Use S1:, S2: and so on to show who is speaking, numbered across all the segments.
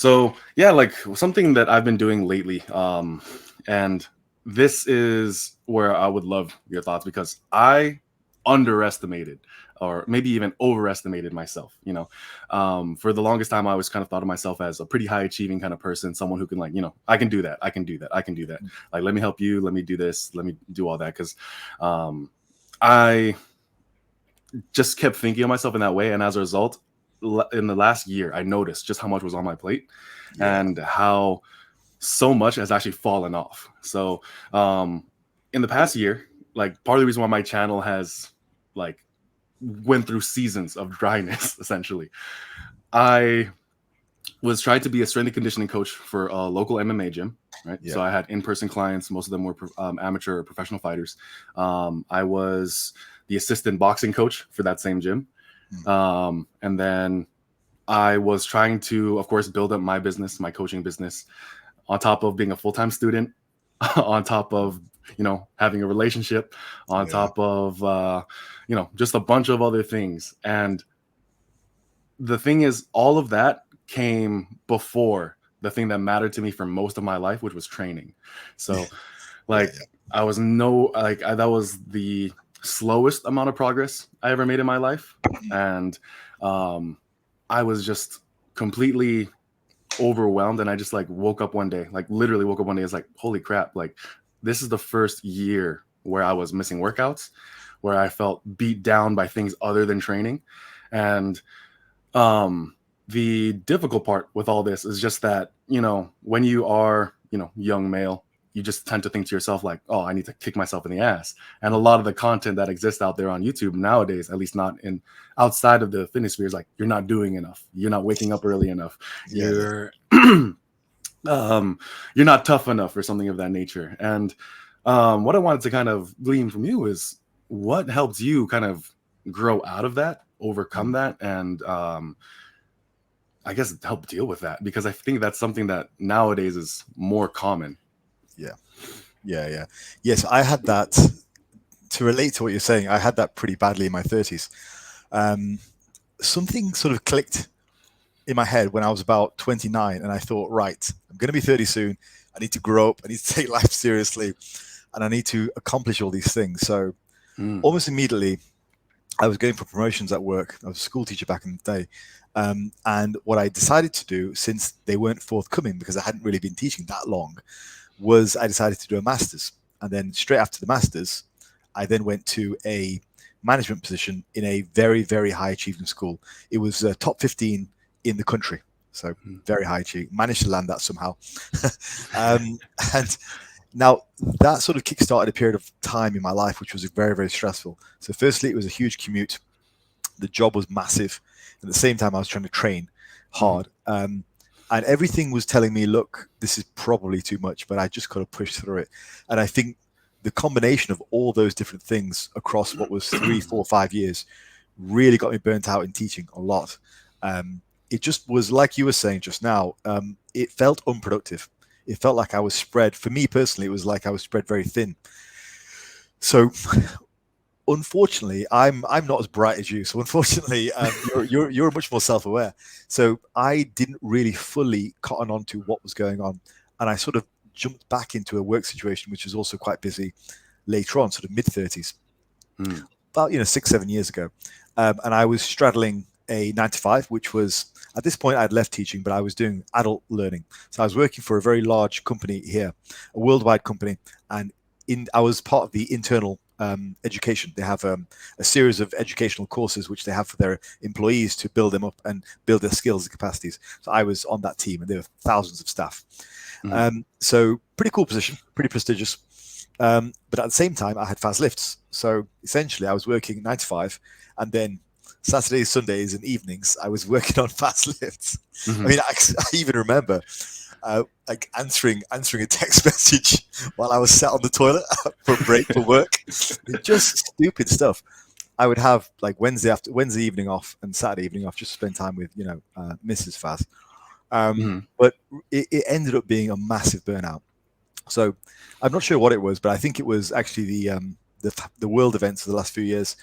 S1: So yeah, like something that I've been doing lately, and this is where I would love your thoughts because I underestimated or maybe even overestimated myself. For the longest time, I always kind of thought of myself as a pretty high achieving kind of person, someone who can like, I can do that, I can do that, I can do that. Like, let me help you, let me do this, let me do all that because I just kept thinking of myself in that way, and as a result, in the last year, I noticed just how much was on my plate
S2: Yeah.
S1: and how so much has actually fallen off. So, in the past year, like part of the reason why my channel has like went through seasons of dryness, essentially, I was trying to be a strength and conditioning coach for a local MMA gym. Right,
S2: Yeah.
S1: so I had in-person clients. Most of them were amateur or professional fighters. I was the assistant boxing coach for that same gym,
S2: Mm.
S1: and then I was trying to, of course, build up my business, my coaching business, on top of being a full-time student, on top of having a relationship, on
S2: Yeah.
S1: top of just a bunch of other things. And the thing is, all of that came before the thing that mattered to me for most of my life, which was training. So
S2: Yeah.
S1: like I was no like I, that was the slowest amount of progress I ever made in my life, and um I was just completely overwhelmed, and I just like woke up one day, like literally woke up one day, it's like, holy crap, like this is the first year where I was missing workouts, where I felt beat down by things other than training. And the difficult part with all this is just that, when you are, young male, you just tend to think to yourself like, oh, I need to kick myself in the ass. And a lot of the content that exists out there on YouTube nowadays, at least not in outside of the fitness sphere, is like, you're not doing enough, you're not waking up early enough,
S2: Yeah. Yeah.
S1: you're um you're not tough enough or something of that nature. And what I wanted to kind of glean from you is what helped you kind of grow out of that, overcome
S2: Mm.
S1: that, and I guess help deal with that, because I think that's something that nowadays is more common.
S2: Yeah. Yeah. Yeah. Yes, I had that. To relate to what you're saying, I had that pretty badly in my 30s. Um, Something sort of clicked in my head when I was about 29, and I thought, right, I'm going to be 30 soon. I need to grow up. I need to take life seriously, and I need to accomplish all these things. So
S1: Mm,
S2: almost immediately, I was going for promotions at work. I was a school teacher back in the day. And what I decided to do, since they weren't forthcoming because I hadn't really been teaching that long, was I decided to do a master's. And then straight after the master's, I then went to a management position in a very, very high achieving school. It was top 15 in the country. So
S1: mm,
S2: very high achieving. Managed to land that somehow. um, and now that sort of kickstarted a period of time in my life, which was very, very stressful. So firstly, it was a huge commute. The job was massive. At the same time, I was trying to train
S1: mm,
S2: hard. And everything was telling me, look, this is probably too much, but I just got to push through it. And I think the combination of all those different things across what was 3, 4, 5 years really got me burnt out in teaching a lot. It just was like you were saying just now. It felt unproductive. It felt like I was spread. For me personally, it was like I was spread very thin. So unfortunately, I'm not as bright as you. So unfortunately, you're much more self aware. So I didn't really fully cotton on to what was going on, and I sort of jumped back into a work situation which was also quite busy later on, sort of mid 30s,
S1: mm,
S2: about 6, 7 years ago, and I was straddling a 9 to 5, which was at this point I'd left teaching, but I was doing adult learning. So I was working for a very large company here, a worldwide company, and I was part of the internal education. They have a series of educational courses which they have for their employees to build them up and build their skills and capacities. So I was on that team, and there were thousands of staff.
S1: mm.
S2: So pretty cool position, pretty prestigious. But at the same time, I had fast lifts. So essentially, I was working 9 to 5, and then Saturdays, Sundays, and evenings, I was working on fast lifts. I
S1: Mhm.
S2: mean, I even remember like answering a text message while I was sat on the toilet for a break for work. Just stupid stuff. I would have like Wednesday evening off and Saturday evening off just to spend time with Mrs. Faz.
S1: Mhm.
S2: But it ended up being a massive burnout. So I'm not sure what it was, but I think it was actually the world events of the last few years,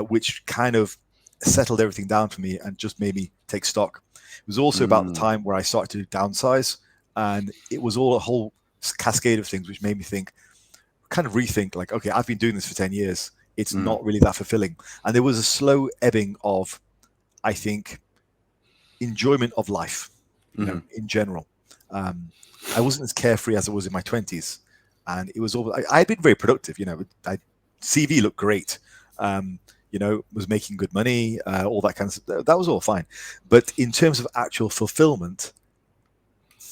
S2: which kind of settled everything down for me and just made me take stock. It was also about the
S1: Mm,
S2: time where I started to downsize, and it was all a whole cascade of things which made me think, kind of rethink, like, okay, I've been doing this for 10 years. It's
S1: mm,
S2: not really that fulfilling. And there was a slow ebbing of, I think, enjoyment of life,
S1: mhm,
S2: in general. Um, I wasn't as carefree as I was in my 20s. And it was all, I had been very productive, CV looked great. Was making good money, all that kind of stuff. That was all fine. But in terms of actual fulfillment,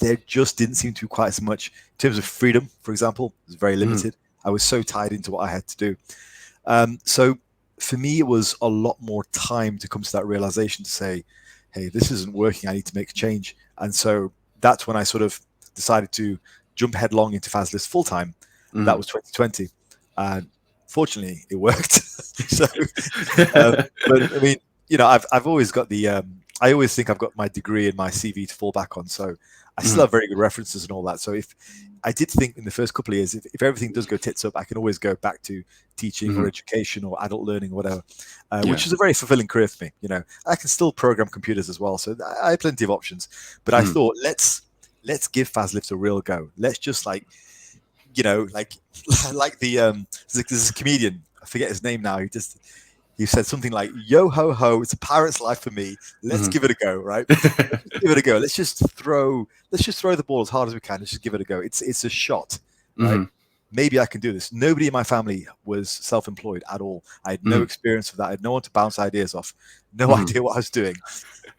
S2: there just didn't seem to be quite as much. In terms of freedom, for example, it was very
S1: mhm,
S2: limited. I was so tied into what I had to do. So for me, it was a lot more time to come to that realization to say, hey, this isn't working. I need to make a change. And so that's when I sort of decided to jump headlong into Fazlist full time. And that
S1: mhm.
S2: was 2020. And fortunately, it worked. So, uh, but I mean, I've always got I always think I've got my degree and my CV to fall back on. So I still
S1: Mhm.
S2: have very good references and all that. So if I did think in the first couple of years, if everything does go tits up, I can always go back to teaching or
S1: Mhm.
S2: education or adult learning or whatever,
S1: Yeah.
S2: which is a very fulfilling career for me. I can still program computers as well, so I have plenty of options. But I
S1: Mhm.
S2: thought, let's give FazLift a real go. Let's just like like there's this comedian, I forget his name now. He said something like, "Yo ho ho, it's a pirate's life for me. Let's
S1: Mhm.
S2: give it a go, right? Let's just give it a go. Let's just throw the ball as hard as we can. Let's just give it a go. It's a shot, right?
S1: Mhm.
S2: Maybe I can do this." Nobody in my family was self-employed at all. I had no
S1: Mhm.
S2: experience of that. I had no one to bounce ideas off. No
S1: Mhm.
S2: idea what I was doing,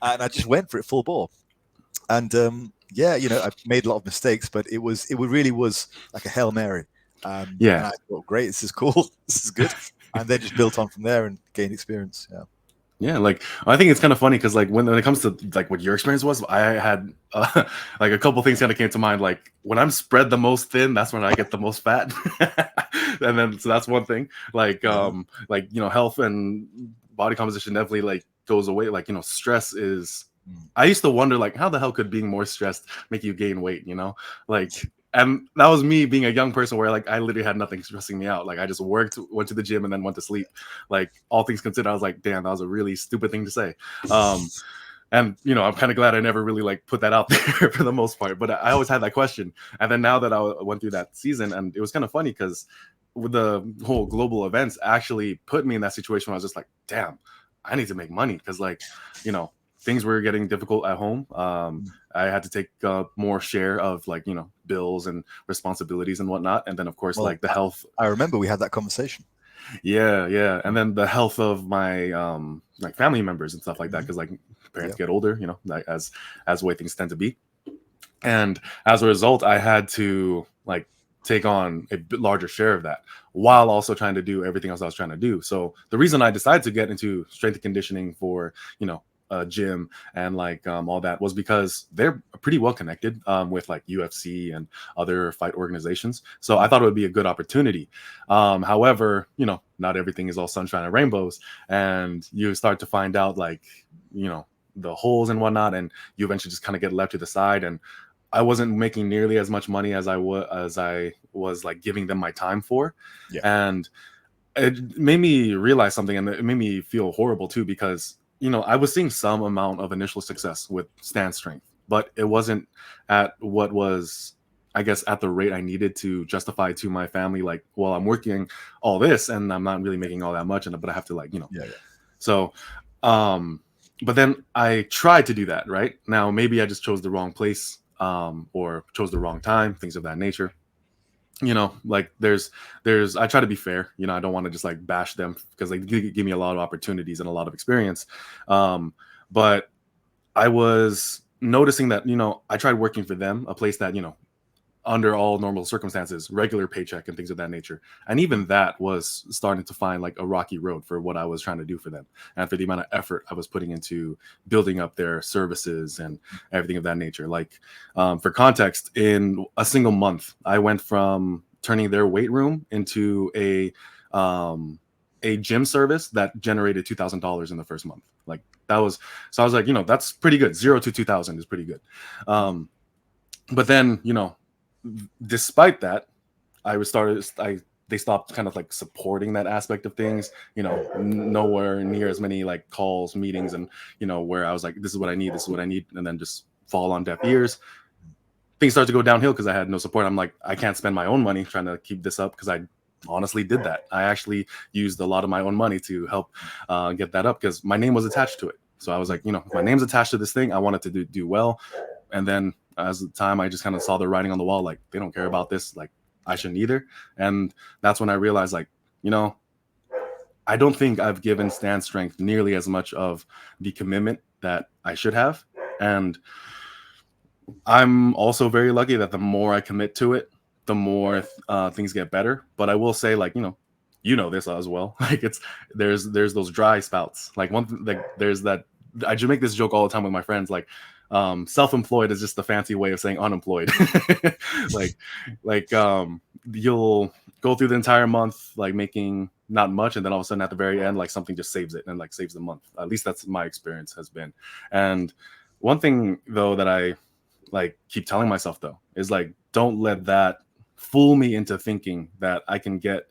S2: and I just went for it full bore. And yeah, I made a lot of mistakes, but it really was like a Hail Mary. And
S1: Yeah.
S2: I thought, great, this is cool, this is good, and then just built on from there and gained experience. Yeah.
S1: Yeah, like I think it's kind of funny because like when it comes to like what your experience was, I had like a couple things kind of came to mind. Like when I'm spread the most thin, that's when I get the most fat, and then so that's one thing.
S2: Yeah.
S1: Like health and body composition definitely like goes away. Like stress is.
S2: Mm.
S1: I used to wonder like how the hell could being more stressed make you gain weight? Like and that was me being a young person where like I literally had nothing stressing me out. Like I just worked, went to the gym, and then went to sleep. Like all things considered, I was like, damn, that was a really stupid thing to say. And I'm kind of glad I never really like put that out there for the most part. But I always had that question. And then now that I went through that season, and it was kind of funny because with the whole global events actually put me in that situation where I was just like, damn, I need to make money because like, you know, things were getting difficult at home.
S2: Mm.
S1: I had to take more share of like, bills and responsibilities and whatnot. And then of course,
S2: Well,
S1: like the health.
S2: I remember we had that conversation.
S1: Yeah, yeah. And then the health of my like family members and stuff like that.
S2: Mhm.
S1: Cause like parents
S2: Yeah.
S1: get older, like as the way things tend to be. And as a result, I had to like take on a bit larger share of that while also trying to do everything else I was trying to do. So the reason I decided to get into strength and conditioning for, gym and like all that was because they're pretty well connected with like UFC and other fight organizations. So I
S2: Mm.
S1: thought it would be a good opportunity. However, not everything is all sunshine and rainbows, and you start to find out like, the holes and whatnot, and you eventually just kind of get left to the side. And I wasn't making nearly as much money as I was like giving them my time for,
S2: Yeah.
S1: and it made me realize something, and it made me feel horrible too because I was seeing some amount of initial success with stand strength, but it wasn't at what was, I guess, at the rate I needed to justify to my family. Like, well, I'm working all this and I'm not really making all that much, but I have to like
S2: Yeah. Yeah.
S1: so. Um, but then I tried to do that. Right now, maybe I just chose the wrong place, or chose the wrong time, things of that nature. Like there's I try to be fair. I don't want to just like bash them because they give me a lot of opportunities and a lot of experience. But I was noticing that I tried working for them, a place that under all normal circumstances, regular paycheck and things of that nature. And
S2: Mm.
S1: even that was starting to find like a rocky road for what I was trying to do for them and for the amount of effort I was putting into building up their services and everything of that nature. Like, for context, in a single month, I went from turning their weight room into a gym service that generated $2,000 in the first month. Like that was, so I was like, that's pretty good. 0 to 2,000 is pretty good.
S2: Mm.
S1: But then, despite that, I they stopped kind of like supporting that aspect of things, nowhere near as many like calls, meetings, and where I was like, this is what I need, and then just fall on deaf ears. Things start to go downhill because I had no support. I'm like, I can't spend my own money trying to keep this up, because I honestly did that. I actually used a lot of my own money to help get that up, because my name was attached to it. So I was like, if my name's attached to this thing, I wanted to do well. And then as the time, I just kind of saw the writing on the wall, like, they don't care about this, like I shouldn't either. And that's when I realized, like, I don't think I've given Stand Strength nearly as much of the commitment that I should have. And I'm also very lucky that the more I commit to it, the more things get better. But I will say, like, this as well. Like, there's those dry spouts. Like, there's that. I just make this joke all the time with my friends. Like, self-employed is just the fancy way of saying unemployed. like you'll go through the entire month like making not much, and then all of a sudden at the very end, like, something just saves it and like saves the month. At least that's my experience has been. And one thing though that I like keep telling myself though is like, don't let that fool me into thinking that I can get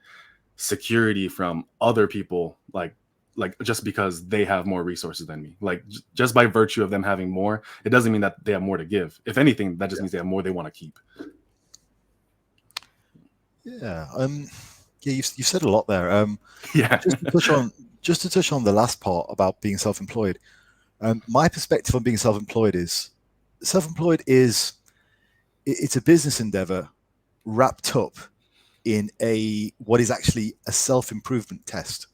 S1: security from other people, like just because they have more resources than me. Like, just by virtue of them having more, it doesn't mean that they have more to give. If anything, that just means they have more they want to keep.
S2: Yeah. You said a lot there.
S1: Yeah.
S2: Just to touch on the last part about being self-employed. My perspective on being self-employed is it's a business endeavor wrapped up in what is actually a self-improvement test.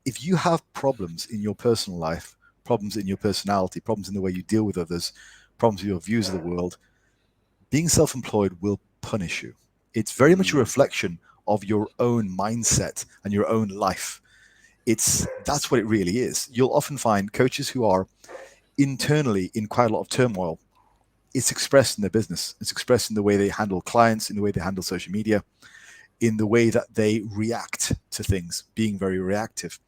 S2: If you have problems in your personal life, problems in your personality, problems in the way you deal with others, problems with your views of the world, being self-employed will punish you. It's very much a reflection of your own mindset and your own life. That's what it really is. You'll often find coaches who are internally in quite a lot of turmoil. It's expressed in their business. It's expressed in the way they handle clients, in the way they handle social media, in the way that they react to things, being very reactive.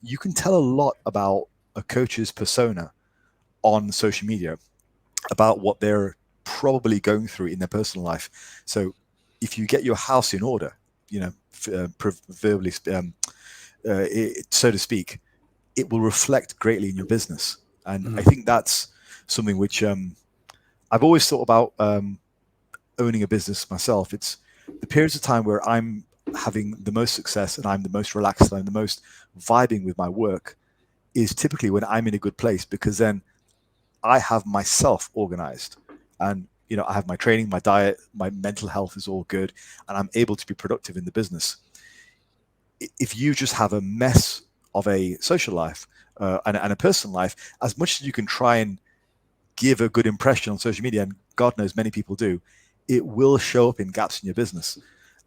S2: You can tell a lot about a coach's persona on social media, about what they're probably going through in their personal life. So if you get your house in order, proverbially, so to speak, it will reflect greatly in your business. And I think that's something which I've always thought about owning a business myself. It's the periods of time where I'm having the most success and I'm the most relaxed and I'm the most vibing with my work is typically when I'm in a good place, because then I have myself organized and, I have my training, my diet, my mental health is all good, and I'm able to be productive in the business. If you just have a mess of a social life and a personal life, as much as you can try and give a good impression on social media, and God knows many people do, it will show up in gaps in your business.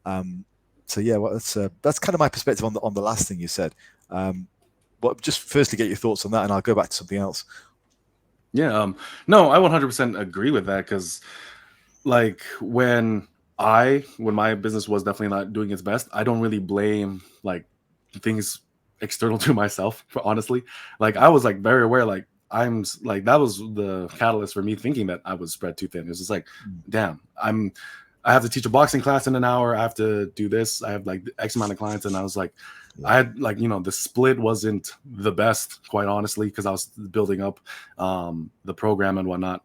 S2: So yeah, well, that's kind of my perspective on the last thing you said. But just firstly, get your thoughts on that, and I'll go back to something else.
S1: Yeah. No, I 100% agree with that, because like when my business was definitely not doing its best, I don't really blame like things external to myself, honestly. Like, I was like very aware, like I'm like, that was the catalyst for me thinking that I was spread too thin. It was just like, damn, I have to teach a boxing class in an hour. I have to do this. I have like X amount of clients. And I was like, I had like, the split wasn't the best, quite honestly, because I was building up the program and whatnot.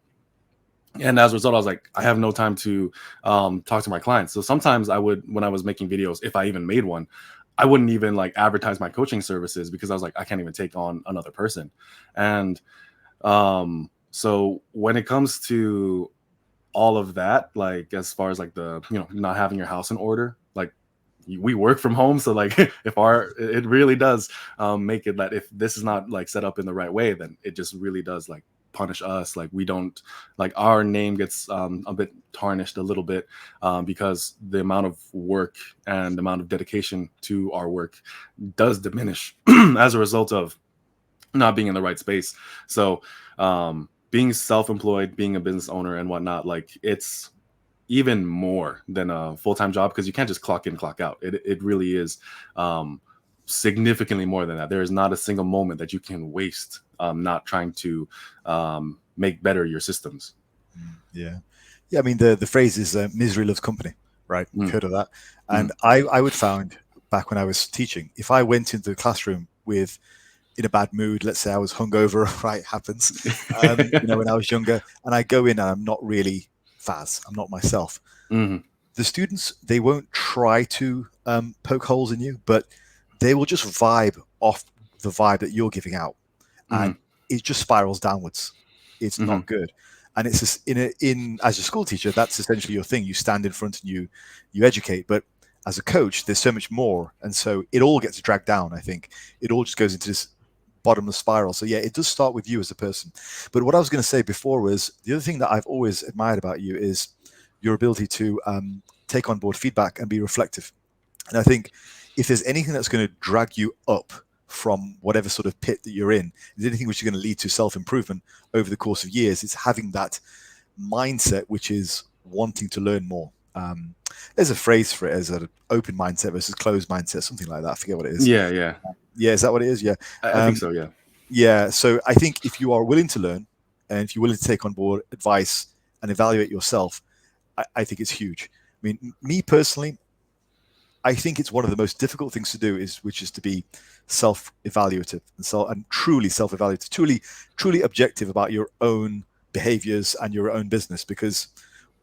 S1: And as a result, I was like, I have no time to talk to my clients. So sometimes I would, when I was making videos, if I even made one, I wouldn't even like advertise my coaching services, because I was like, I can't even take on another person. And so when it comes to all of that, like as far as like the, not having your house in order, like we work from home. So like it really does make it that if this is not like set up in the right way, then it just really does like punish us. Like we don't, like our name gets a bit tarnished a little bit because the amount of work and the amount of dedication to our work does diminish as a result of not being in the right space. So being self-employed, being a business owner and whatnot, like it's even more than a full-time job, because you can't just clock in, clock out. It really is significantly more than that. There is not a single moment that you can waste not trying to make better your systems.
S2: Yeah. I mean, the phrase is misery loves company. right? You've
S1: Mm.
S2: heard of that.
S1: Mm.
S2: And I would found back when I was teaching, if I went into the classroom with in a bad mood, let's say I was hungover, right? Happens, when I was younger, and I go in and I'm not really Faz, I'm not myself.
S1: Mhm.
S2: The students, they won't try to poke holes in you, but they will just vibe off the vibe that you're giving out, and
S1: Mhm.
S2: it just spirals downwards. It's
S1: Mhm.
S2: not good. And it's just in as a school teacher, that's essentially your thing. You stand in front and you educate. But as a coach, there's so much more, and so it all gets dragged down. I think it all just goes into this bottomless spiral. So yeah, it does start with you as a person. But what I was going to say before was the other thing that I've always admired about you is your ability to take on board feedback and be reflective. And I think if there's anything that's going to drag you up from whatever sort of pit that you're in, is anything which is going to lead to self-improvement over the course of years, it's having that mindset which is wanting to learn more. There's a phrase for it as an open mindset versus closed mindset, something like that. I forget what it is.
S1: Yeah, yeah.
S2: Yeah, is that what it is? Yeah.
S1: I think so. Yeah.
S2: Yeah. So I think if you are willing to learn and if you're willing to take on board advice and evaluate yourself, I think it's huge. I mean, me personally, I think it's one of the most difficult things to do which is to be self-evaluative and truly self-evaluative, truly objective about your own behaviors and your own business, because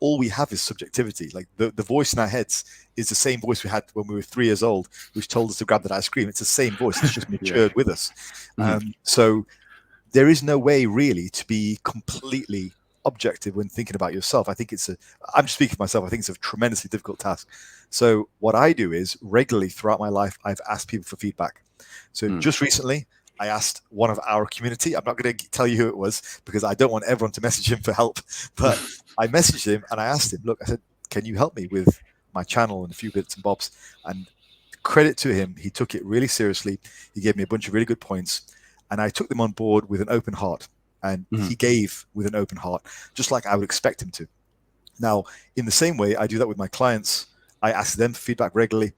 S2: all we have is subjectivity. Like the voice in our heads is the same voice we had when we were 3 years old, which told us to grab that ice cream. It's the same voice. It's just
S1: Yeah.
S2: matured with us.
S1: Mhm.
S2: So there is no way really to be completely objective when thinking about yourself. I'm just speaking for myself, I think it's a tremendously difficult task. So what I do is regularly throughout my life, I've asked people for feedback. So
S1: Mm.
S2: just recently, I asked one of our community, I'm not going to tell you who it was because I don't want everyone to message him for help, but I messaged him and I asked him, look, I said, can you help me with my channel and a few bits and bobs? And credit to him, he took it really seriously. He gave me a bunch of really good points, and I took them on board with an open heart. And
S1: Mhm.
S2: he gave with an open heart, just like I would expect him to. Now, in the same way, I do that with my clients. I ask them for feedback regularly.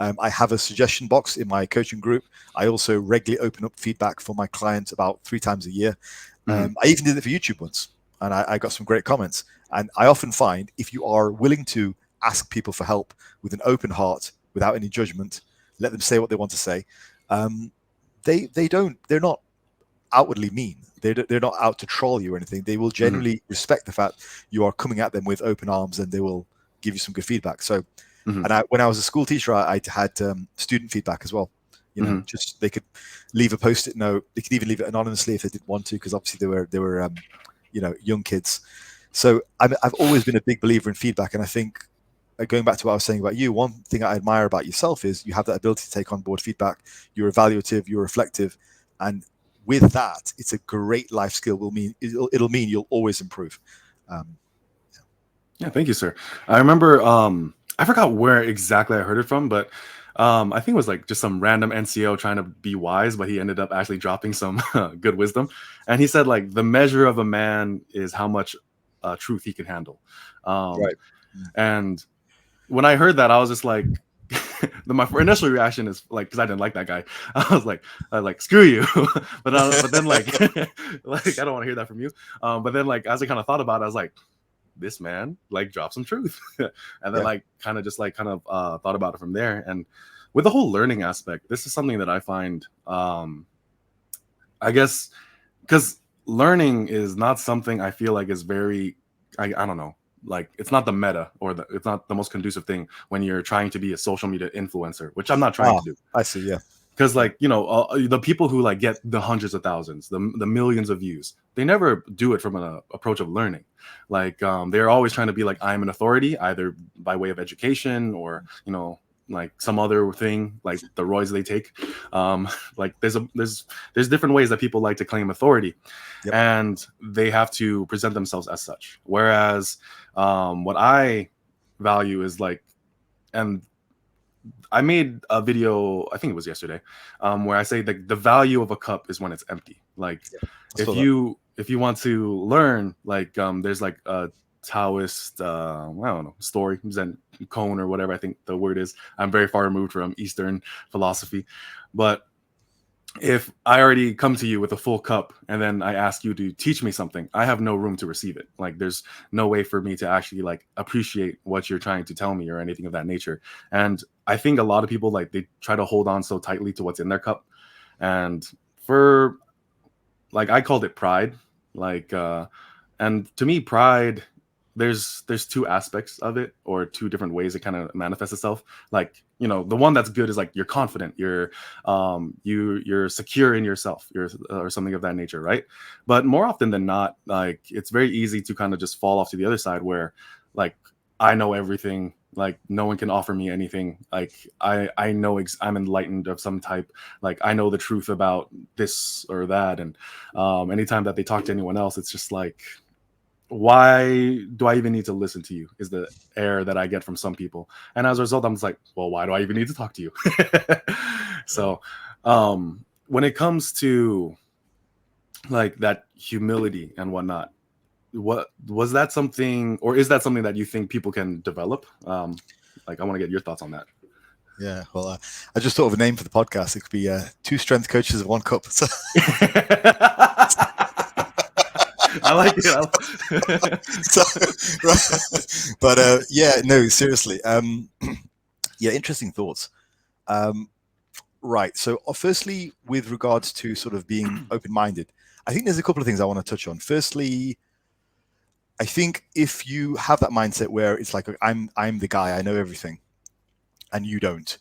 S2: I have a suggestion box in my coaching group. I also regularly open up feedback for my clients about 3 times a year.
S1: Mhm.
S2: I even did it for YouTube once, and I got some great comments. And I often find if you are willing to ask people for help with an open heart, without any judgment, let them say what they want to say. They're not outwardly mean. They're not out to troll you or anything. They will
S1: Mhm.
S2: genuinely respect the fact you are coming at them with open arms, and they will give you some good feedback. So,
S1: Mhm.
S2: and when I was a school teacher, I had student feedback as well.
S1: Mhm.
S2: Just they could leave a post-it note. They could even leave it anonymously if they didn't want to, because obviously they were young kids. So I've always been a big believer in feedback, and I think going back to what I was saying about you, one thing I admire about yourself is you have that ability to take on board feedback. You're evaluative, you're reflective, and with that, it's a great life skill. It'll mean you'll always improve. Um,
S1: Yeah, thank you, sir. I remember I forgot where exactly I heard it from, but I think it was like just some random NCO trying to be wise, but he ended up actually dropping some good wisdom. And he said like the measure of a man is how much truth he can handle. Um,
S2: right. Mm.
S1: and when I heard that, I was just like, my initial reaction is like, because I didn't like that guy. I was like, screw you. But then like, like I don't want to hear that from you. But then like as I kind of thought about it, I was like, this man like dropped some truth, and then
S2: Yeah.
S1: like kind of thought about it from there. And with the whole learning aspect, this is something that I find, I guess, because learning is not something I feel like is very, I don't know, like it's not the meta it's not the most conducive thing when you're trying to be a social media influencer, which I'm not trying
S2: Ah,
S1: to do.
S2: I see. Yeah.
S1: Because
S2: Yeah.
S1: like the people who like get the hundreds of thousands, the millions of views, they never do it from an approach of learning. Like they're always trying to be like, I'm an authority, either by way of education or like some other thing, like the roids they take. Like there's different ways that people like to claim authority,
S2: Yep.
S1: and they have to present themselves as such. Whereas what I value is like, and I made a video, I think it was yesterday, where I say the value of a cup is when it's empty. Like
S2: Yeah. I
S1: if
S2: saw that.
S1: you want to learn, like there's like a Taoist, I don't know, story, Zen koan or whatever I think the word is. I'm very far removed from Eastern philosophy, but if I already come to you with a full cup and then I ask you to teach me something, I have no room to receive it. Like there's no way for me to actually like appreciate what you're trying to tell me or anything of that nature. And I think a lot of people like they try to hold on so tightly to what's in their cup. And for like I called it pride. Like and to me pride there's two aspects of it or two different ways it kind of manifests itself. Like, you know, the one that's good is like you're confident, you're secure in yourself, you're or something of that nature, right? But more often than not, like it's very easy to kind of just fall off to the other side where like I know everything, like no one can offer me anything, like I know I'm enlightened of some type, like I know the truth about this or that. And anytime that they talk to anyone else, it's just like, why do I even need to listen to you? Is the air that I get from some people. And as a result, I'm just like, well, why do I even need to talk to you? So when it comes to like that humility and whatnot, what was that something, or is that something that you think people can develop? Like I want to get your thoughts on that.
S2: Yeah, well, I just thought of a name for the podcast. It could be two strength coaches of one cup. So,
S1: I like it.
S2: so right. But yeah, no, seriously. Yeah, interesting thoughts. Um, right. So, firstly, with regards to sort of being open-minded, I think there's a couple of things I want to touch on. Firstly, I think if you have that mindset where it's like I'm the guy, I know everything, and you don't,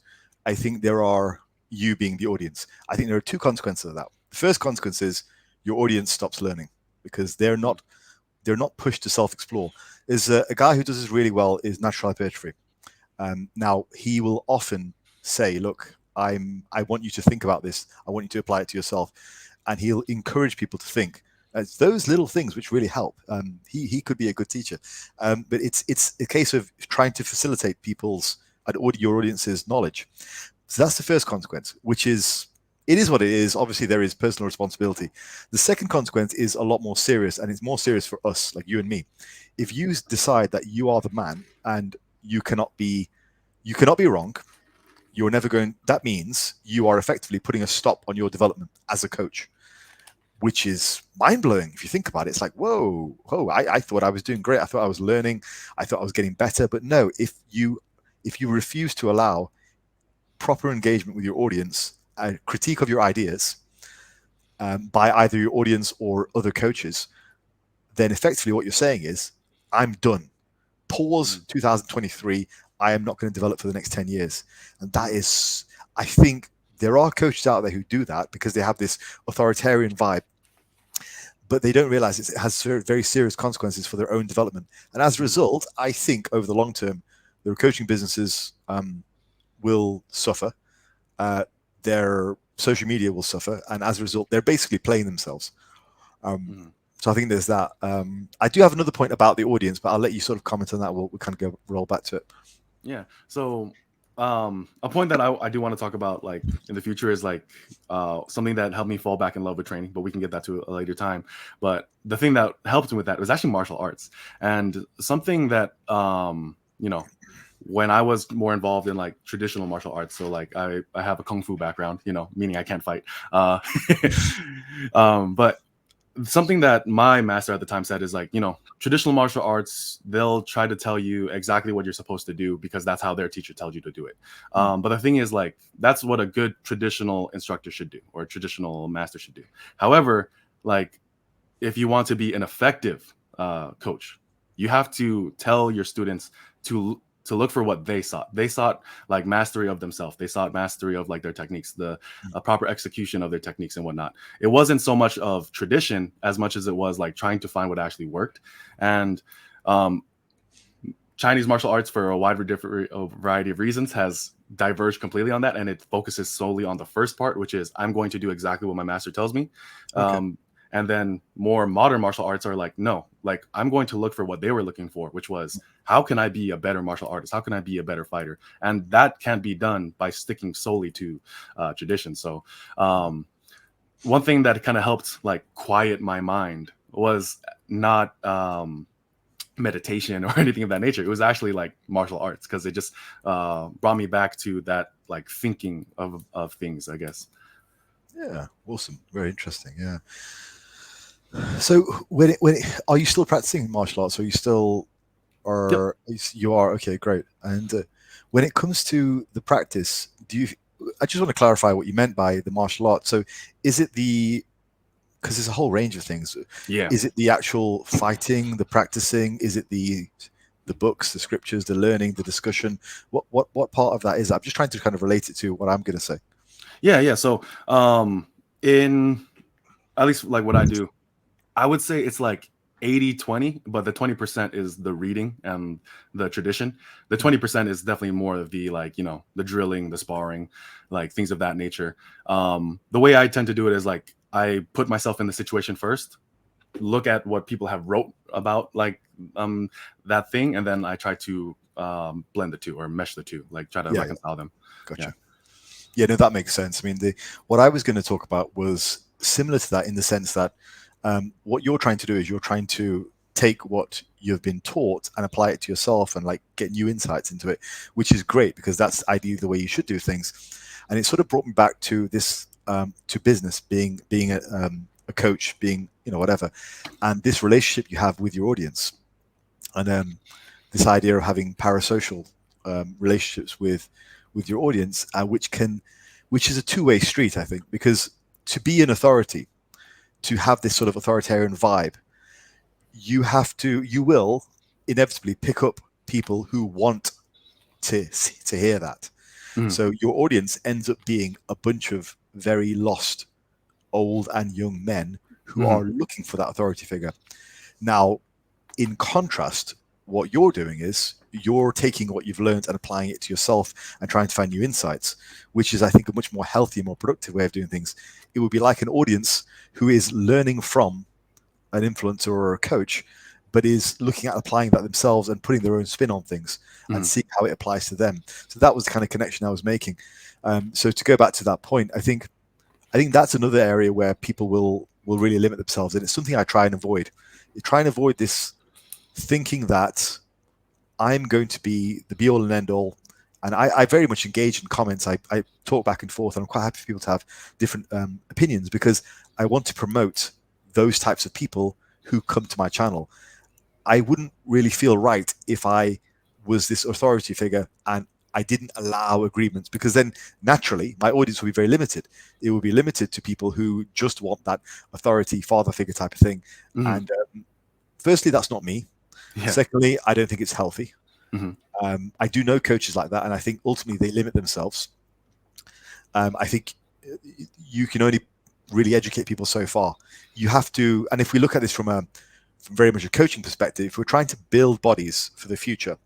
S2: I think there are you being the audience. I think there are two consequences of that. The first consequence is your audience stops learning because they're not pushed to self-explore. There's a guy who does this really well is natural hypertrophy. Now he will often say, "Look, I want you to think about this. I want you to apply it to yourself," and he'll encourage people to think. It's those little things which really help. He could be a good teacher, but it's a case of trying to facilitate people's and your audience's knowledge. So that's the first consequence, which is it is what it is. Obviously, there is personal responsibility. The second consequence is a lot more serious, and it's more serious for us, like you and me. If you decide that you are the man and you cannot be wrong, you're never going. That means you are effectively putting a stop on your development as a coach, which is mind-blowing if you think about it. It's like, whoa, I thought I was doing great. I thought I was learning. I thought I was getting better. But no, if you refuse to allow proper engagement with your audience, a critique of your ideas by either your audience or other coaches, then effectively what you're saying is, I'm done. Pause 2023. I am not going to develop for the next 10 years. And that is, I think there are coaches out there who do that because they have this authoritarian vibe, but they don't realize it has very, very serious consequences for their own development. And as a result, I think over the long term, their coaching businesses will suffer. Their social media will suffer. And as a result, they're basically playing themselves. So I think there's that. I do have another point about the audience, but I'll let you sort of comment on that. We'll kind of roll back to it.
S1: Yeah. So a point that I do want to talk about like in the future is like something that helped me fall back in love with training, but we can get that to a later time. But the thing that helped me with that was actually martial arts, and something that you know, when I was more involved in like traditional martial arts, so like I have a kung fu background, you know, meaning I can't fight. But something that my master at the time said is like, you know, traditional martial arts, they'll try to tell you exactly what you're supposed to do because that's how their teacher tells you to do it. But the thing is, like, that's what a good traditional instructor should do, or a traditional master should do. However, like, if you want to be an effective coach, you have to tell your students to look for what they sought. They sought like mastery of themselves. They sought mastery of like their techniques, the proper execution of their techniques and whatnot. It wasn't so much of tradition as much as it was like trying to find what actually worked. And Chinese martial arts, for a variety of reasons, has diverged completely on that, and it focuses solely on the first part, which is I'm going to do exactly what my master tells me. Okay. And then more modern martial arts are like, no, like I'm going to look for what they were looking for, which was how can I be a better martial artist? How can I be a better fighter? And that can't be done by sticking solely to tradition. So one thing that kind of helped like quiet my mind was not meditation or anything of that nature. It was actually like martial arts, because it just brought me back to that like thinking of things, I guess.
S2: Yeah, awesome, very interesting. Yeah. So are you still practicing martial arts? Are you still
S1: Yep.
S2: or you are? Okay, great. And when it comes to the practice, do you? I just want to clarify what you meant by the martial arts. So, is it the because there's a whole range of things.
S1: Yeah.
S2: Is it the actual fighting, the practicing? Is it the books, the scriptures, the learning, the discussion? What part of that is that? I'm just trying to kind of relate it to what I'm going to say.
S1: Yeah. So, in at least like what I do, I would say it's like 80-20, but the 20% is the reading and the tradition. The 20% is definitely more of the like, the drilling, the sparring, like things of that nature. The way I tend to do it is like I put myself in the situation first, look at what people have wrote about like that thing, and then I try to blend the two or mesh the two, like try to
S2: Yeah, yeah,
S1: reconcile them. Yeah.
S2: gotcha. Yeah, no, that makes sense. I mean, what I was going to talk about was similar to that in the sense that what you're trying to do is you're trying to take what you've been taught and apply it to yourself and like get new insights into it, which is great because that's ideally the way you should do things. And it sort of brought me back to this to business, being a coach, being whatever, and this relationship you have with your audience, and this idea of having parasocial relationships with your audience, which is a two-way street, I think, because to be an authority, to have this sort of authoritarian vibe, you will inevitably pick up people who want to hear that.
S1: Mhm.
S2: So your audience ends up being a bunch of very lost old and young men who
S1: Mhm.
S2: are looking for that authority figure. Now, in contrast, what you're doing is you're taking what you've learned and applying it to yourself and trying to find new insights, which is, I think, a much more healthy, more productive way of doing things. It would be like an audience who is learning from an influencer or a coach, but is looking at applying that themselves and putting their own spin on things and
S1: Mhm.
S2: seeing how it applies to them. So that was the kind of connection I was making. So to go back to that point, I think that's another area where people will really limit themselves, and it's something I try and avoid. You try and avoid this thinking that I'm going to be the be all and end all. And I very much engage in comments. I talk back and forth, and I'm quite happy for people to have different opinions because I want to promote those types of people who come to my channel. I wouldn't really feel right if I was this authority figure and I didn't allow agreements, because then naturally my audience will be very limited. It will be limited to people who just want that authority father figure type of thing.
S1: Mhm.
S2: And firstly, that's not me.
S1: Yeah.
S2: Secondly, I don't think it's healthy.
S1: Mhm.
S2: I do know coaches like that, and I think ultimately they limit themselves. I think you can only really educate people so far. You have to, and if we look at this from very much a coaching perspective, if we're trying to build bodies for the future,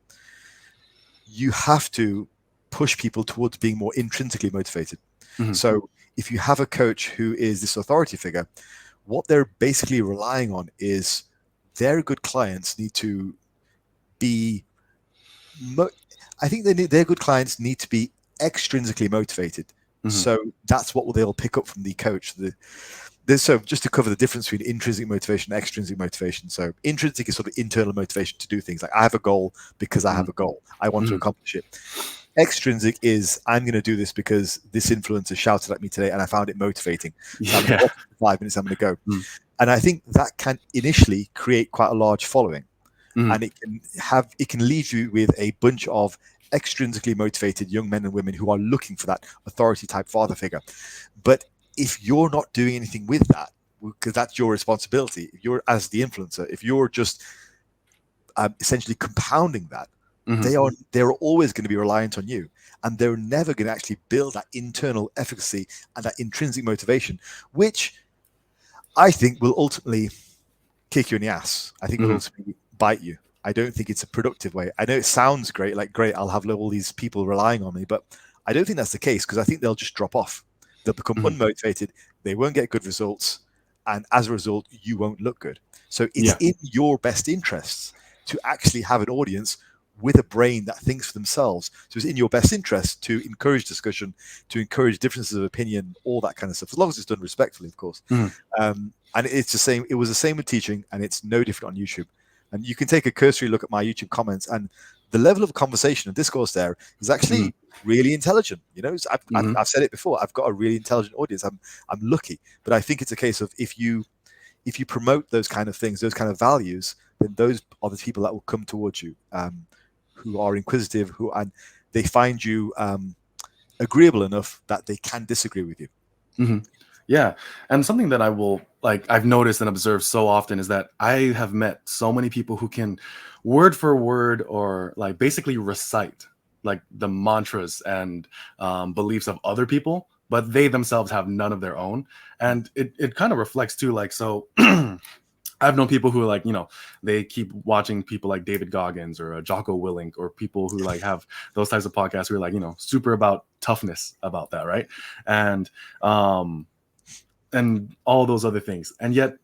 S2: you have to push people towards being more intrinsically motivated.
S1: Mhm.
S2: So if you have a coach who is this authority figure, what they're basically relying on is their good clients need to be I think their good clients need to be extrinsically motivated.
S1: Mhm.
S2: So that's what they'll pick up from the coach. So just to cover the difference between intrinsic motivation and extrinsic motivation. So intrinsic is sort of internal motivation to do things. Like I have a goal because I have
S1: Mhm.
S2: a goal. I want to
S1: Mhm.
S2: accomplish it. Extrinsic is I'm going to do this because this influencer shouted at me today and I found it motivating. So I'm going to
S1: Yeah.
S2: watch it for 5 minutes. I'm going to go.
S1: Mhm.
S2: And I think that can initially create quite a large following,
S1: Mhm.
S2: and it can leave you with a bunch of extrinsically motivated young men and women who are looking for that authority type father figure. But if you're not doing anything with that, because that's your responsibility, if you're as the influencer, if you're just essentially compounding that,
S1: Mhm.
S2: they're always going to be reliant on you, and they're never going to actually build that internal efficacy and that intrinsic motivation, which I think will ultimately kick you in the ass. I think will
S1: Mhm.
S2: ultimately bite you. I don't think it's a productive way. I know it sounds great, like great, I'll have all these people relying on me, but I don't think that's the case, because I think they'll just drop off. They'll become
S1: Mhm.
S2: unmotivated. They won't get good results, and as a result, you won't look good. So it's
S1: Yeah.
S2: in your best interests to actually have an audience with a brain that thinks for themselves. So it's in your best interest to encourage discussion, to encourage differences of opinion, all that kind of stuff, as long as it's done respectfully, of course.
S1: Mhm.
S2: And it's the same. It was the same with teaching, and it's no different on YouTube. And you can take a cursory look at my YouTube comments, and the level of conversation and discourse there is actually really intelligent. You know, I've said it before. I've got a really intelligent audience. I'm lucky, but I think it's a case of if you promote those kind of things, those kind of values, then those are the people that will come towards you, who are inquisitive, and they find you agreeable enough that they can disagree with you.
S1: Mm-hmm. Yeah. And something that I've noticed and observed so often is that I have met so many people who can word for word or like basically recite like the mantras and beliefs of other people, but they themselves have none of their own. And it kind of reflects too, like, so I've known people who like, they keep watching people like David Goggins or Jocko Willink or people who like have those types of podcasts who are like, super about toughness about that. Right. And all those other things. And yet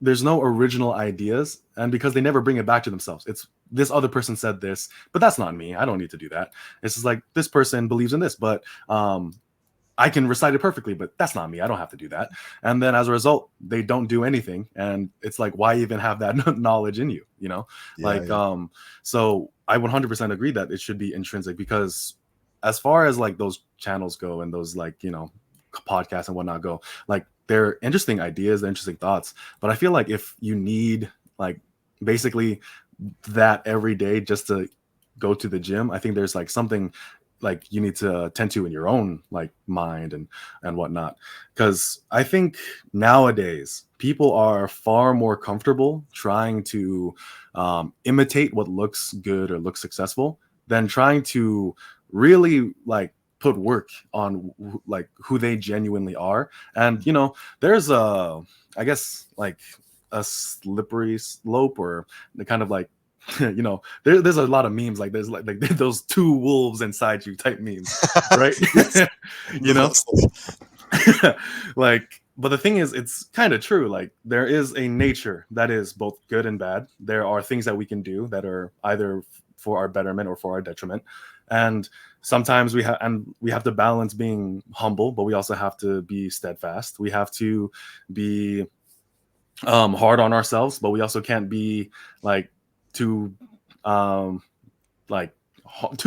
S1: there's no original ideas. And because they never bring it back to themselves, it's this other person said this, but that's not me. I don't need to do that. It's just like this person believes in this, but I can recite it perfectly, but that's not me. I don't have to do that. And then as a result, they don't do anything. And it's like, why even have that knowledge in you? So I 100% agree that it should be intrinsic, because as far as like those channels go and those like, podcasts and whatnot go, like they're interesting ideas, they're interesting thoughts. But I feel like if you need like basically that every day just to go to the gym, I think there's like something like you need to tend to in your own like mind and whatnot. Because I think nowadays people are far more comfortable trying to imitate what looks good or looks successful than trying to really like put work on like who they genuinely are. And there's I guess like a slippery slope, or the kind of like there's a lot of memes like there's like those two wolves inside you type memes, right? you know like, but the thing is, it's kind of true. Like there is a nature that is both good and bad. There are things that we can do that are either for our betterment or for our detriment. And sometimes we have to balance being humble, but we also have to be steadfast. We have to be hard on ourselves, but we also can't be like too too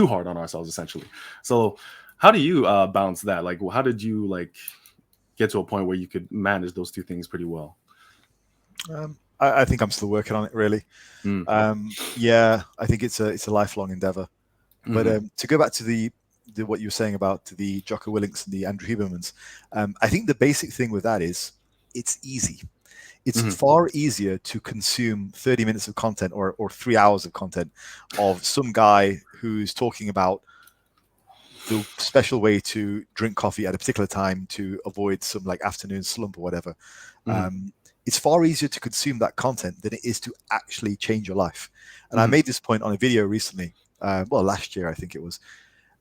S1: hard on ourselves, essentially. So how do you balance that? Like, how did you like get to a point where you could manage those two things pretty well?
S2: I think I'm still working on it, really. Yeah, I think it's a lifelong endeavor. But to go back to the what you were saying about the Jocko Willinks and the Andrew Hubermans, I think the basic thing with that is it's easy. It's far easier to consume 30 minutes of content or 3 hours of content of some guy who's talking about the special way to drink coffee at a particular time to avoid some like afternoon slump or whatever. It's far easier to consume that content than it is to actually change your life. And I made this point on a video recently, last year, I think it was,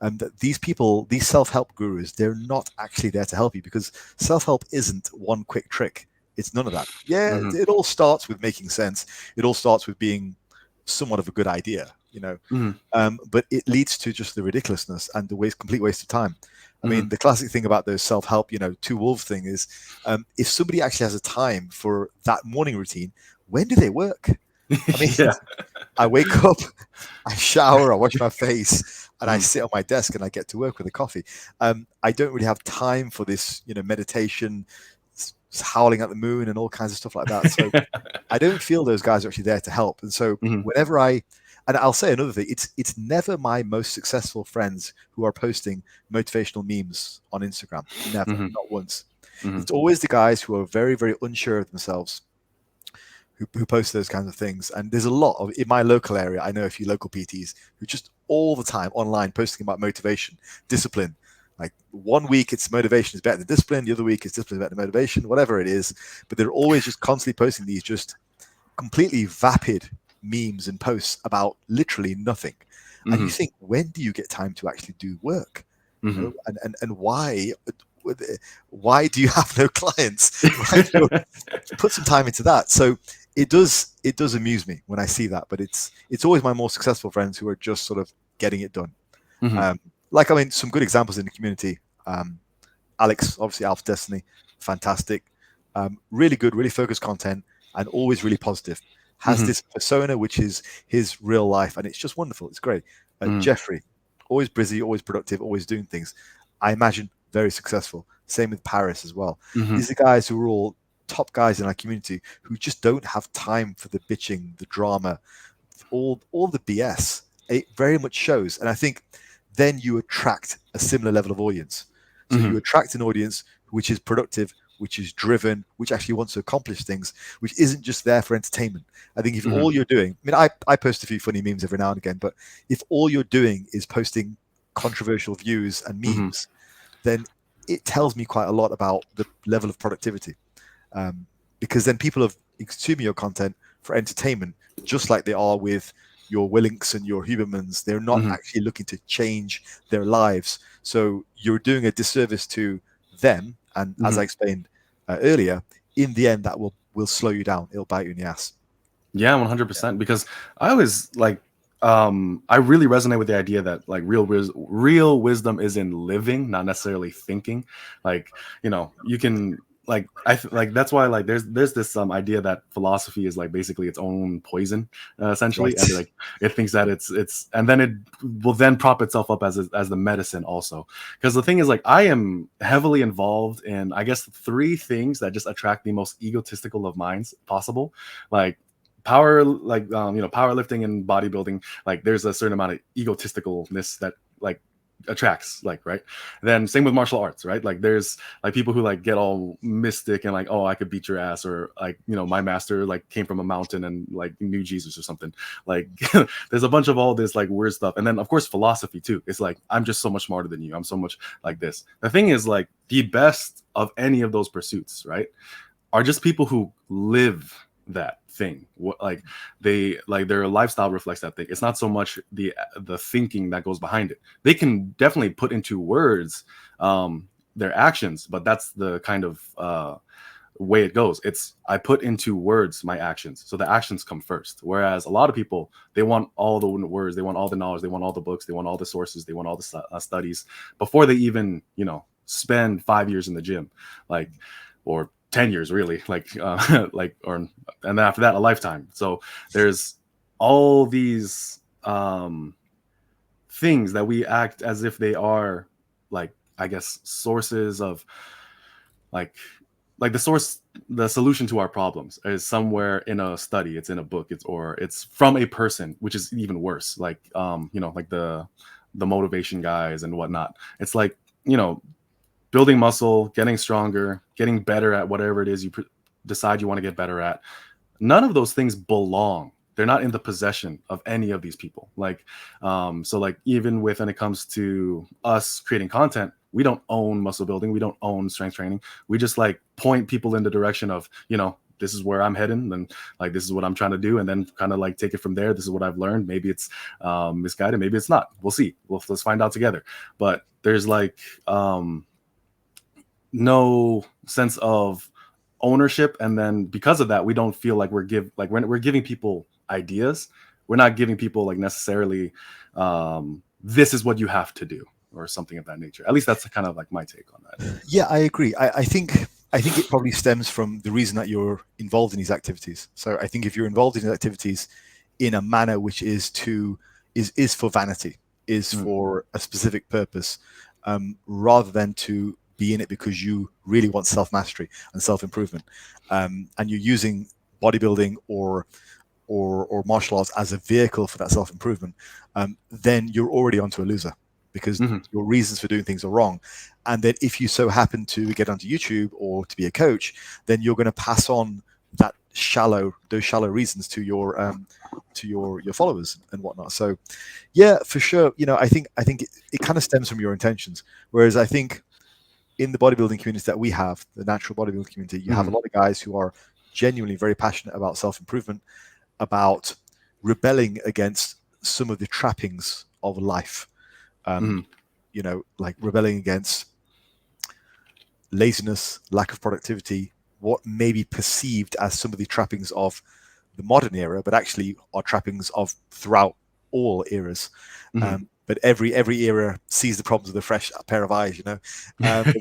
S2: that these people, these self-help gurus, they're not actually there to help you, because self-help isn't one quick trick. It's none of that. Yeah, it all starts with making sense. It all starts with being somewhat of a good idea, but it leads to just the ridiculousness and the complete waste of time. I mean, the classic thing about those self-help, two wolves thing is, if somebody actually has a time for that morning routine, when do they work? I mean, I wake up, I shower, I wash my face, and I sit on my desk and I get to work with a coffee. I don't really have time for this, meditation, howling at the moon and all kinds of stuff like that. So I don't feel those guys are actually there to help. And so whenever and I'll say another thing, it's never my most successful friends who are posting motivational memes on Instagram. Never, not once. It's always the guys who are very, very unsure of themselves who post those kinds of things. And there's a lot of, in my local area, I know a few local PTs who just all the time online posting about motivation, discipline. Like 1 week it's motivation is better than discipline, the other week it's discipline is better than motivation, whatever it is. But they're always just constantly posting these just completely vapid memes and posts about literally nothing. And you think, when do you get time to actually do work? And why do you have no clients? Put some time into that. So it does amuse me when I see that, but it's always my more successful friends who are just sort of getting it done. Some good examples in the community. Alex, obviously Alpha Destiny, fantastic. Really good, really focused content, and always really positive. has this persona which is his real life, and it's just wonderful. It's great. Jeffrey, always busy, always productive, always doing things. I imagine very successful. Same with Paris as well. These are guys who are all top guys in our community who just don't have time for the bitching, the drama, all the BS. It very much shows, and I think then you attract a similar level of audience. So you attract an audience which is productive, which is driven, which actually wants to accomplish things, which isn't just there for entertainment. I think if all you're doing, I mean, I post a few funny memes every now and again, but if all you're doing is posting controversial views and memes, then it tells me quite a lot about the level of productivity. Because then people are consuming your content for entertainment, just like they are with your Willinks and your Hubermans. They're not actually looking to change their lives. So you're doing a disservice to them. And as I explained earlier, in the end, that will slow you down. It'll bite you in the ass.
S1: Yeah, 100%. Because I always like, I really resonate with the idea that like real wisdom is in living, not necessarily thinking. Like, you know, you can like like that's why like there's this idea that philosophy is like basically its own poison, essentially,
S2: Right.
S1: and like it thinks that it's and then it will then prop itself up as the medicine also. Because the thing is, like, I am heavily involved in, I guess, 3 things that just attract the most egotistical of minds possible, like powerlifting and bodybuilding. Like there's a certain amount of egotisticalness that like attracts, like, right? Then same with martial arts, right? Like there's like people who like get all mystic and like, oh, I could beat your ass, or like, you know, my master like came from a mountain and like knew Jesus or something. Like there's a bunch of all this like weird stuff. And then of course philosophy too. It's like, I'm just so much smarter than you, I'm so much like this. The thing is, like, the best of any of those pursuits, right, are just people who live that thing. Like they like their lifestyle reflects that thing. It's not so much the thinking that goes behind it. They can definitely put into words their actions, but that's the kind of way it goes. It's, I put into words my actions, so the actions come first. Whereas a lot of people, they want all the words, they want all the knowledge, they want all the books, they want all the sources, they want all the studies before they even, you know, spend 5 years in the gym, like, or 10 years really, like like, or and then after that a lifetime. So there's all these things that we act as if they are, like, I guess, sources of like the solution to our problems is somewhere in a study, it's in a book, it's from a person, which is even worse. Like you know, like the motivation guys and whatnot. It's like, you know, building muscle, getting stronger, getting better at whatever it is you decide you want to get better at. None of those things belong. They're not in the possession of any of these people. Like, so like even when it comes to us creating content, we don't own muscle building. We don't own strength training. We just like point people in the direction of, you know, this is where I'm heading, and like this is what I'm trying to do, and then kind of like take it from there. This is what I've learned. Maybe it's misguided, maybe it's not. We'll see. Let's find out together. But there's like no sense of ownership, and then because of that, we don't feel like we're giving people ideas. We're not giving people like necessarily this is what you have to do or something of that nature. At least that's kind of like my take on that.
S2: Yeah, I agree. I think it probably stems from the reason that you're involved in these activities. So I think if you're involved in these activities in a manner which is for vanity, is for a specific purpose, rather than to be in it because you really want self-mastery and self-improvement, and you're using bodybuilding or martial arts as a vehicle for that self-improvement, then you're already onto a loser, because your reasons for doing things are wrong. And then if you so happen to get onto YouTube or to be a coach, then you're going to pass on those shallow reasons to your followers and whatnot. So yeah, for sure, you know, I think it kind of stems from your intentions. Whereas I think in the bodybuilding community that we have, the natural bodybuilding community, you have a lot of guys who are genuinely very passionate about self-improvement, about rebelling against some of the trappings of life. You know, like rebelling against laziness, lack of productivity, what may be perceived as some of the trappings of the modern era, but actually are trappings of throughout all eras. but every era sees the problems with a fresh pair of eyes, but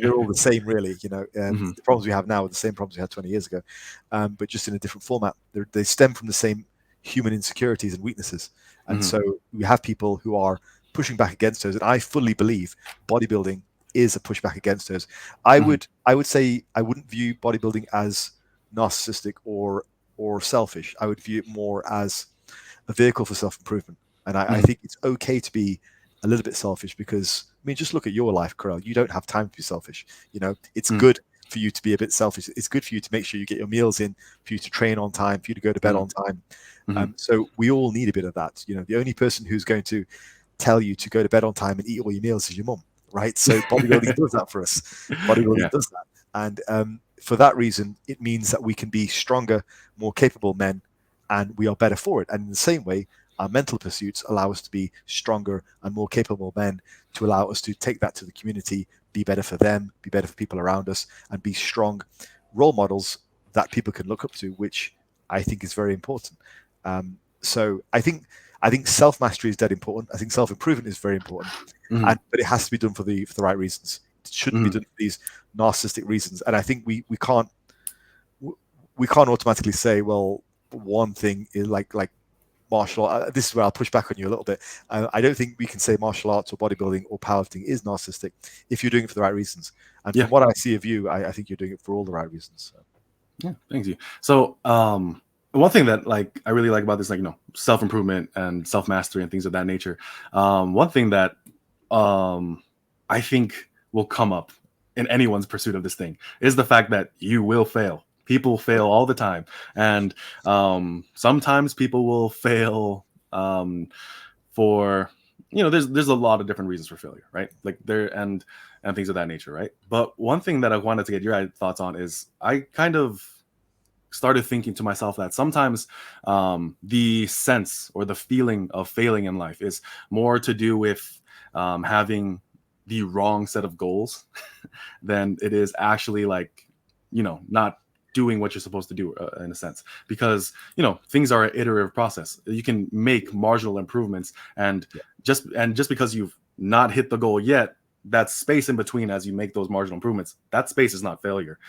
S2: they're all the same, really.
S1: Mhm.
S2: The problems we have now are the same problems we had 20 years ago, but just in a different format. They stem from the same human insecurities and weaknesses, and
S1: Mhm.
S2: so we have people who are pushing back against those. And I fully believe bodybuilding is a pushback against those. I
S1: Mhm.
S2: would say I wouldn't view bodybuilding as narcissistic or selfish. I would view it more as a vehicle for self-improvement. And I
S1: Mhm.
S2: think it's okay to be a little bit selfish, because I mean, just look at your life, Carell. You don't have time to be selfish. It's
S1: Mhm.
S2: good for you to be a bit selfish. It's good for you to make sure you get your meals in, for you to train on time, for you to go to bed
S1: Mhm.
S2: on time.
S1: Mhm.
S2: So we all need a bit of that. The only person who's going to tell you to go to bed on time and eat all your meals is your mum, right? So bodybuilding does that for us. Bodybuilding
S1: Yeah.
S2: does that. And for that reason, it means that we can be stronger, more capable men, and we are better for it. And in the same way, our mental pursuits allow us to be stronger and more capable men, to allow us to take that to the community, be better for them, be better for people around us, and be strong role models that people can look up to, which I think is very important. So I think self mastery is dead important. I think self improvement is very important,
S1: Mhm.
S2: but it has to be done for the right reasons. It shouldn't be
S1: Mhm.
S2: done for these narcissistic reasons. And I think we can't automatically say, well, one thing is like martial art. This is where I'll push back on you a little bit. I don't think we can say martial arts or bodybuilding or powerlifting is narcissistic if you're doing it for the right reasons. And
S1: Yeah.
S2: from what I see of you, I think you're doing it for all the right reasons. So.
S1: Yeah. Thank you. So, one thing that I really like about this, self improvement and self mastery and things of that nature. One thing that I think will come up in anyone's pursuit of this thing is the fact that you will fail. People fail all the time, and sometimes people will fail for there's a lot of different reasons for failure, right? Like there and things of that nature, right? But one thing that I wanted to get your thoughts on is I kind of started thinking to myself that sometimes the sense or the feeling of failing in life is more to do with having the wrong set of goals than it is actually not doing what you're supposed to do in a sense, because things are an iterative process. You can make marginal improvements, and
S2: Yeah.
S1: just because you've not hit the goal yet, that space in between as you make those marginal improvements, that space is not failure.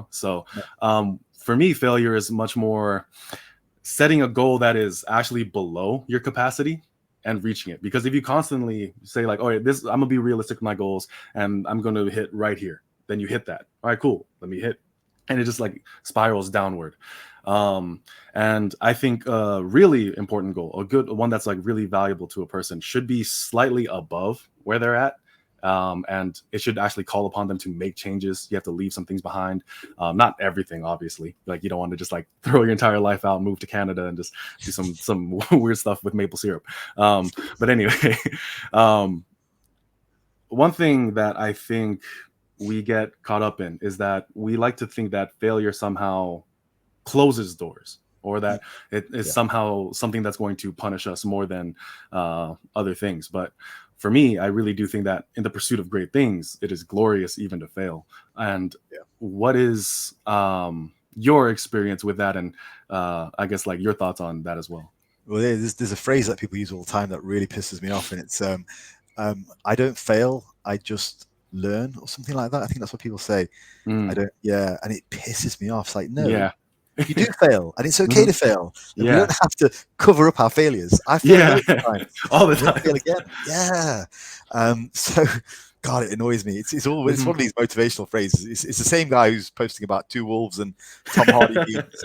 S1: So for me, failure is much more setting a goal that is actually below your capacity and reaching it. Because if you constantly say like, all right, this I'm gonna be realistic with my goals and I'm gonna hit right here, then you hit that. All right, cool. Let me hit. And it just spirals downward. And I think a really important goal, a good one that's really valuable to a person, should be slightly above where they're at. And it should actually call upon them to make changes. You have to leave some things behind. Not everything, obviously. You don't want to just throw your entire life out, move to Canada, and just do some weird stuff with maple syrup. But anyway, um, one thing that I think we get caught up in is that we like to think that failure somehow closes doors, or that it is
S2: Yeah.
S1: somehow something that's going to punish us more than other things. But for me, I really do think that in the pursuit of great things, it is glorious even to fail. And
S2: Yeah.
S1: what is your experience with that? And I guess your thoughts on that as well.
S2: Well, there's a phrase that people use all the time that really pisses me off, and it's I don't fail, I just learn, or something like that. I think that's what people say. I
S1: Mm,
S2: don't, yeah, and it pisses me off. It's like, no,
S1: yeah.
S2: you do fail, and it's okay
S1: Mhm.
S2: to fail. And we
S1: Yeah.
S2: don't have to cover up our failures. I failed
S1: Yeah.
S2: loads of times.
S1: All the
S2: I'm going to fail
S1: time.
S2: again. Yeah. So, God, it annoys me. It's always
S1: Mhm.
S2: one of these motivational phrases. It's the same guy who's posting about two wolves and Tom Hardy memes,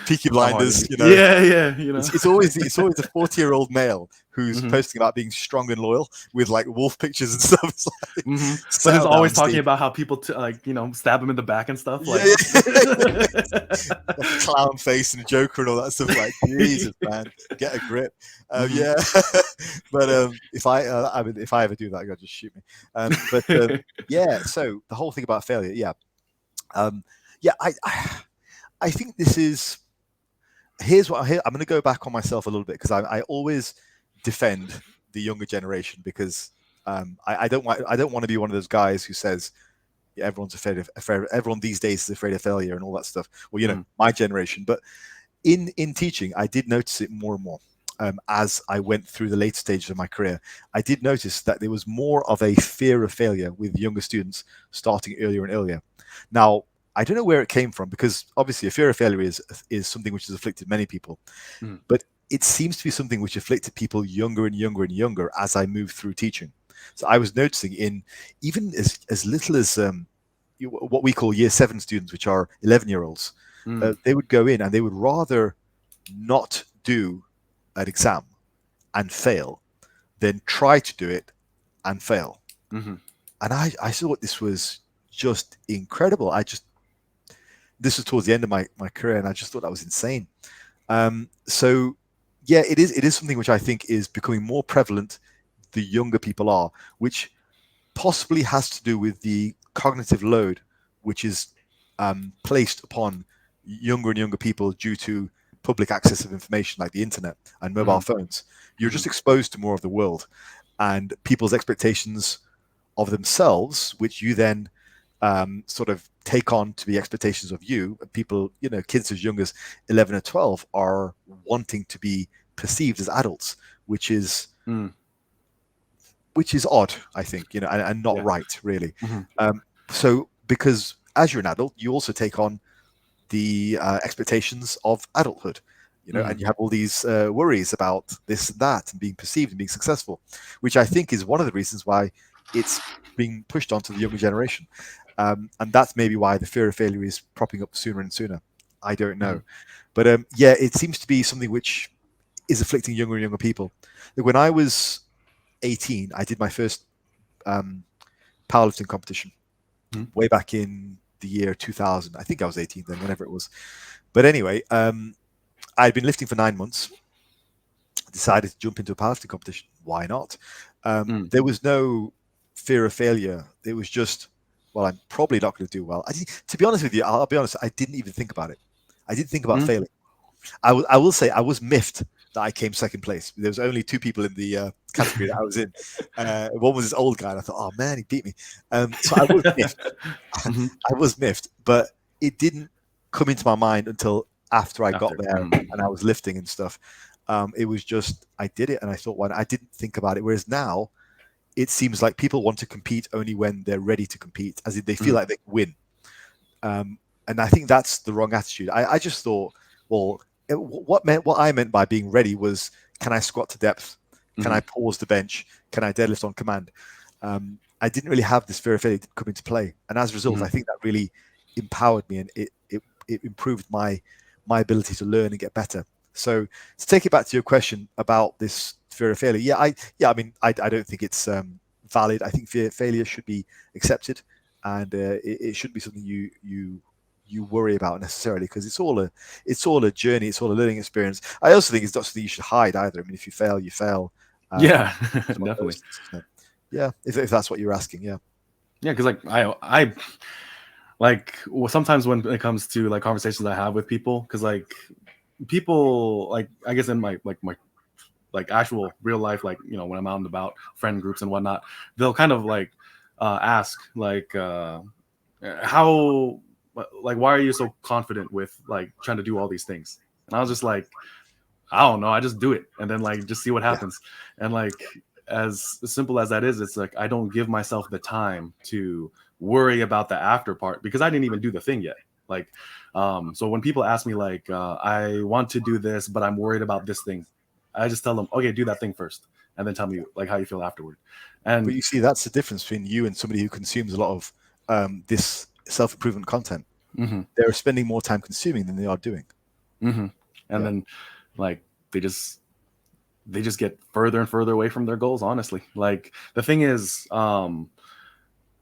S2: Peaky
S1: Tom Hardy.
S2: Blinders.
S1: Yeah, yeah,
S2: It's always the 40-year-old male who's
S1: Mhm.
S2: posting about being strong and loyal with wolf pictures and stuff. It's like,
S1: Hmm. But it's
S2: settle
S1: always
S2: down,
S1: talking
S2: Steve.
S1: about how people stab him in the back and stuff.
S2: Yeah, yeah. Like a clown face and a Joker and all that stuff. Like, Jesus, man, get a grip.
S1: Mhm.
S2: Yeah, but if I ever do that, God, just shoot me. Yeah. So the whole thing about failure, yeah, yeah. I think this is. Here's what I'm going to go back on myself a little bit, because I always defend the younger generation, because I don't want to be one of those guys who says, yeah, everyone's afraid of everyone these days is afraid of failure and all that stuff. Well,
S1: Mhm.
S2: my generation. But in teaching, I did notice it more and more. as I went through the later stages of my career, I did notice that there was more of a fear of failure with younger students starting earlier and earlier. Now, I don't know where it came from, because obviously a fear of failure is something which has afflicted many people,
S1: Mm.
S2: but it seems to be something which afflicted people younger and younger and younger as I moved through teaching. So I was noticing in even as little as what we call year 7 students, which are 11-year-olds,
S1: Mm.
S2: they would go in and they would rather not do an exam and fail than try to do it and fail.
S1: Mm-hmm.
S2: And I thought this was just incredible. This was towards the end of my career, and I just thought that was insane. So yeah, it is something which I think is becoming more prevalent the younger people are, which possibly has to do with the cognitive load which is placed upon younger and younger people due to public access of information like the internet and mobile
S1: Mm-hmm.
S2: phones. You're
S1: Mm-hmm.
S2: just exposed to more of the world, and people's expectations of themselves, which you then sort of take on to be expectations of you. People, kids as young as 11 or 12 are wanting to be perceived as adults, which is
S1: Mm.
S2: odd, I think, and not
S1: Yeah.
S2: right, really.
S1: Mm-hmm.
S2: So, because as you're an adult, you also take on the expectations of adulthood,
S1: Mm-hmm.
S2: and you have all these worries about this and that and being perceived and being successful, which I think is one of the reasons why it's being pushed onto the younger generation. And that's maybe why the fear of failure is propping up sooner and sooner. I don't know. But yeah, it seems to be something which is afflicting younger and younger people. Like when I was 18, I did my first powerlifting competition
S1: Mm-hmm.
S2: way back in the year 2000. I think I was 18 then, whenever it was. But anyway, I'd been lifting for 9 months, decided to jump into a powerlifting competition. Why not?
S1: Mm.
S2: There was no fear of failure. It was just, well, I'm probably not going to do well. To be honest with you, I'll be honest, I didn't even think about it. I didn't think about
S1: Mm.
S2: failing. I will say I was miffed that I came second place. There was only 2 people in the category that I was in. One was this old guy, and I thought, oh man, he beat me. So I was miffed.
S1: Mm-hmm.
S2: I was miffed, but it didn't come into my mind until after I got
S1: After.
S2: there
S1: Mm.
S2: and I was lifting and stuff. It was just I did it, and I thought, well, I didn't think about it. Whereas now, it seems like people want to compete only when they're ready to compete, as if they feel
S1: Mm.
S2: like they can win. And I think that's the wrong attitude. I just thought, well, what I meant by being ready was, can I squat to depth? Can I pause the bench? Can I deadlift on command? I didn't really have this fear of failure come into play, and as a result, I think that really empowered me, and it improved my ability to learn and get better. So to take it back to your question about this fear of failure, I mean, I don't think it's valid. I think failure should be accepted, and it shouldn't be something you worry about necessarily, because it's all a journey, it's all a learning experience. I also think it's not something you should hide either. I mean, if you fail, you fail.
S1: Yeah,
S2: It's one of those
S1: definitely.
S2: things, isn't it? Yeah, if that's what you're asking, yeah.
S1: Yeah, because like I like sometimes when it comes to like conversations I have with people, because like people like I guess in my like actual real life, like when I'm out and about friend groups and whatnot, they'll kind of like ask like how like why are you so confident with like trying to do all these things? And I was just like, I don't know, I just do it and then like just see what
S2: Yeah.
S1: happens. And like as simple as that is, it's like I don't give myself the time to worry about the after part because I didn't even do the thing yet. Like so when people ask me like I want to do this but I'm worried about this thing, I just tell them, okay, do that thing first and then tell me like how you feel afterward.
S2: But
S1: And
S2: you see, that's the difference between you and somebody who consumes a lot of this self-improvement content.
S1: mhm,
S2: They're spending more time consuming than they are doing.
S1: and
S2: Yeah.
S1: then like they just get further and further away from their goals, honestly. Like the thing is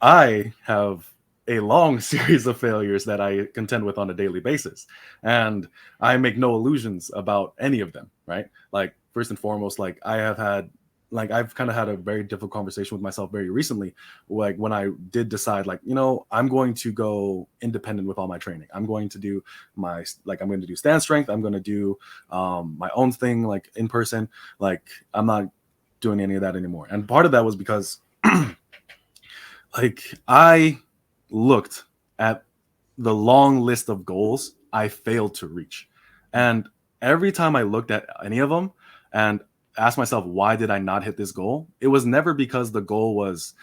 S1: I have a long series of failures that I contend with on a daily basis. And I make no illusions about any of them, right? Like, first and foremost, like, I've kind of had a very difficult conversation with myself very recently. Like, when I did decide, like, I'm going to go independent with all my training. I'm going to do I'm going to do stand strength. I'm going to do my own thing, like, in person. Like, I'm not doing any of that anymore. And part of that was because like I looked at the long list of goals I failed to reach. And every time I looked at any of them and ask myself, why did I not hit this goal? It was never because the goal was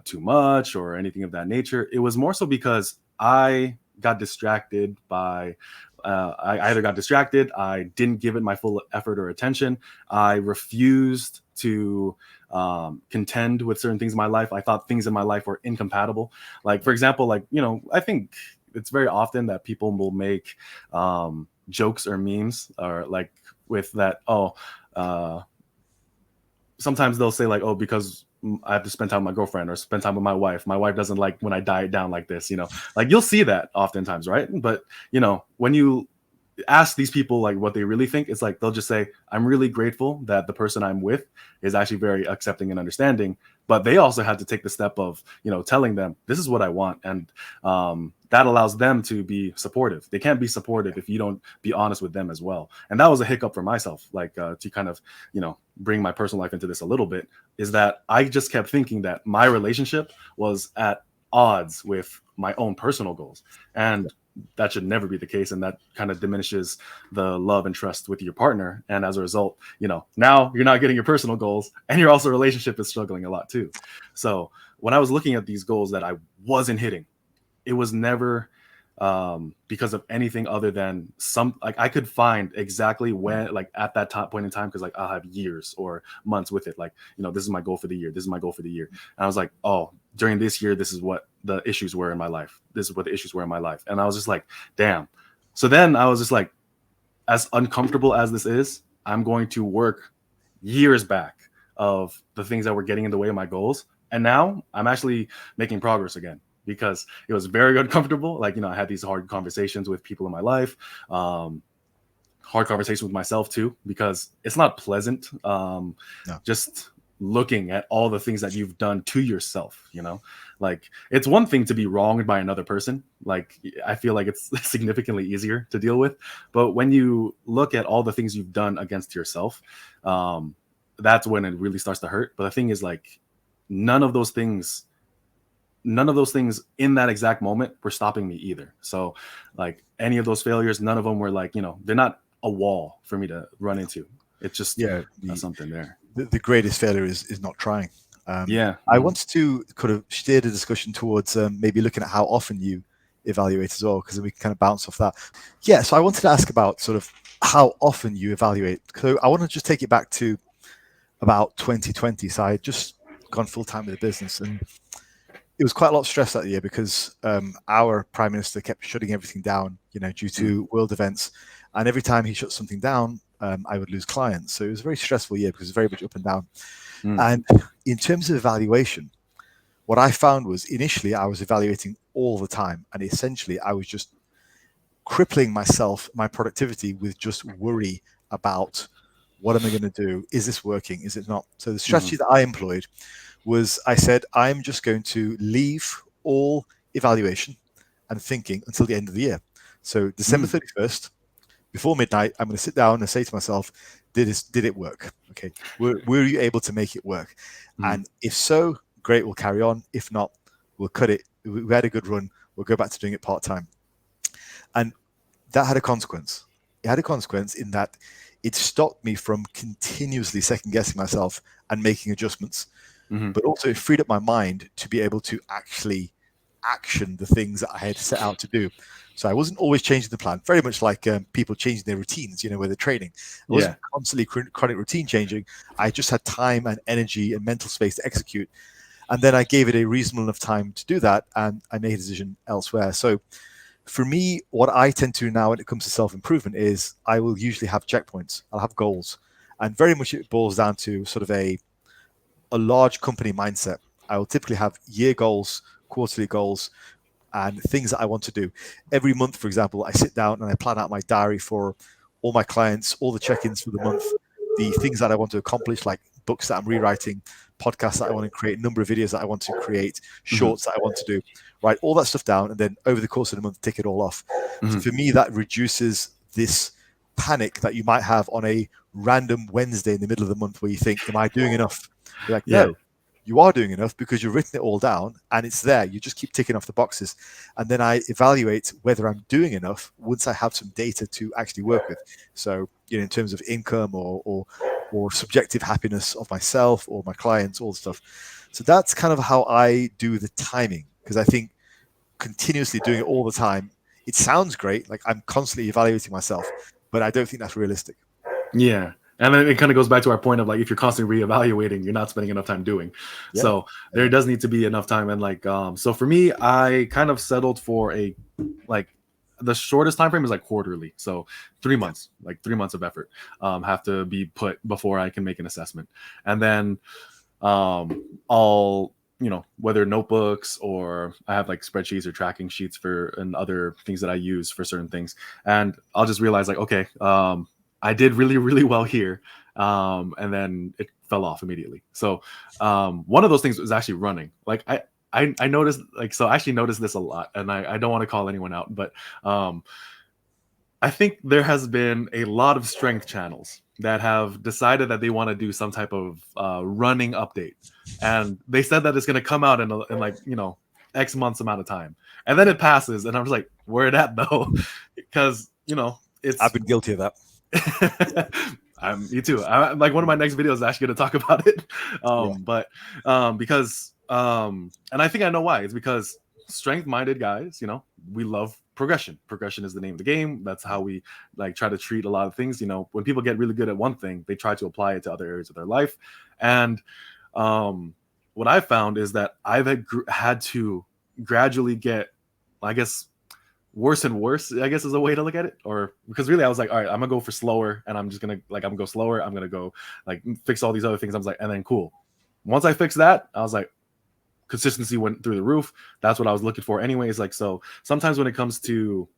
S1: too much or anything of that nature. It was more so because I got distracted by I either got distracted, I didn't give it my full effort or attention, I refused to contend with certain things in my life. I thought things in my life were incompatible. Like, for example, like, I think it's very often that people will make jokes or memes, or like with that, sometimes they'll say like, oh, because I have to spend time with my girlfriend or spend time with my wife. My wife doesn't like when I diet down like this, like you'll see that oftentimes, right? But when you ask these people like what they really think, it's like they'll just say, I'm really grateful that the person I'm with is actually very accepting and understanding, but they also have to take the step of telling them this is what I want, and that allows them to be supportive. They can't be supportive if you don't be honest with them as well. And that was a hiccup for myself, like to kind of bring my personal life into this a little bit, is that I just kept thinking that my relationship was at odds with my own personal goals, and that should never be the case, and that kind of diminishes the love and trust with your partner. And as a result, now you're not getting your personal goals, and your also relationship is struggling a lot too. So when I was looking at these goals that I wasn't hitting, it was never because of anything other than like I could find exactly when, like at that point in time, because like I'll have years or months with it, like this is my goal for the year, this is my goal for the year, and I was like, oh, during this year, this is what the issues were in my life, this is what the issues were in my life. And I was just like, damn. So then I was just like, as uncomfortable as this is, I'm going to work years back of the things that were getting in the way of my goals, and now I'm actually making progress again, because it was very uncomfortable. Like, I had these hard conversations with people in my life, hard conversations with myself too, because it's not pleasant. No. Just looking at all the things that you've done to yourself, like it's one thing to be wronged by another person. Like, I feel like it's significantly easier to deal with. But when you look at all the things you've done against yourself, that's when it really starts to hurt. But the thing is, like, none of those things in that exact moment were stopping me either. So like any of those failures, none of them were like, they're not a wall for me to run into. It's just something there.
S2: The greatest failure is not trying.
S1: I
S2: wanted to kind of steer the discussion towards maybe looking at how often you evaluate as well, because then we can kind of bounce off that. Yeah, so I wanted to ask about sort of how often you evaluate. So I want to just take it back to about 2020. So I had just gone full time with the business, and it was quite a lot of stress that year because our prime minister kept shutting everything down, due to world events. And every time he shut something down, I would lose clients. So it was a very stressful year because it was very much up and down. And in terms of evaluation, what I found was initially I was evaluating all the time. And essentially I was just crippling myself, my productivity, with just worry about what am I going to do? Is this working? Is it not? So the strategy that I employed was, I said, I'm just going to leave all evaluation and thinking until the end of the year. So December 31st, before midnight, I'm going to sit down and say to myself, did it work? Okay. Were you able to make it work? And if so, great, we'll carry on. If not, we'll cut it. We had a good run. We'll go back to doing it part-time. And that had a consequence. It had a consequence in that it stopped me from continuously second-guessing myself and making adjustments. But also it freed up my mind to be able to actually action the things that I had set out to do. So I wasn't always changing the plan, very much like people changing their routines, where they're training. I wasn't constantly chronic routine changing. I just had time and energy and mental space to execute. And then I gave it a reasonable enough time to do that, and I made a decision elsewhere. So for me, what I tend to do now when it comes to self-improvement is I will usually have checkpoints. I'll have goals. And very much it boils down to sort of a large company mindset. I will typically have year goals, quarterly goals, and things that I want to do. Every month, for example, I sit down and I plan out my diary for all my clients, all the check-ins for the month, the things that I want to accomplish, like books that I'm rewriting, podcasts that I want to create, number of videos that I want to create, shorts that I want to do, write all that stuff down, and then over the course of the month, tick it all off. So for me, that reduces this panic that you might have on a random Wednesday in the middle of the month where you think, am I doing enough? You're like, no, you are doing enough because you've written it all down and it's there. You just keep ticking off the boxes. And then I evaluate whether I'm doing enough once I have some data to actually work with. So, in terms of income or or subjective happiness of myself or my clients, all the stuff. So that's kind of how I do the timing, because I think continuously doing it all the time, it sounds great. Like I'm constantly evaluating myself, but I don't think that's realistic.
S1: Yeah. And then it kind of goes back to our point of like, if you're constantly reevaluating, you're not spending enough time doing.
S2: Yeah.
S1: So there does need to be enough time. And like, so for me, I kind of settled for like the shortest time frame is like quarterly. So 3 months, like 3 months of effort, have to be put before I can make an assessment. And then, I'll, whether notebooks or I have like spreadsheets or tracking sheets and other things that I use for certain things. And I'll just realize like, okay, I did really, really well here. And then it fell off immediately. So one of those things was actually running. Like I noticed, like, so I actually noticed this a lot, and I don't want to call anyone out, but I think there has been a lot of strength channels that have decided that they want to do some type of running update. And they said that it's going to come out in like, X months amount of time. And then it passes. And I'm just like, where it at though? Because,
S2: I've been guilty of that.
S1: Me too. Like one of my next videos is actually going to talk about it. Because, and I think I know why. It's because strength-minded guys, we love progression. Progression is the name of the game. That's how we like try to treat a lot of things. When people get really good at one thing, they try to apply it to other areas of their life. And what I found is that I've had to gradually get, I guess, worse and worse, I guess, is a way to look at it. Or because really I was like, all right, I'm gonna go for slower, and I'm gonna go slower. I'm gonna go like fix all these other things. I was like, and then cool. Once I fixed that, I was like, consistency went through the roof. That's what I was looking for anyways. Like, so sometimes when it comes to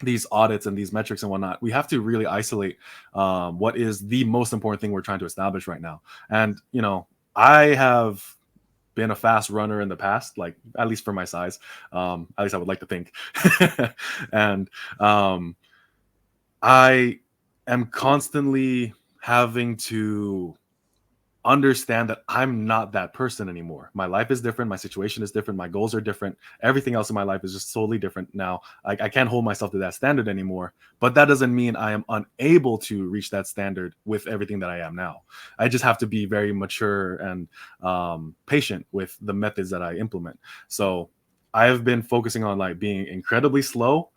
S1: these audits and these metrics and whatnot, we have to really isolate what is the most important thing we're trying to establish right now. And I have been a fast runner in the past, like at least for my size, at least I would like to think. And I am constantly having to understand that I'm not that person anymore. My life is different. My situation is different. My goals are different. Everything else in my life is just solely different now. I can't hold myself to that standard anymore, but that doesn't mean I am unable to reach that standard with everything that I am now. I just have to be very mature and patient with the methods that I implement. So I've been focusing on like being incredibly slow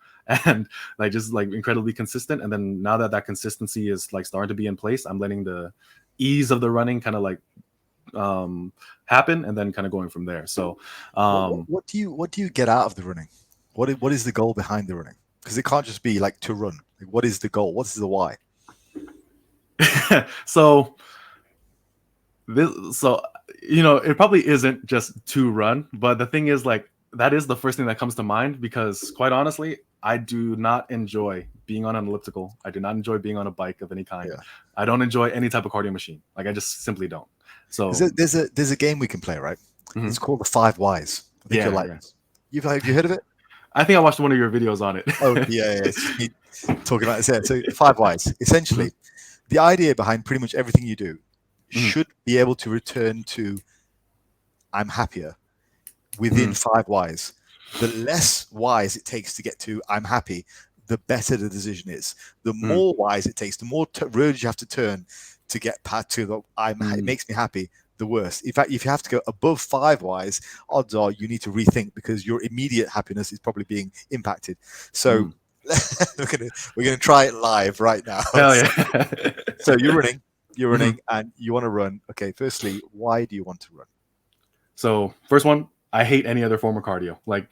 S1: and like just like incredibly consistent. And then now that consistency is like starting to be in place, I'm letting the ease of the running kind of like happen, and then kind of going from there. So
S2: what do you get out of the running? What is the goal behind the running? Because it can't just be like to run. Like, what is the goal? What's the why?
S1: So it probably isn't just to run, but the thing is, like, that is the first thing that comes to mind, because quite honestly, I do not enjoy being on an elliptical. I do not enjoy being on a bike of any kind. Yeah. I don't enjoy any type of cardio machine. Like, I just simply don't. So
S2: there's a game we can play, right? Mm-hmm. It's called the 5 Whys. I think you'll like this. Have you heard of it?
S1: I think I watched one of your videos on it.
S2: Oh yeah. Talking about this. So 5 Whys. Essentially, the idea behind pretty much everything you do should be able to return to I'm happier within 5 Whys. The less Whys it takes to get to I'm happy, the better the decision is. The more Whys it takes, the more roads you have to turn to get past to the it makes me happy, the worse. In fact, if you have to go above 5 Whys, odds are you need to rethink, because your immediate happiness is probably being impacted. So we're gonna try it live right now.
S1: Hell yeah.
S2: So you're running and you want to run. Okay, firstly, why do you want to run?
S1: So first one, I hate any other form of cardio. Like,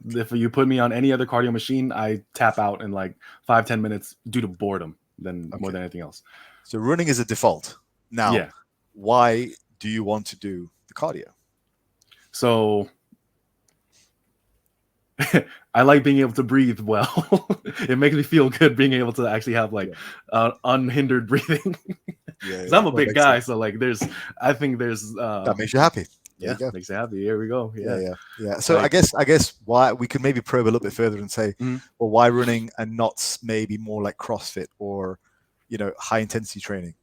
S1: if you put me on any other cardio machine, I tap out in like 5-10 minutes due to boredom more than anything else.
S2: So running is a default. Now, why do you want to do the cardio?
S1: So I like being able to breathe well. It makes me feel good being able to actually have like unhindered breathing. Because I'm a big guy, so like I think there's
S2: that makes you happy.
S1: Yeah, makes you happy. Here we go.
S2: Yeah. So like, I guess why we could maybe probe a little bit further and say, well, why running and not maybe more like CrossFit or high intensity training,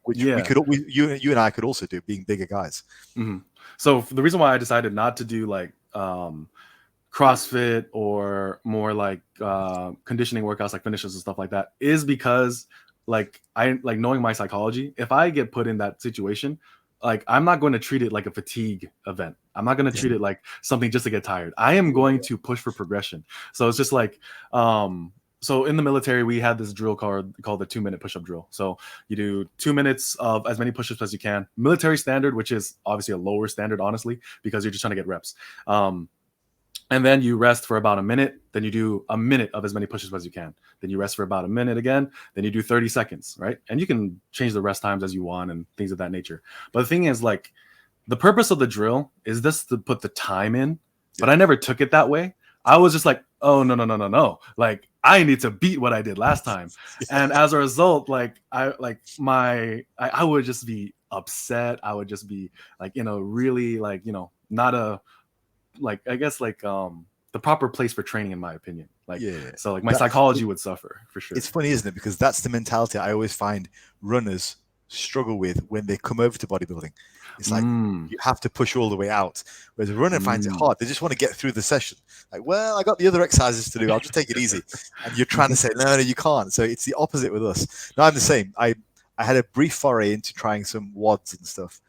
S2: which you and I could also do, being bigger guys.
S1: So the reason why I decided not to do like CrossFit or more like conditioning workouts like finishes and stuff like that is because like I like knowing my psychology, if I get put in that situation, like I'm not going to treat it like a fatigue event. I'm not going to
S2: Yeah.
S1: treat it like something just to get tired. I am going to push for progression. So it's just like so in the military we had this drill called the 2-minute push-up drill. So you do 2 minutes of as many push-ups as you can. Military standard, which is obviously a lower standard, honestly, because you're just trying to get reps. And then you rest for about a minute. Then you do a minute of as many push-ups as you can. Then you rest for about a minute again. Then you do 30 seconds, right? And you can change the rest times as you want and things of that nature. But the thing is, like, the purpose of the drill is this to put the time in. But I never took it that way. I was just like, oh, no, no, no, no, no. Like, I need to beat what I did last time. And as a result, like, I would just be upset. I would just be like, really like, not a, like I guess like the proper place for training, in my opinion. Like so like my psychology would suffer for sure.
S2: It's funny, isn't it? Because that's the mentality I always find runners struggle with when they come over to bodybuilding. It's like you have to push all the way out. Whereas a runner finds it hard. They just want to get through the session. Like, well, I got the other exercises to do. I'll just take it easy. And you're trying to say, no, you can't. So it's the opposite with us. No, I'm the same. I had a brief foray into trying some WODs and stuff.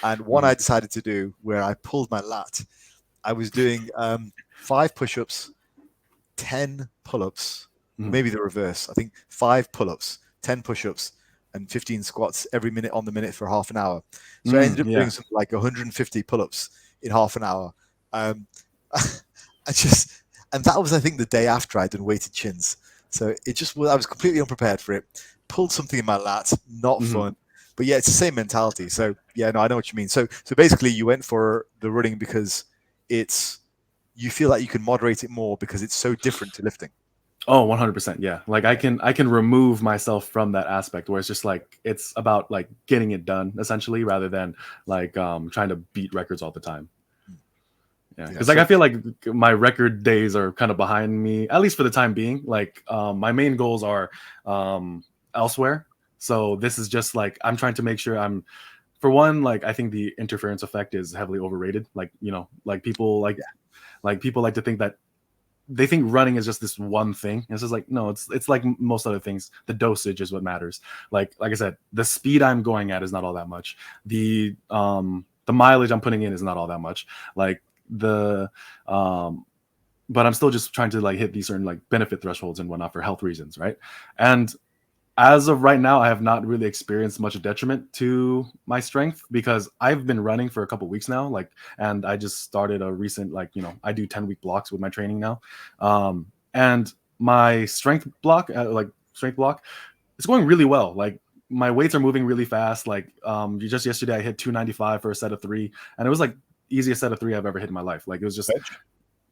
S2: And one I decided to do where I pulled my lat. I was doing 5 push-ups, 10 pull-ups, maybe the reverse. I think 5 pull-ups, 10 push-ups, and 15 squats every minute on the minute for half an hour. So I ended up doing something like 150 pull-ups in half an hour. And that was, I think, the day after I'd done weighted chins. So it just was, I was completely unprepared for it. Pulled something in my lat, not fun. But yeah, it's the same mentality. So yeah, no, I know what you mean. So basically you went for the running because you feel like you can moderate it more because it's so different to lifting.
S1: Oh, 100%. Yeah. Like I can remove myself from that aspect where it's just like, it's about like getting it done essentially, rather than like trying to beat records all the time. Yeah. Cause like, I feel like my record days are kind of behind me, at least for the time being. Like my main goals are elsewhere. So this is just like, I'm trying to make sure for one, like I think the interference effect is heavily overrated. Like, like people people like to think that they think running is just this one thing. It's just like, no, it's like most other things. The dosage is what matters. Like I said, the speed I'm going at is not all that much. The mileage I'm putting in is not all that much. Like but I'm still just trying to like hit these certain like benefit thresholds and whatnot for health reasons, right? And as of right now, I have not really experienced much detriment to my strength because I've been running for a couple of weeks now. Like, and I just started a recent, like, I do 10-week blocks with my training now. And my strength block, it's going really well. Like my weights are moving really fast. Like, just yesterday I hit 295 for a set of 3, and it was like easiest set of 3 I've ever hit in my life. Like it was just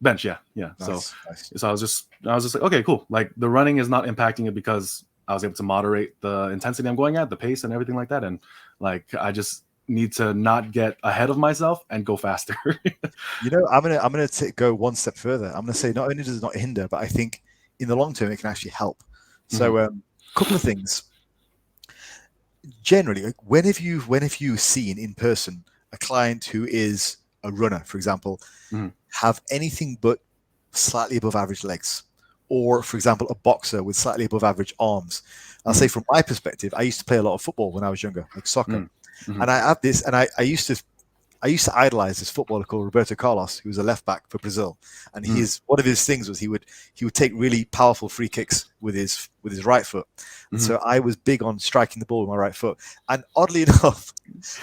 S1: bench. Yeah. Nice. So I was just like, okay, cool. Like the running is not impacting it because I was able to moderate the intensity I'm going at, the pace and everything like that. And like, I just need to not get ahead of myself and go faster.
S2: I'm gonna go one step further. I'm gonna say not only does it not hinder, but I think in the long term it can actually help. So a couple of things. Generally, like, when have you seen in person a client who is a runner, for example, have anything but slightly above average legs? Or, for example, a boxer with slightly above average arms. I'll say from my perspective, I used to play a lot of football when I was younger, like soccer. And I have this, and I used to idolize this footballer called Roberto Carlos, who was a left back for Brazil. And one of his things was he would take really powerful free kicks with his right foot. And so I was big on striking the ball with my right foot. And oddly enough,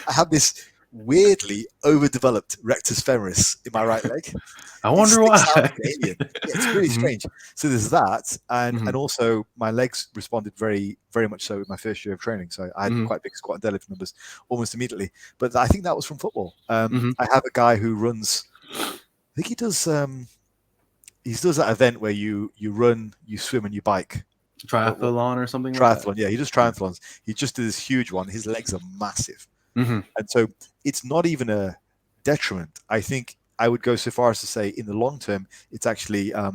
S2: I have this weirdly overdeveloped rectus femoris in my right leg.
S1: I wonder why.
S2: It's really strange. So there's that, and also my legs responded very, very much so in my first year of training. So I had quite big squat and deadlift numbers almost immediately. But I think that was from football. I have a guy who runs. I think he does. He does that event where you run, you swim, and you bike.
S1: Triathlon or something.
S2: Triathlon,
S1: like that?
S2: Yeah. He does triathlons. He just did this huge one. His legs are massive. And so it's not even a detriment. I think I would go so far as to say in the long term, it's actually a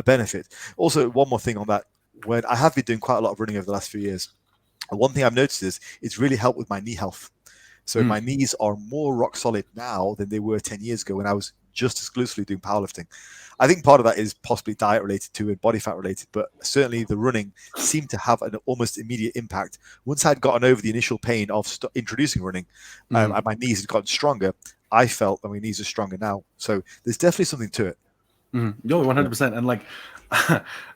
S2: benefit. Also, one more thing on that, when I have been doing quite a lot of running over the last few years, and one thing I've noticed is it's really helped with my knee health. So my knees are more rock solid now than they were 10 years ago when I was just exclusively doing powerlifting. I think part of that is possibly diet related to and body fat related, but certainly the running seemed to have an almost immediate impact. Once I'd gotten over the initial pain of introducing running, and my knees had gotten stronger, I felt that my knees are stronger now. So there's definitely something to it.
S1: Yo, 100%. And like,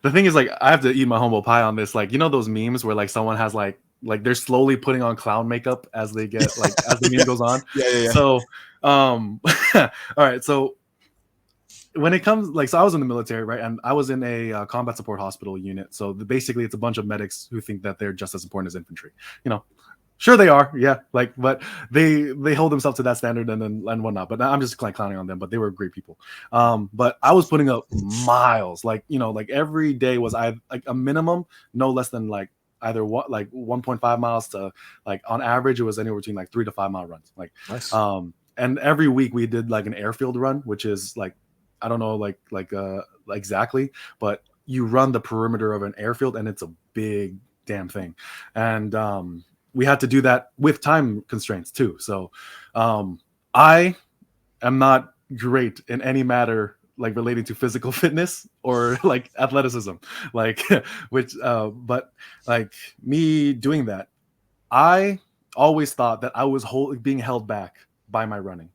S1: the thing is, like, I have to eat my humble pie on this. Like, you know, those memes where like someone has like they're slowly putting on clown makeup as they get like as the meme goes on.
S2: Yeah.
S1: So, all right. So when it comes like, so I was in the military, right? And I was in a combat support hospital unit. So basically, it's a bunch of medics who think that they're just as important as infantry. You know, sure they are, yeah. Like, but they hold themselves to that standard and whatnot. But I'm just like clowning on them. But they were great people. But I was putting up miles, like like every day was like a minimum, no less than like either what like 1.5 miles to like on average it was anywhere between like 3 to 5 mile runs. Like,
S2: nice.
S1: And every week we did like an airfield run, which is like I don't know like exactly, but you run the perimeter of an airfield and it's a big damn thing. And we had to do that with time constraints too. So I am not great in any matter like relating to physical fitness or like athleticism, like which but like me doing that, I always thought that I was being held back by my running.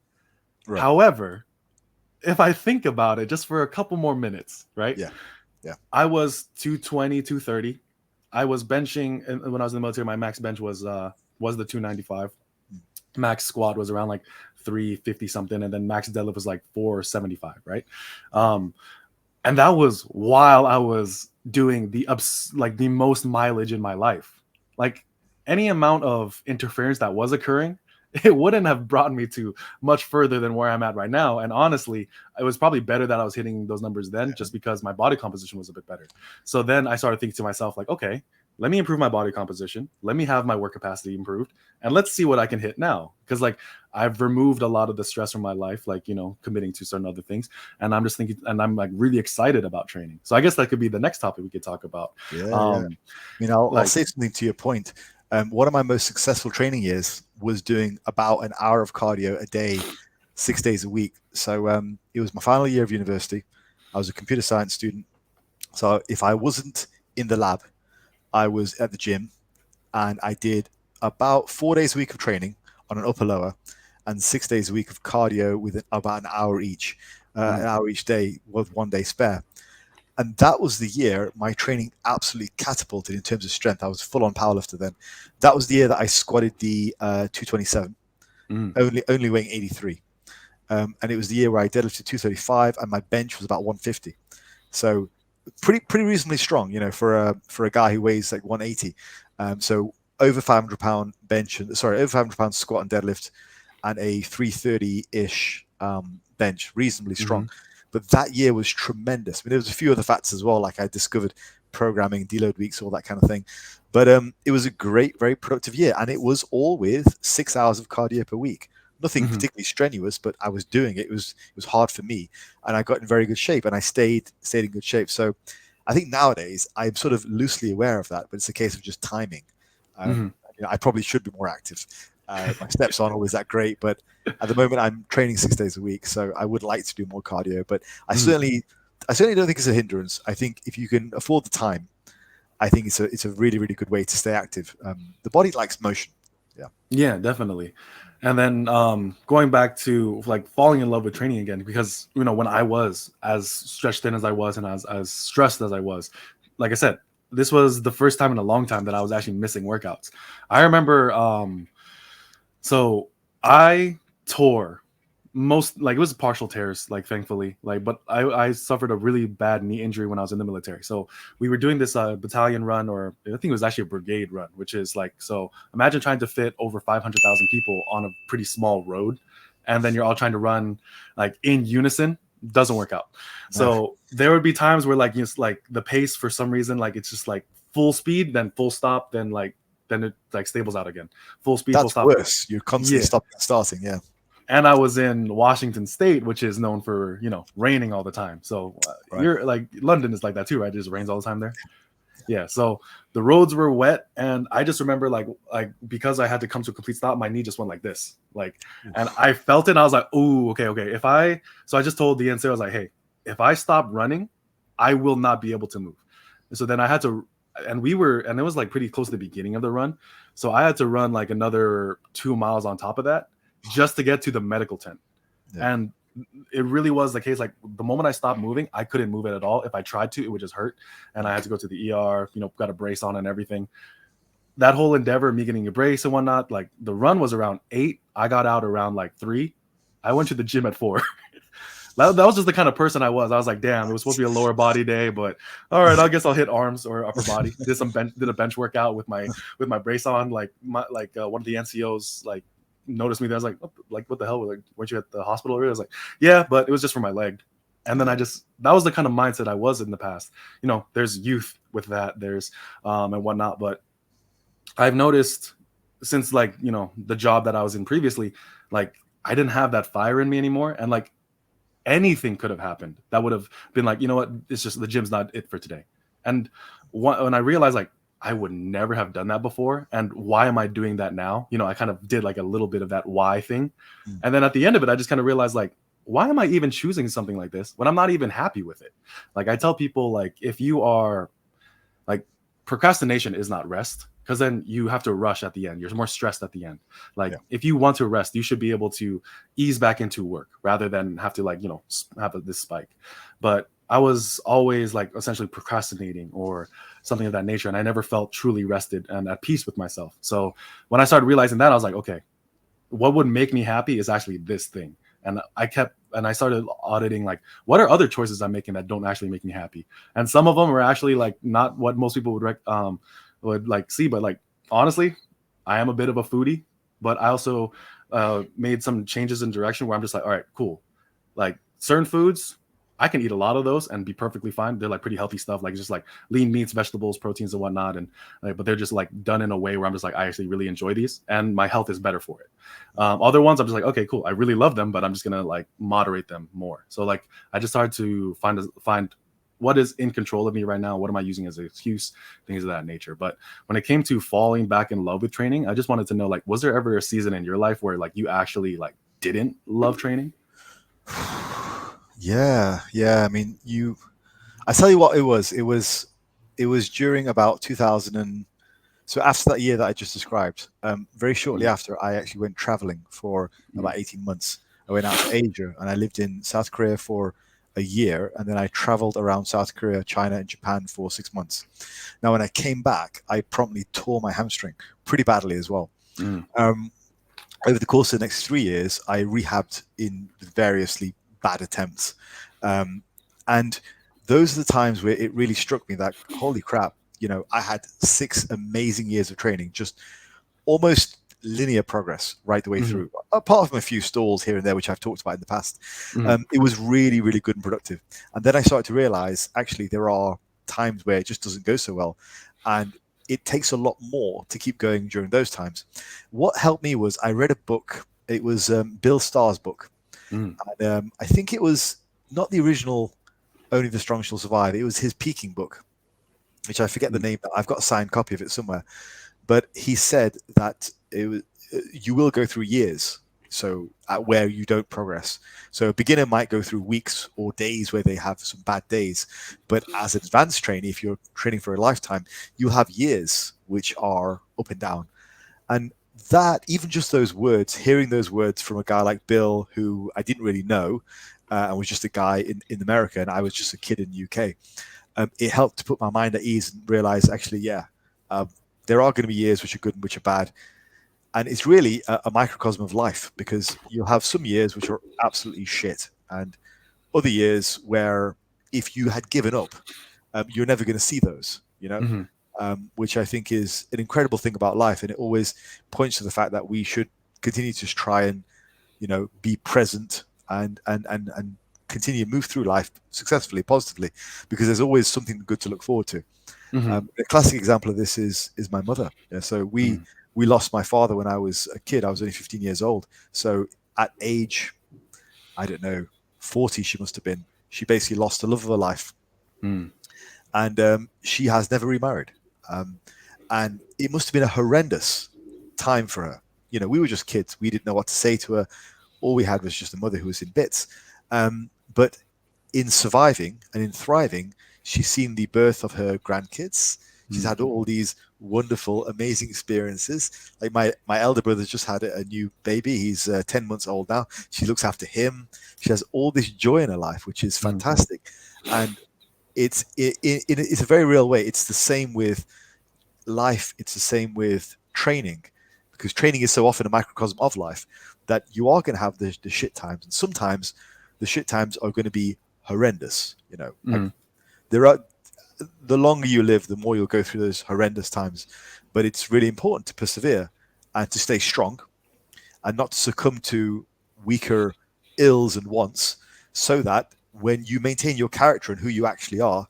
S1: Right. However, if I think about it just for a couple more minutes, right?
S2: Yeah.
S1: I was 220, 230. I was benching, and when I was in the military, my max bench was the 295. Max squat was around like 350 something, and then max deadlift was like 475, right? And that was while I was doing the most mileage in my life. Like any amount of interference that was occurring, it wouldn't have brought me to much further than where I'm at right now. And honestly, it was probably better that I was hitting those numbers then, just because my body composition was a bit better. So then I started thinking to myself, like, okay, let me improve my body composition. Let me have my work capacity improved, and let's see what I can hit now. Because like I've removed a lot of the stress from my life, like, committing to certain other things. And I'm just thinking, and I'm like really excited about training. So I guess that could be the next topic we could talk about.
S2: Yeah. I mean, I'll say something to your point. One of my most successful training years was doing about an hour of cardio a day, 6 days a week. So it was my final year of university. I was a computer science student. So if I wasn't in the lab, I was at the gym, and I did about 4 days a week of training on an upper lower and 6 days a week of cardio with about an hour each, an hour each day with 1 day spare. And that was the year my training absolutely catapulted in terms of strength. I was full on powerlifter then. That was the year that I squatted the 227, only weighing 83. And it was the year where I deadlifted 235 and my bench was about 150. So pretty reasonably strong, for a guy who weighs like 180. So over 500 pound bench, over 500 pound squat and deadlift, and a 330-ish bench, reasonably strong. But that year was tremendous. I mean, there was a few other factors as well, like I discovered programming, deload weeks, all that kind of thing. But it was a great, very productive year, and it was all with 6 hours of cardio per week. Nothing particularly strenuous, but I was doing it. It was hard for me, and I got in very good shape, and I stayed in good shape. So I think nowadays I'm sort of loosely aware of that, but it's a case of just timing. I probably should be more active. My steps aren't always that great, but at the moment I'm training 6 days a week, so I would like to do more cardio. But I certainly don't think it's a hindrance. I think if you can afford the time, I think it's a really, really good way to stay active. The body likes motion.
S1: Yeah, definitely. And then going back to like falling in love with training again, because when I was as stretched thin as I was and as stressed as I was, like I said, this was the first time in a long time that I was actually missing workouts. I remember so I tore it was partial tears, like thankfully, but I suffered a really bad knee injury when I was in the military. So we were doing this battalion run, or I think it was actually a brigade run, which is like, so imagine trying to fit over 500,000 people on a pretty small road, and then you're all trying to run like in unison. Doesn't work out. So there would be times where like like the pace for some reason, like it's just like full speed, then full stop, then it like stables out again. Full speed,
S2: That's
S1: full stop.
S2: Worse. You're constantly stopping and starting. Yeah.
S1: And I was in Washington State, which is known for, raining all the time. So you're like, London is like that too, right? It just rains all the time there. Yeah, so the roads were wet, and I just remember like because I had to come to a complete stop, my knee just went like this, like, and
S2: Oof.
S1: I felt it. And I was like, "Oh, okay, okay." So I just told the NCO, I was like, "Hey, if I stop running, I will not be able to move." And so then I had to, and it was like pretty close to the beginning of the run, so I had to run like another 2 miles on top of that just to get to the medical tent,
S2: Yeah.
S1: and it really was the case. Like the moment I stopped moving, I couldn't move it at all. If I tried to, it would just hurt, and I had to go to the ER. Got a brace on and everything. That whole endeavor, me getting a brace and whatnot, like the run was around 8. I got out around like 3. I went to the gym at 4. That was just the kind of person I was. I was like, damn, it was supposed to be a lower body day, but all right, I guess I'll hit arms or upper body. Did a bench workout with my brace on. Like one of the NCOs like noticed me there. I was like, what the hell? Like, weren't you at the hospital already? I was like, yeah, but it was just for my leg. And then that was the kind of mindset I was in the past. There's youth with that. There's and whatnot, but I've noticed since the job that I was in previously, like I didn't have that fire in me anymore, and like anything could have happened that would have been like, you know what, it's just the gym's not it for today. And when I realized like I would never have done that before, and why am I doing that now? I kind of did like a little bit of that why thing.
S2: Mm.
S1: And then at the end of it, I just kind of realized like, why am I even choosing something like this when I'm not even happy with it? Like I tell people, like, if you are like, procrastination is not rest, because then you have to rush at the end. You're more stressed at the end. Like,
S2: Yeah.
S1: if you want to rest, you should be able to ease back into work rather than have to have this spike. But I was always like essentially procrastinating or something of that nature, and I never felt truly rested and at peace with myself. So when I started realizing that, I was like, okay, what would make me happy is actually this thing. And I started auditing, like, what are other choices I'm making that don't actually make me happy? And some of them are actually like not what most people would like see. But like, honestly, I am a bit of a foodie, but I also made some changes in direction where I'm just like, all right, cool. Like certain foods, I can eat a lot of those and be perfectly fine. They're like pretty healthy stuff, like just like lean meats, vegetables, proteins, and whatnot. And but they're just like done in a way where I'm just like, I actually really enjoy these, and my health is better for it. Other ones, I'm just like, okay, cool. I really love them, but I'm just gonna like moderate them more. So like, I just started to find what is in control of me right now. What am I using as an excuse? Things of that nature. But when it came to falling back in love with training, I just wanted to know, like, was there ever a season in your life where like you actually like didn't love training?
S2: Yeah. I mean, I tell you what, it was during about 2000 so after that year that I just described, very shortly after, I actually went traveling for about 18 months. I went out to Asia, and I lived in South Korea for a year, and then I traveled around South Korea, China, and Japan for 6 months. Now, when I came back, I promptly tore my hamstring pretty badly as well.
S1: Mm.
S2: Over the course of the next 3 years, I rehabbed in variously bad attempts. And those are the times where it really struck me that, holy crap, I had 6 amazing years of training, just almost linear progress right the way
S1: Mm-hmm.
S2: through, apart from a few stalls here and there, which I've talked about in the past.
S1: Mm-hmm.
S2: It was really, really good and productive. And then I started to realize, actually, there are times where it just doesn't go so well. And it takes a lot more to keep going during those times. What helped me was I read a book. It was Bill Starr's book.
S1: Mm.
S2: And, I think it was not the original Only the Strong Shall Survive. It was his peaking book, which I forget the name. I've got a signed copy of it somewhere. But he said that you will go through years where you don't progress. So a beginner might go through weeks or days where they have some bad days. But as an advanced trainee, if you're training for a lifetime, you'll have years which are up and down. And that, even just those words, hearing those words from a guy like Bill, who I didn't really know, and was just a guy in America, and I was just a kid in the UK, it helped to put my mind at ease and realize, actually, there are going to be years which are good and which are bad. And it's really a microcosm of life, because you'll have some years which are absolutely shit, and other years where if you had given up, you're never going to see those,
S1: Mm-hmm.
S2: Which I think is an incredible thing about life. And it always points to the fact that we should continue to try and, be present and continue to move through life successfully, positively, because there's always something good to look forward to.
S1: Mm-hmm.
S2: A classic example of this is my mother. So we lost my father when I was a kid. I was only 15 years old. So at age, I don't know, 40, she must have been. She basically lost the love of her life.
S1: Mm.
S2: and she has never remarried. Um, and it must have been a horrendous time for her. You know, we were just kids. We didn't know what to say to her. All we had was just a mother who was in bits. But in surviving and in thriving, she's seen the birth of her grandkids. She's had all these wonderful, amazing experiences. Like my elder brother's just had a new baby. He's 10 months old now. She looks after him. She has all this joy in her life, which is fantastic. And it's a very real way. It's the same with life. It's the same with training, because training is so often a microcosm of life that you are going to have the shit times, and sometimes the shit times are going to be horrendous. You know, like there are, the longer you live, the more you'll go through those horrendous times. But it's really important to persevere and to stay strong and not to succumb to weaker ills and wants, so that when you maintain your character and who you actually are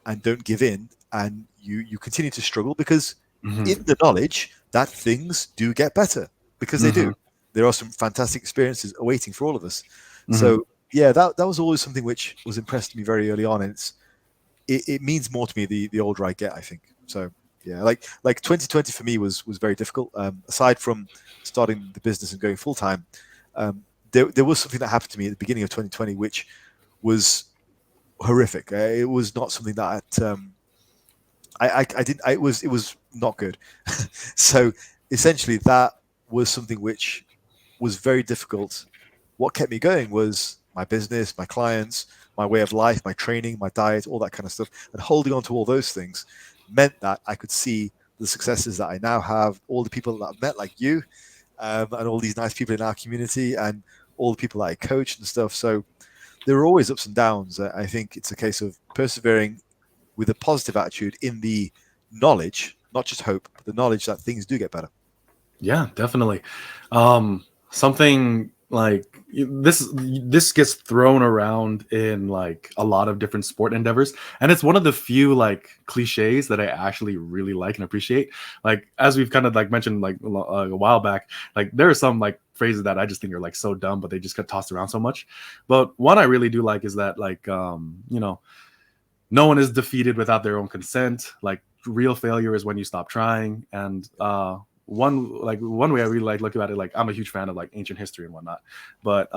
S2: and don't give in, and you continue to struggle, because in the knowledge that things do get better, because they do. There are some fantastic experiences awaiting for all of us. So yeah, that was always something which was impressed to me very early on, and it means more to me the older I get, I think. So yeah, like 2020 for me was very difficult. Aside from starting the business and going full time, there was something that happened to me at the beginning of 2020 which was horrific. It was not something that I didn't. It was not good. So essentially, that was something which was very difficult. What kept me going was my business, my clients, my way of life, my training, my diet, all that kind of stuff. And holding on to all those things meant that I could see the successes that I now have, all the people that I've met, like you, and all these nice people in our community, and all the people that I coach and stuff. So there are always ups and downs. I think it's a case of persevering with a positive attitude in the knowledge, not just hope, but the knowledge that things do get better.
S1: Yeah, definitely. Something like this gets thrown around in like a lot of different sport endeavors, and it's one of the few like cliches that I actually really like and appreciate. Like, as we've kind of like mentioned like a while back, like there are some like phrases that I just think are like so dumb, but they just get tossed around so much. But one I really do like is that like no one is defeated without their own consent. Like, real failure is when you stop trying. And one way I really like looking at it, like I'm a huge fan of like ancient history and whatnot, but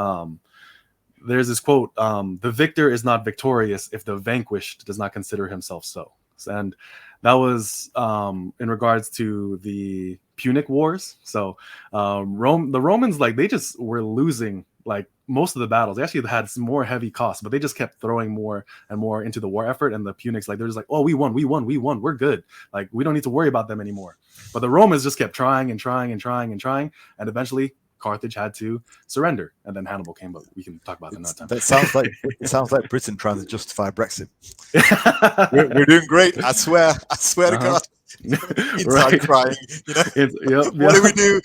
S1: there's this quote: "The victor is not victorious if the vanquished does not consider himself so." And that was in regards to the Punic Wars. So the Romans, like, they just were losing like most of the battles. They actually had some more heavy costs, but they just kept throwing more and more into the war effort. And the Punics, like, they're just like, "Oh, we won, we're good. Like, we don't need to worry about them anymore." But the Romans just kept trying and trying and trying and trying, and eventually Carthage had to surrender, and then Hannibal came. But we can talk about that another time.
S2: That sounds like Britain trying to justify Brexit. We're doing great. I swear to God. Inside
S1: Right.
S2: crying, you know. What do we do?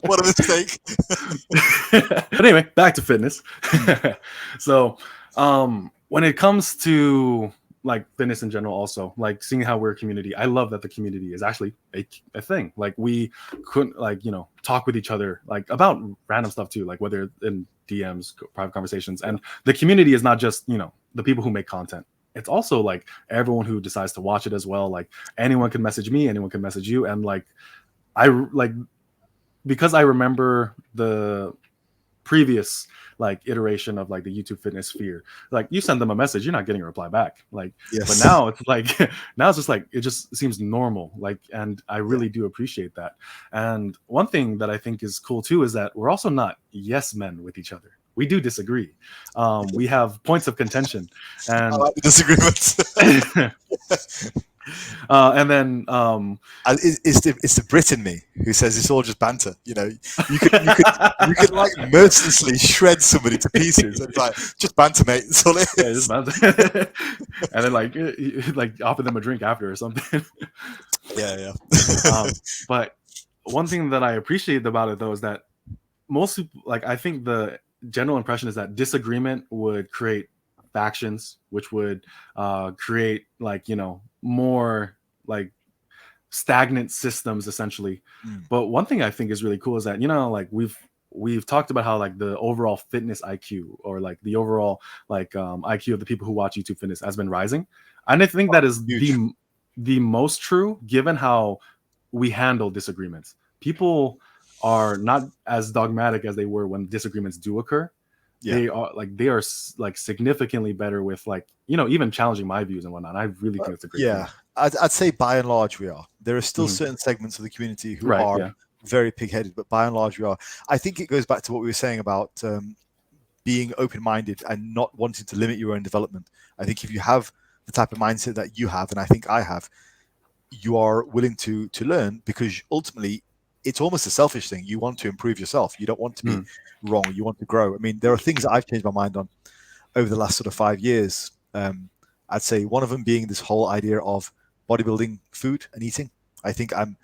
S2: What a mistake.
S1: But anyway, back to fitness. So when it comes to like fitness in general, also like seeing how we're a community, I love that the community is actually a thing. Like, we couldn't like talk with each other like about random stuff too, like whether in DMs, private conversations. And the community is not just the people who make content. It's also like everyone who decides to watch it as well. Like, anyone can message me, anyone can message you, and like because I remember the previous like iteration of like the YouTube fitness sphere, like, you send them a message, you're not getting a reply back. Like,
S2: yes.
S1: But now it's like now it's just like, it just seems normal. Like, and I really do appreciate that. And one thing that I think is cool too is that we're also not yes men with each other. We do disagree. We have points of contention, and
S2: I like the disagreements.
S1: and then
S2: it's the Brit in me who says it's all just banter. You could like mercilessly shred somebody to pieces. And it's like, just banter, mate. That's all it is.
S1: Yeah, just banter. And then like offer them a drink after or something.
S2: Yeah.
S1: But one thing that I appreciate about it though is that most people, like, I think the general impression is that disagreement would create factions, which would create like more like stagnant systems essentially. But one thing I think is really cool is that like we've talked about how like the overall fitness IQ, or like the overall like IQ of the people who watch YouTube fitness has been rising. And I think that is
S2: Huge.
S1: the most true, given how we handle disagreements. People are not as dogmatic as they were when disagreements do occur.
S2: Yeah.
S1: They are like significantly better with, like, even challenging my views and whatnot. I really think it's a great
S2: Yeah,
S1: thing.
S2: I'd say by and large we are. There are still
S1: Mhm.
S2: certain segments of the community who
S1: Right.
S2: are
S1: Yeah.
S2: very pig-headed, but by and large we are. I think it goes back to what we were saying about being open-minded and not wanting to limit your own development. I think if you have the type of mindset that you have, and I think I have, you are willing to learn, because ultimately it's almost a selfish thing. You want to improve yourself. You don't want to be
S1: Mhm.
S2: wrong. You want to grow. I mean, there are things that I've changed my mind on over the last sort of 5 years. I'd say one of them being this whole idea of bodybuilding food and eating. I think I'm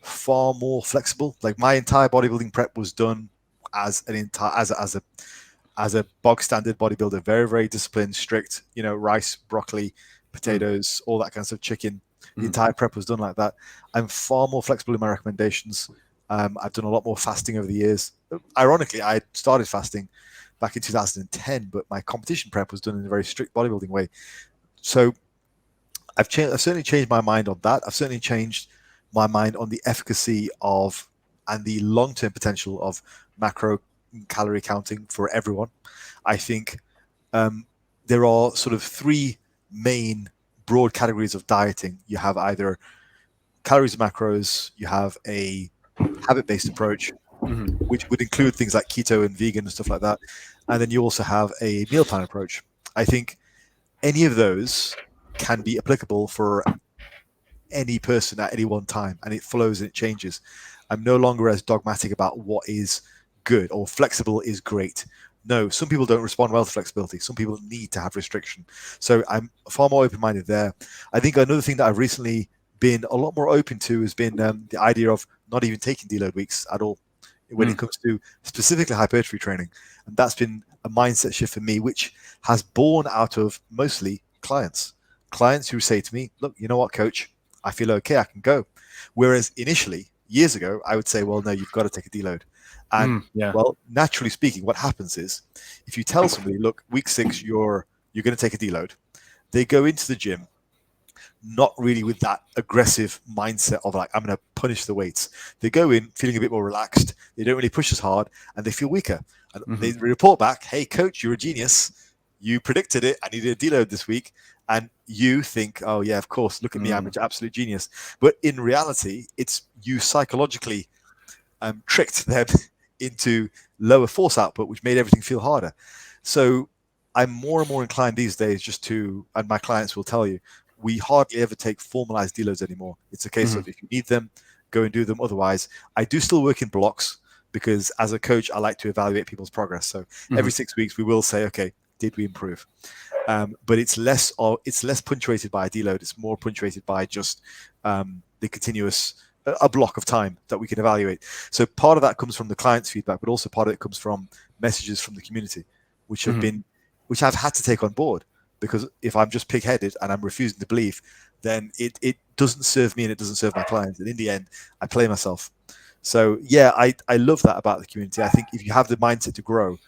S2: far more flexible. Like my entire bodybuilding prep was done as an entire as a bog standard bodybuilder, very very disciplined, strict. You know, rice, broccoli,
S1: Mhm.
S2: potatoes, all that kind of stuff, chicken. The
S1: Mhm.
S2: entire prep was done like that. I'm far more flexible in my recommendations. I've done a lot more fasting over the years. Ironically, I started fasting back in 2010, but my competition prep was done in a very strict bodybuilding way. So I've certainly changed my mind on that. I've certainly changed my mind on the efficacy of and the long-term potential of macro calorie counting for everyone. I think um, there are sort of three main broad categories of dieting. You have either calories and macros, you have a habit-based approach,
S1: Mhm.
S2: which would include things like keto and vegan and stuff like that. And then you also have a meal plan approach. I think any of those can be applicable for any person at any one time, and it flows and it changes. I'm no longer as dogmatic about what is good or flexible is great. No, some people don't respond well to flexibility. Some people need to have restriction. So I'm far more open minded there. I think another thing that I've recently been a lot more open to has been the idea of not even taking deload weeks at all when it
S1: Mhm.
S2: comes to specifically hypertrophy training. And that's been a mindset shift for me, which has born out of mostly clients who say to me, look, you know what, coach, I feel okay, I can go. Whereas initially, years ago, I would say, well, no, you've got to take a deload. And
S1: Yeah.
S2: well, naturally speaking, what happens is if you tell somebody, look, week 6, you're going to take a deload, they go into the gym not really with that aggressive mindset of like, I'm going to punish the weights. They go in feeling a bit more relaxed. They don't really push as hard and they feel weaker. And they
S1: Mhm.
S2: report back, hey, coach, you're a genius. You predicted it. I needed a deload this week. And you think, oh, yeah, of course, look at me. I'm an
S1: Mm.
S2: absolute genius. But in reality, it's you psychologically tricked them into lower force output, which made everything feel harder. So I'm more and more inclined these days just to, and my clients will tell you, we hardly ever take formalized deloads anymore. It's a case
S1: Mhm.
S2: of if you need them, go and do them. Otherwise, I do still work in blocks because as a coach, I like to evaluate people's progress. So every
S1: Mhm.
S2: 6 weeks, we will say, okay, did we improve? But it's less punctuated by a deload. It's more punctuated by just the continuous a block of time that we can evaluate. So part of that comes from the client's feedback, but also part of it comes from messages from the community, which have
S1: Mhm.
S2: been which I've had to take on board, because if I'm just pig-headed and I'm refusing to believe, then it doesn't serve me and it doesn't serve my clients. And in the end, I play myself. So yeah, I love that about the community. I think if you have the mindset to grow,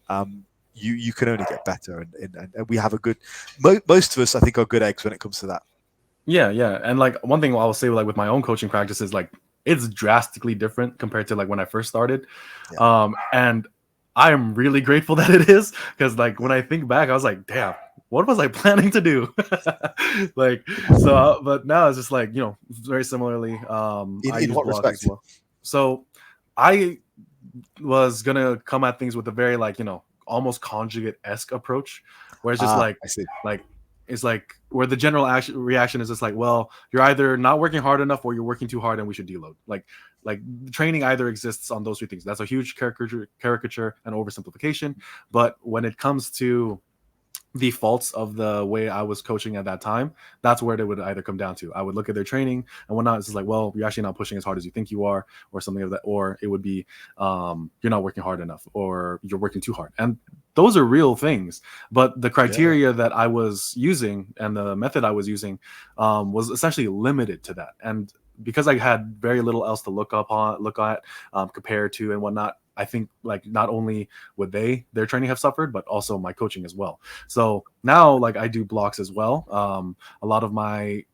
S2: um, you can only get better, and we have a good. Most of us, I think, are good eggs when it comes to that.
S1: Yeah, yeah. And like one thing I'll say, like with my own coaching practice, is like it's drastically different compared to like when I first started.
S2: Yeah,
S1: And I am really grateful that it is, because like when I think back, I was like, damn, what was I planning to do? Like, so, but now it's just like, very similarly, I
S2: in
S1: use
S2: what
S1: blocks as
S2: respect?
S1: well. So I was gonna come at things with a very like, almost conjugate-esque approach, where it's just
S2: Ah,
S1: like
S2: I see.
S1: like it's like where the general reaction is just like, well, you're either not working hard enough or you're working too hard and we should deload. Like training either exists on those three things. That's a huge caricature and oversimplification. But when it comes to the faults of the way I was coaching at that time, that's where they would either come down to. I would look at their training and whatnot. It's just like, well, you're actually not pushing as hard as you think you are, or something of that. Or it would be, you're not working hard enough, or you're working too hard. And those are real things. But the
S2: Yeah,
S1: criteria that I was using and the method I was using was essentially limited to that. And because I had very little else to look at, compare to, and whatnot, I think like not only would their training have suffered, but also my coaching as well. So now like I do blocks as well. A lot of my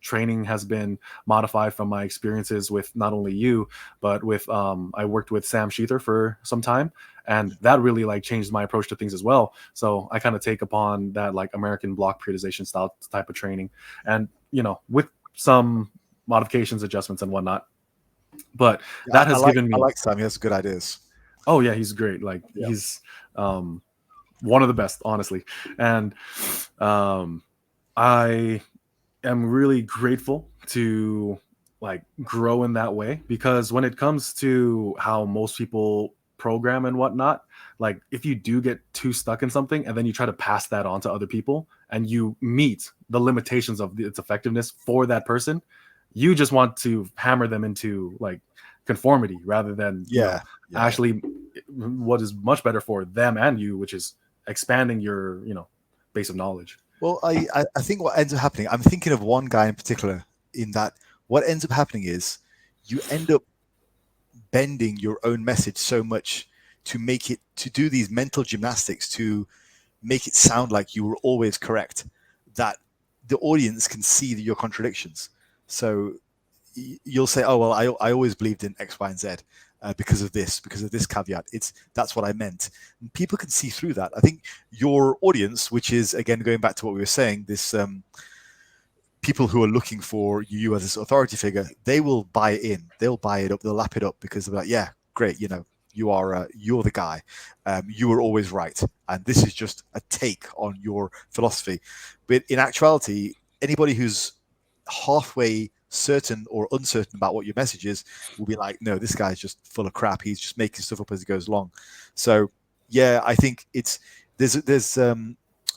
S1: training has been modified from my experiences with not only you, but with I worked with Sam Sheether for some time, and that really like changed my approach to things as well. So I kind of take upon that like American block periodization style type of training, and with some modifications, adjustments, and whatnot. But
S2: I,
S1: that
S2: I
S1: has
S2: like
S1: given
S2: I
S1: me.
S2: like Sam. He has good ideas.
S1: Oh yeah, he's great. Like
S2: Yeah.
S1: he's one of the best, honestly, and I am really grateful to like grow in that way, because when it comes to how most people program and whatnot, like if you do get too stuck in something and then you try to pass that on to other people and you meet the limitations of its effectiveness for that person, you just want to hammer them into like conformity rather than
S2: Yeah. Yeah.
S1: actually what is much better for them and you, which is expanding your base of knowledge.
S2: Well, I think what ends up happening, I'm thinking of one guy in particular, in that what ends up happening is you end up bending your own message so much to do these mental gymnastics to make it sound like you were always correct, that the audience can see your contradictions. So you'll say, "Oh well, I always believed in X, Y, and Z because of this caveat. That's what I meant." And people can see through that. I think your audience, which is again going back to what we were saying, this people who are looking for you as this authority figure, they will buy in. They'll buy it up. They'll lap it up because they're like, "Yeah, great. You're the guy. You were always right, and this is just a take on your philosophy." But in actuality, anybody who's halfway certain or uncertain about what your message is will be like, no, this guy's just full of crap. He's just making stuff up as he goes along. So yeah, I think there's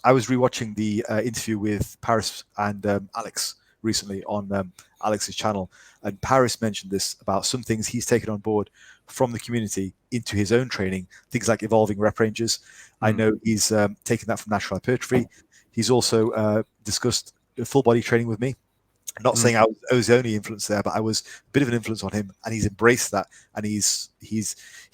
S2: I was rewatching the interview with Paris and Alex recently on Alex's channel, and Paris mentioned this about some things he's taken on board from the community into his own training, things like evolving rep ranges. I know he's taken that from natural hypertrophy. He's also discussed full body training with me. I'm not saying I was the only influence there, but I was a bit of an influence on him, and he's embraced that, and he's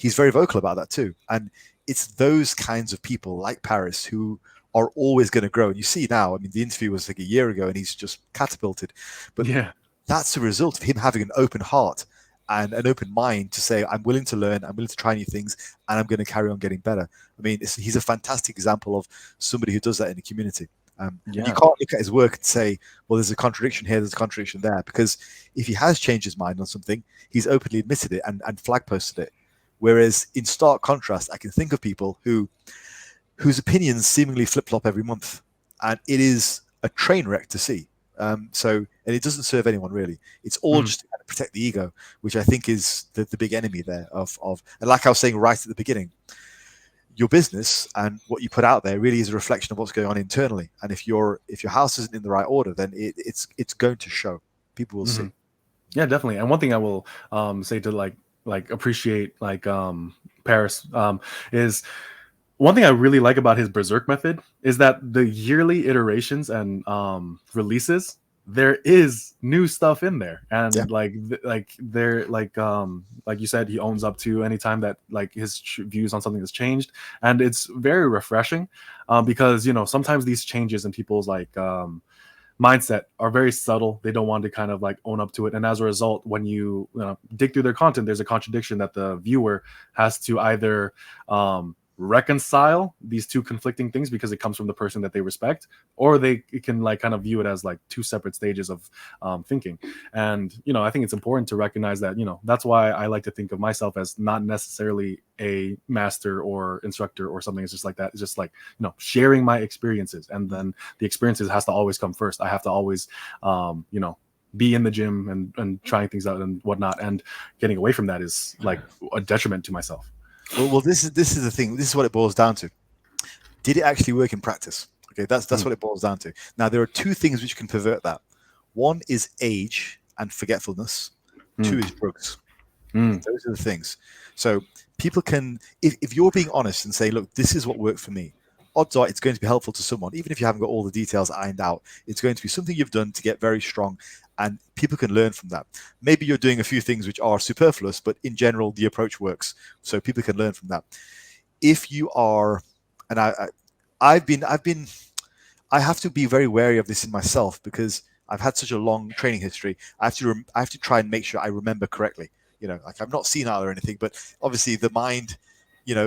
S2: very vocal about that too. And it's those kinds of people like Paris who are always going to grow. And you see now, I mean, the interview was like a year ago, and he's just catapulted. But
S1: Yeah.
S2: that's a result of him having an open heart and an open mind to say, I'm willing to learn, I'm willing to try new things, and I'm going to carry on getting better. I mean, he's a fantastic example of somebody who does that in the community. And you can't look at his work and say, well, there's a contradiction here, there's a contradiction there, because if he has changed his mind on something, he's openly admitted it and flag posted it. Whereas in stark contrast, I can think of people whose opinions seemingly flip-flop every month, and it is a train wreck to see. And it doesn't serve anyone really. It's all just to kind of protect the ego, which I think is the big enemy there of and like I was saying right at the beginning, your business and what you put out there really is a reflection of what's going on internally. And if your house isn't in the right order, then it's going to show. People will see.
S1: Yeah, definitely. And one thing I will say to like appreciate like Paris is, one thing I really like about his Berserk method is that the yearly iterations and releases, there is new stuff in there, and they're like you said, he owns up to any time that like his views on something has changed, and it's very refreshing because sometimes these changes in people's like mindset are very subtle. They don't want to kind of like own up to it, and as a result, when you dig through their content, there's a contradiction that the viewer has to either reconcile these two conflicting things because it comes from the person that they respect, or they can like kind of view it as like two separate stages of thinking. And I think it's important to recognize that that's why I like to think of myself as not necessarily a master or instructor or something. It's just like that. It's just like sharing my experiences, and then the experiences has to always come first. I have to always be in the gym and trying things out and whatnot, and getting away from that is like a detriment to myself.
S2: Well, this is the thing. This is what it boils down to. Did it actually work in practice? Okay, that's what it boils down to. Now, there are two things which can pervert that. One is age and forgetfulness. Two is drugs. Those are the things. So people can, if you're being honest and say, look, this is what worked for me, odds are it's going to be helpful to someone, even if you haven't got all the details ironed out. It's going to be something you've done to get very strong, and people can learn from that. Maybe you're doing a few things which are superfluous, but in general, the approach works. So people can learn from that. If you are, and I've been, I have to be very wary of this in myself because I've had such a long training history. I have to try and make sure I remember correctly. Like I'm not senile or anything, but obviously the mind,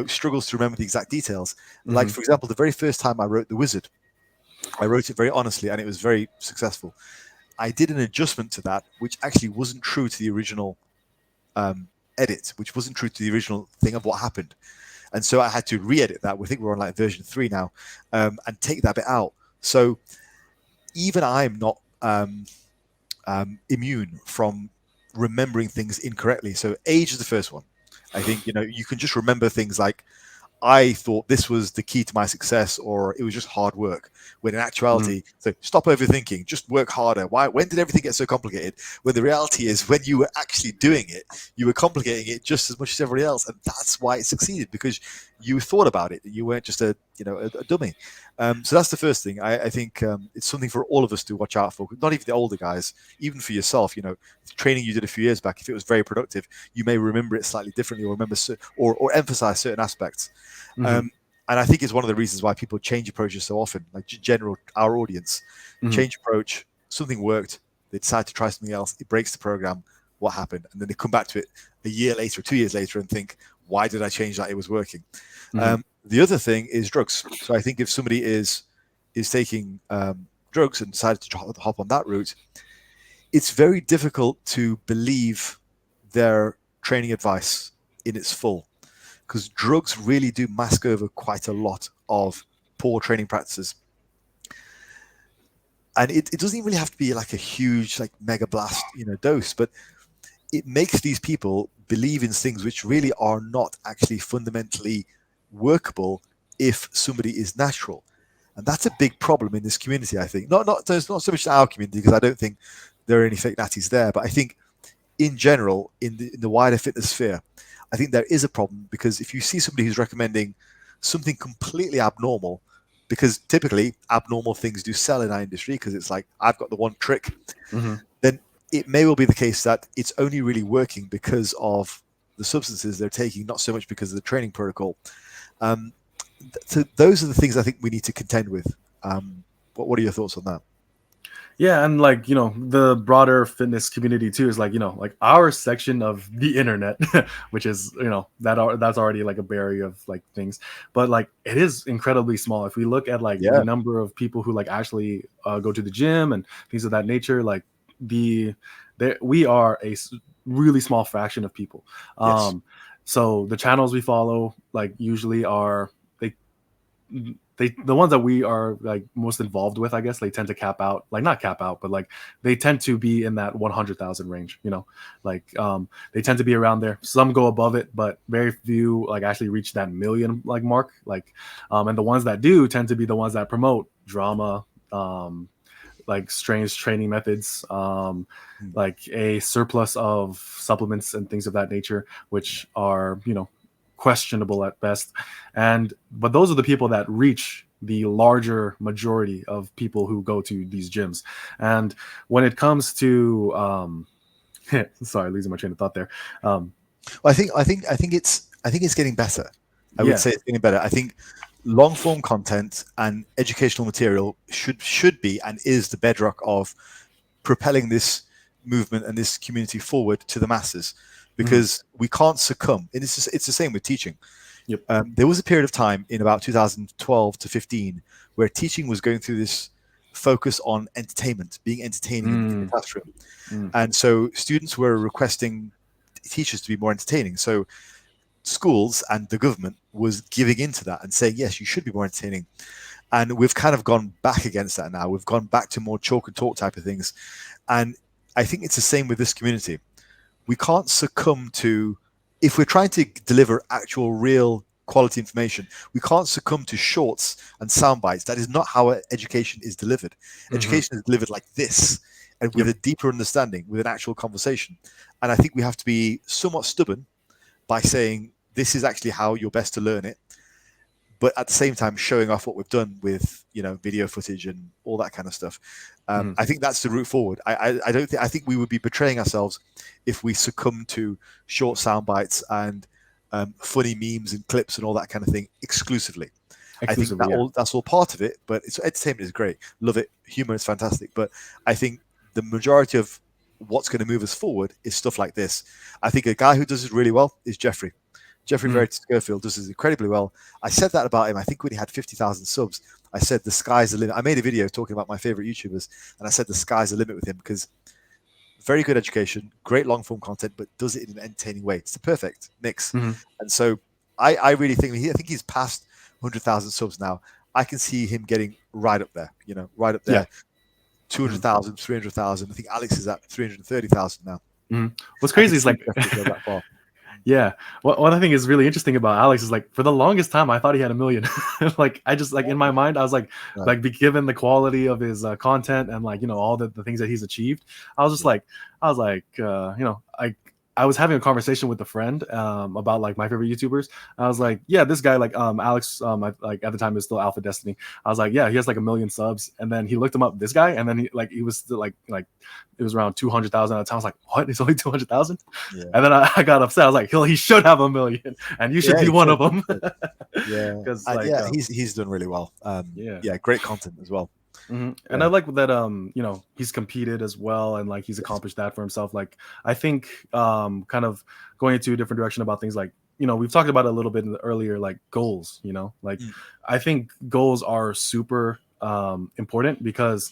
S2: struggles to remember the exact details.
S1: Mm-hmm.
S2: Like, for example, the very first time I wrote The Wizard, I wrote it very honestly and it was very successful. I did an adjustment to that, which actually wasn't true to the original edit, which wasn't true to the original thing of what happened. And so I had to re-edit that. We think we're on like version 3 now, and take that bit out. So even I'm not immune from remembering things incorrectly. So age is the first one. I think, you can just remember things like, I thought this was the key to my success, or it was just hard work. When in actuality, so stop overthinking, just work harder. When did everything get so complicated? When the reality is, when you were actually doing it, you were complicating it just as much as everybody else, and that's why it succeeded, because you thought about it. You weren't just a dummy. So that's the first thing. I think it's something for all of us to watch out for. Not even the older guys, even for yourself. The training you did a few years back, if it was very productive, you may remember it slightly differently, or remember or emphasize certain aspects. And I think it's one of the reasons why people change approaches so often. Like our audience, change approach, something worked, they decide to try something else, it breaks the program, what happened? And then they come back to it a year later, 2 years later, and think, why did I change that? It was working. The other thing is drugs. So I think if somebody is taking drugs and decided to hop on that route, it's very difficult to believe their training advice in its full, because drugs really do mask over quite a lot of poor training practices. And it doesn't even really have to be like a huge, like mega blast, dose, but it makes these people believe in things which really are not actually fundamentally workable if somebody is natural. And that's a big problem in this community, I think. There's not so much in our community, because I don't think there are any fake natties there, but I think in general, in the wider fitness sphere, I think there is a problem, because if you see somebody who's recommending something completely abnormal, because typically abnormal things do sell in our industry, because it's like, I've got the one trick, then it may well be the case that it's only really working because of the substances they're taking, not so much because of the training protocol. So those are the things I think we need to contend with. What are your thoughts on that?
S1: Yeah, and like, the broader fitness community too is like, like our section of the internet, which is, that's already like a barrier of like things, but like it is incredibly small. If we look at like the number of people who like actually go to the gym and things of that nature, like we are a really small fraction of people.
S2: Yes.
S1: So the channels we follow like usually are the ones that we are like most involved with, I guess, they tend to cap out, like not cap out, but like they tend to be in that 100,000 range, like they tend to be around there. Some go above it, but very few like actually reach that million like mark. Like, and the ones that do tend to be the ones that promote drama, like strange training methods, like a surplus of supplements and things of that nature, which are, questionable at best. But those are the people that reach the larger majority of people who go to these gyms. And when it comes to sorry, losing my train of thought there.
S2: Well, I think it's getting better. I would say it's getting better. I think long form content and educational material should be and is the bedrock of propelling this movement and this community forward to the masses, because we can't succumb. And it's the same with teaching. There was a period of time in about 2012 to 15 where teaching was going through this focus on entertainment, being entertaining in the classroom. And so students were requesting teachers to be more entertaining. So schools and the government was giving into that and saying, yes, you should be more entertaining. And we've kind of gone back against that now. We've gone back to more chalk and talk type of things. And I think it's the same with this community. We can't succumb to, if we're trying to deliver actual real quality information, we can't succumb to shorts and sound bites. That is not how education is delivered. Education is delivered like this, and with a deeper understanding, with an actual conversation. And I think we have to be somewhat stubborn by saying, this is actually how you're best to learn it. but at the same time showing off what we've done with, you know, video footage and all that kind of stuff. I think that's the route forward. I don't think, I think we would be betraying ourselves if we succumb to short sound bites and funny memes and clips and all that kind of thing exclusively. I think that's all part of it, but it's entertainment is great. Love it. Humor is fantastic. But I think the majority of what's going to move us forward is stuff like this. I think a guy who does it really well is Jeffrey. Jeffrey Veritas Schofield does this incredibly well. I said that about him. I think when he had 50,000 subs, I said the sky's the limit. I made a video talking about my favorite YouTubers, and I said the sky's the limit with him because very good education, great long form content, but does it in an entertaining way. It's the perfect mix. And so I really think I think he's past 100,000 subs now. I can see him getting right up there, you know, right up there. Yeah. 200,000, 300,000. I think Alex is at 330,000 now.
S1: What's crazy is like, yeah. What I think is really interesting about Alex is like, for the longest time, I thought he had 1 million. Like, I just like in my mind, I was like, given the quality of his content and like, you know, all the things that he's achieved, I was just like, you know, I was having a conversation with a friend about like my favorite YouTubers. I was like, yeah, this guy, like Alex, like at the time it was still Alpha Destiny. I was like, yeah, he has like 1 million subs. And then he looked him up, this guy, and then he was still like it was around 200,000 at the time. I was like, what? It's only 200,000? Yeah. And then I got upset. I was like, he should have 1 million, and you should be one of them.
S2: Yeah, because he's done really well. Yeah, great content as well.
S1: And I like that you know, he's competed as well, and like he's accomplished that for himself. Like I think kind of going into a different direction about things, like, you know, we've talked about it a little bit in the earlier, like goals, you know, like I think goals are super important, because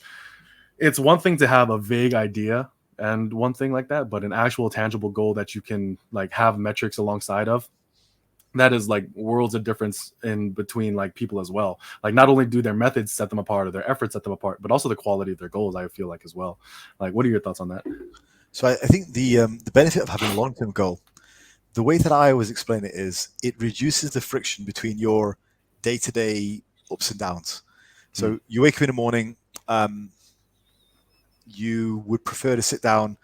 S1: it's one thing to have a vague idea and one thing like that, but an actual tangible goal that you can like have metrics alongside of, that is like worlds of difference in between like people as well. Like not only do their methods set them apart or their efforts set them apart, but also the quality of their goals, I feel like, as well. Like, what are your thoughts on that?
S2: So I think the benefit of having a long-term goal, the way that I always explain it is it reduces the friction between your day-to-day ups and downs. So you wake up in the morning, you would prefer to sit down,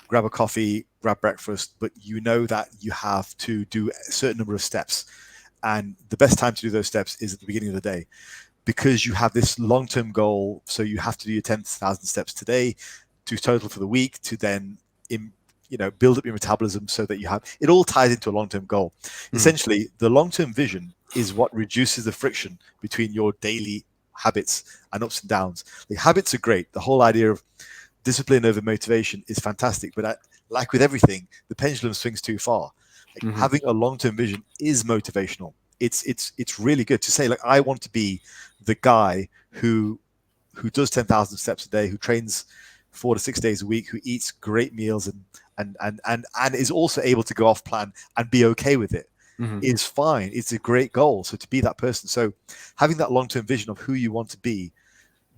S2: grab a coffee, grab breakfast, but you know that you have to do a certain number of steps. And the best time to do those steps is at the beginning of the day, because you have this long-term goal. So you have to do your 10,000 steps today to total for the week, to then, you know, build up your metabolism so that you have, it all ties into a long-term goal. Essentially, the long-term vision is what reduces the friction between your daily habits and ups and downs. Like, habits are great. The whole idea of discipline over motivation is fantastic, but like with everything, the pendulum swings too far. Like, having a long-term vision is motivational. It's really good to say, like, I want to be the guy who does 10,000 steps a day, who trains 4 to 6 days a week, who eats great meals and is also able to go off plan and be okay with it. Is fine. It's a great goal. So to be that person, so having that long-term vision of who you want to be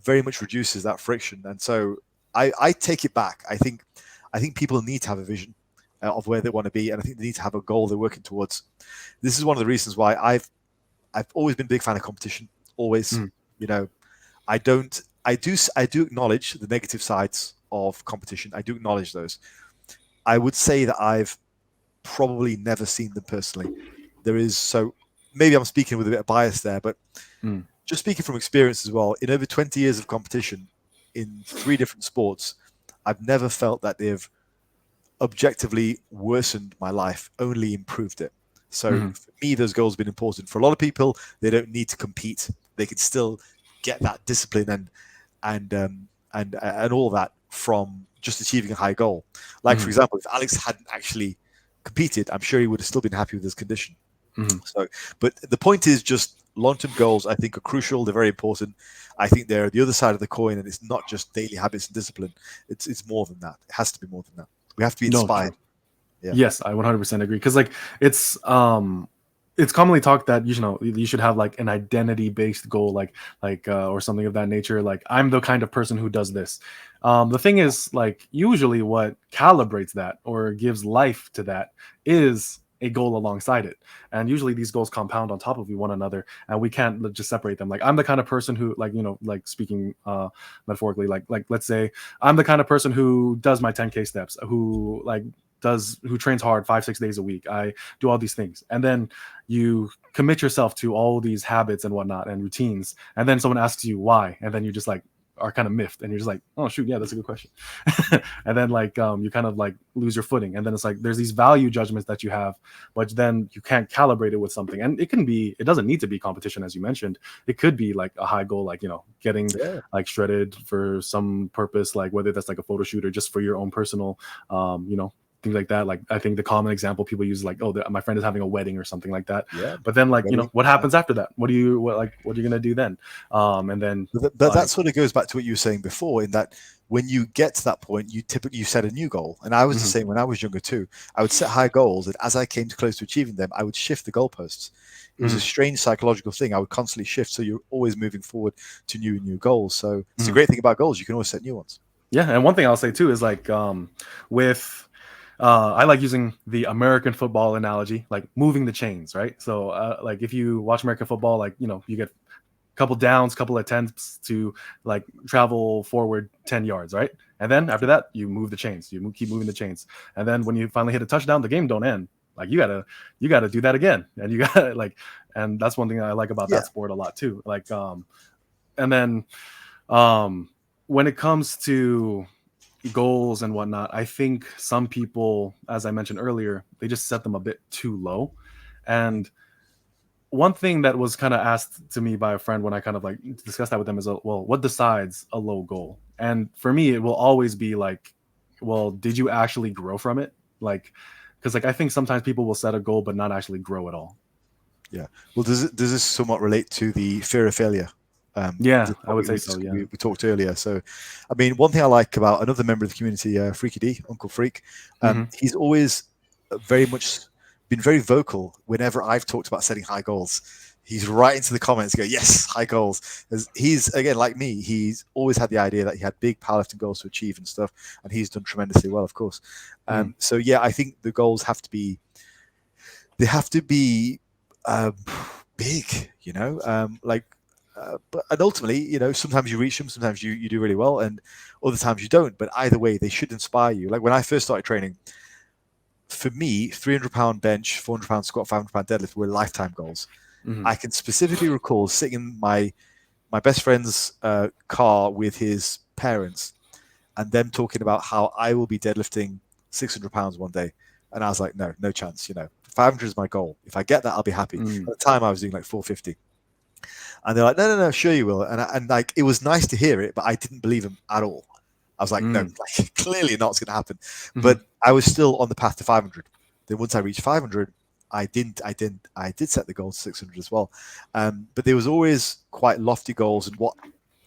S2: very much reduces that friction. And so I take it back. I think people need to have a vision of where they want to be, and I think they need to have a goal they're working towards. This is one of the reasons why I've always been a big fan of competition. Always, you know, I do acknowledge the negative sides of competition. I do acknowledge those. I would say that I've probably never seen them personally. There is, so maybe I'm speaking with a bit of bias there, but just speaking from experience as well, in over 20 years of competition in 3 different sports, I've never felt that they've objectively worsened my life, only improved it. So for me, those goals have been important. For a lot of people, they don't need to compete. They can still get that discipline and all that from just achieving a high goal. Like, for example, if Alex hadn't actually competed, I'm sure he would have still been happy with his condition. So, but the point is, just long-term goals, I think, are crucial. They're very important. I think they're the other side of the coin, and it's not just daily habits and discipline. It's more than that. It has to be more than that. We have to be inspired.
S1: Yes, I 100% agree. Because like it's commonly talked that you should have like an identity-based goal, like or something of that nature. Like, I'm the kind of person who does this. The thing is, like, usually what calibrates that or gives life to that is a goal alongside it, and usually these goals compound on top of one another, and we can't just separate them. Like, I'm the kind of person who, like, you know, like speaking metaphorically, like let's say I'm the kind of person who does my 10K steps, who like who trains hard 5-6 days a week. I do all these things. And then you commit yourself to all these habits and whatnot and routines. And then someone asks you why. And then you just like are kind of miffed and you're just like, oh shoot, yeah, that's a good question. And then like you kind of like lose your footing. And then it's like there's these value judgments that you have, but then you can't calibrate it with something. And it doesn't need to be competition, as you mentioned. It could be like a high goal, like, getting like shredded for some purpose, like whether that's like a photo shoot or just for your own personal things like that. Like I think the common example people use, like, oh, my friend is having a wedding or something like that.
S2: Yeah.
S1: But then like, what happens after that? What are you gonna do then? And then
S2: that sort of goes back to what you were saying before, in that when you get to that point, you set a new goal. And I was the same when I was younger too. I would set high goals, and as I came close to achieving them, I would shift the goalposts. It was a strange psychological thing. I would constantly shift, so you're always moving forward to new goals. So it's a great thing about goals. You can always set new ones.
S1: Yeah, and one thing I'll say too is like with I like using the American football analogy, like moving the chains, right? So like if you watch American football, like, you get a couple downs, couple attempts to like travel forward 10 yards, right? And then after that, you move the chains, keep moving the chains. And then when you finally hit a touchdown, the game don't end. Like you gotta do that again. And you gotta like, and that's one thing I like about that sport a lot too. Like, and then when it comes to goals and whatnot, I think some people, as I mentioned earlier, they just set them a bit too low. And one thing that was kind of asked to me by a friend when I kind of like discussed that with them is, well, what decides a low goal? And for me, it will always be like, well, did you actually grow from it? Like, because like I think sometimes people will set a goal but not actually grow at all.
S2: Yeah. Well, does this somewhat relate to the fear of failure?
S1: I would say so. Yeah,
S2: we talked earlier. So, I mean, one thing I like about another member of the community, Freaky D, Uncle Freak, he's always very much been very vocal whenever I've talked about setting high goals. He's right into the comments, go, yes, high goals. As he's, again, like me, he's always had the idea that he had big powerlifting goals to achieve and stuff, and he's done tremendously well, of course. So yeah, I think the goals have to be big, and ultimately, sometimes you reach them, sometimes you do really well, and other times you don't. But either way, they should inspire you. Like when I first started training, for me, 300-pound bench, 400-pound squat, 500-pound deadlift were lifetime goals. I can specifically recall sitting in my best friend's car with his parents, and them talking about how I will be deadlifting 600 pounds one day, and I was like, no chance. 500 is my goal. If I get that, I'll be happy. At the time, I was doing like 450. And they're like, no, sure you will. And like, it was nice to hear it, but I didn't believe him at all. I was like, no, like, clearly not going to happen. But I was still on the path to 500. Then once I reached 500, I did set the goal to 600 as well. But there was always quite lofty goals, and what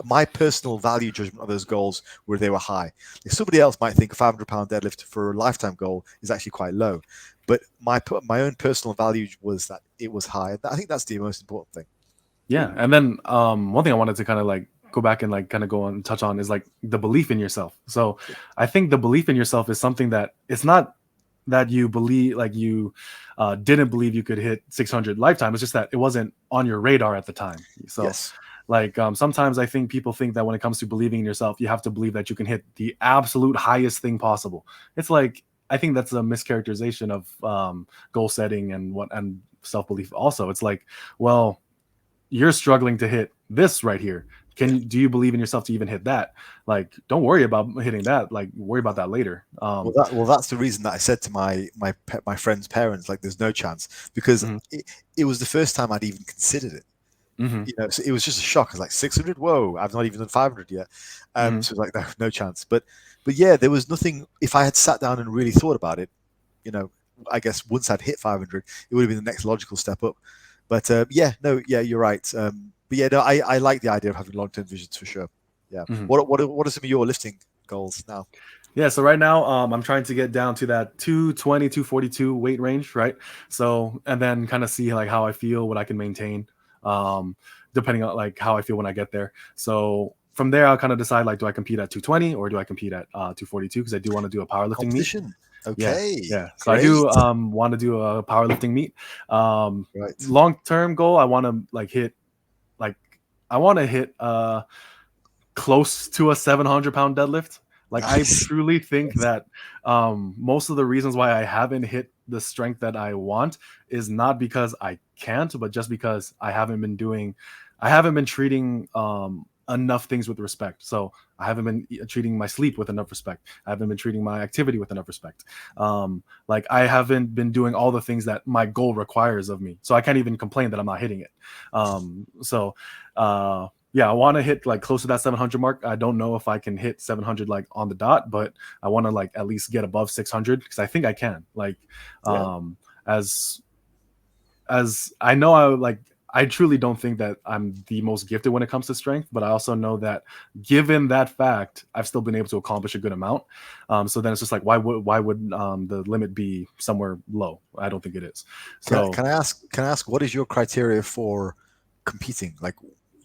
S2: my personal value judgment of those goals were they were high. Like somebody else might think a 500-pound deadlift for a lifetime goal is actually quite low. But my own personal value was that it was high. I think that's the most important thing.
S1: Yeah. And then one thing I wanted to kind of like go back and like kind of go and touch on is like the belief in yourself. So I think the belief in yourself is something that it's not that you believe, like you didn't believe you could hit 600 lifetime. It's just that it wasn't on your radar at the time. So like sometimes I think people think that when it comes to believing in yourself, you have to believe that you can hit the absolute highest thing possible. It's like, I think that's a mischaracterization of goal setting and self-belief also. It's like, well, you're struggling to hit this right here. Do you believe in yourself to even hit that? Like, don't worry about hitting that. Like, worry about that later.
S2: That's the reason that I said to my friend's parents, like, there's no chance, because it was the first time I'd even considered it. So it was just a shock. I was like, 600? Whoa, I've not even done 500 yet. So it was like, no chance. But yeah, there was nothing. If I had sat down and really thought about it, I guess once I'd hit 500, it would have been the next logical step up. But you're right. But yeah, no, I like the idea of having long-term visions for sure. Yeah. What are some of your lifting goals now?
S1: Yeah, so right now I'm trying to get down to that 220, 242 weight range, right? So, and then kind of see like how I feel, what I can maintain, depending on like how I feel when I get there. So from there, I'll kind of decide like, do I compete at 220 or do I compete at 242? Because I do want to do a powerlifting meet.
S2: Okay.
S1: Yeah. So I do want to do a powerlifting meet.
S2: Right.
S1: Long-term goal, I want to like hit close to a 700-pound deadlift. Like I
S2: Nice.
S1: truly think that most of the reasons why I haven't hit the strength that I want is not because I can't, but just because I haven't been treating enough things with respect. So I haven't been treating my sleep with enough respect. I haven't been treating my activity with enough respect. Like I haven't been doing all the things that my goal requires of me. So I can't even complain that I'm not hitting it. Yeah, I want to hit like close to that 700 mark. I don't know if I can hit 700 like on the dot, but I want to like at least get above 600 because I think I can. Like,
S2: Yeah.
S1: as I know, I truly don't think that I'm the most gifted when it comes to strength, but I also know that given that fact, I've still been able to accomplish a good amount. So then it's just like, why would the limit be somewhere low? I don't think it is. So
S2: Can I ask what is your criteria for competing? Like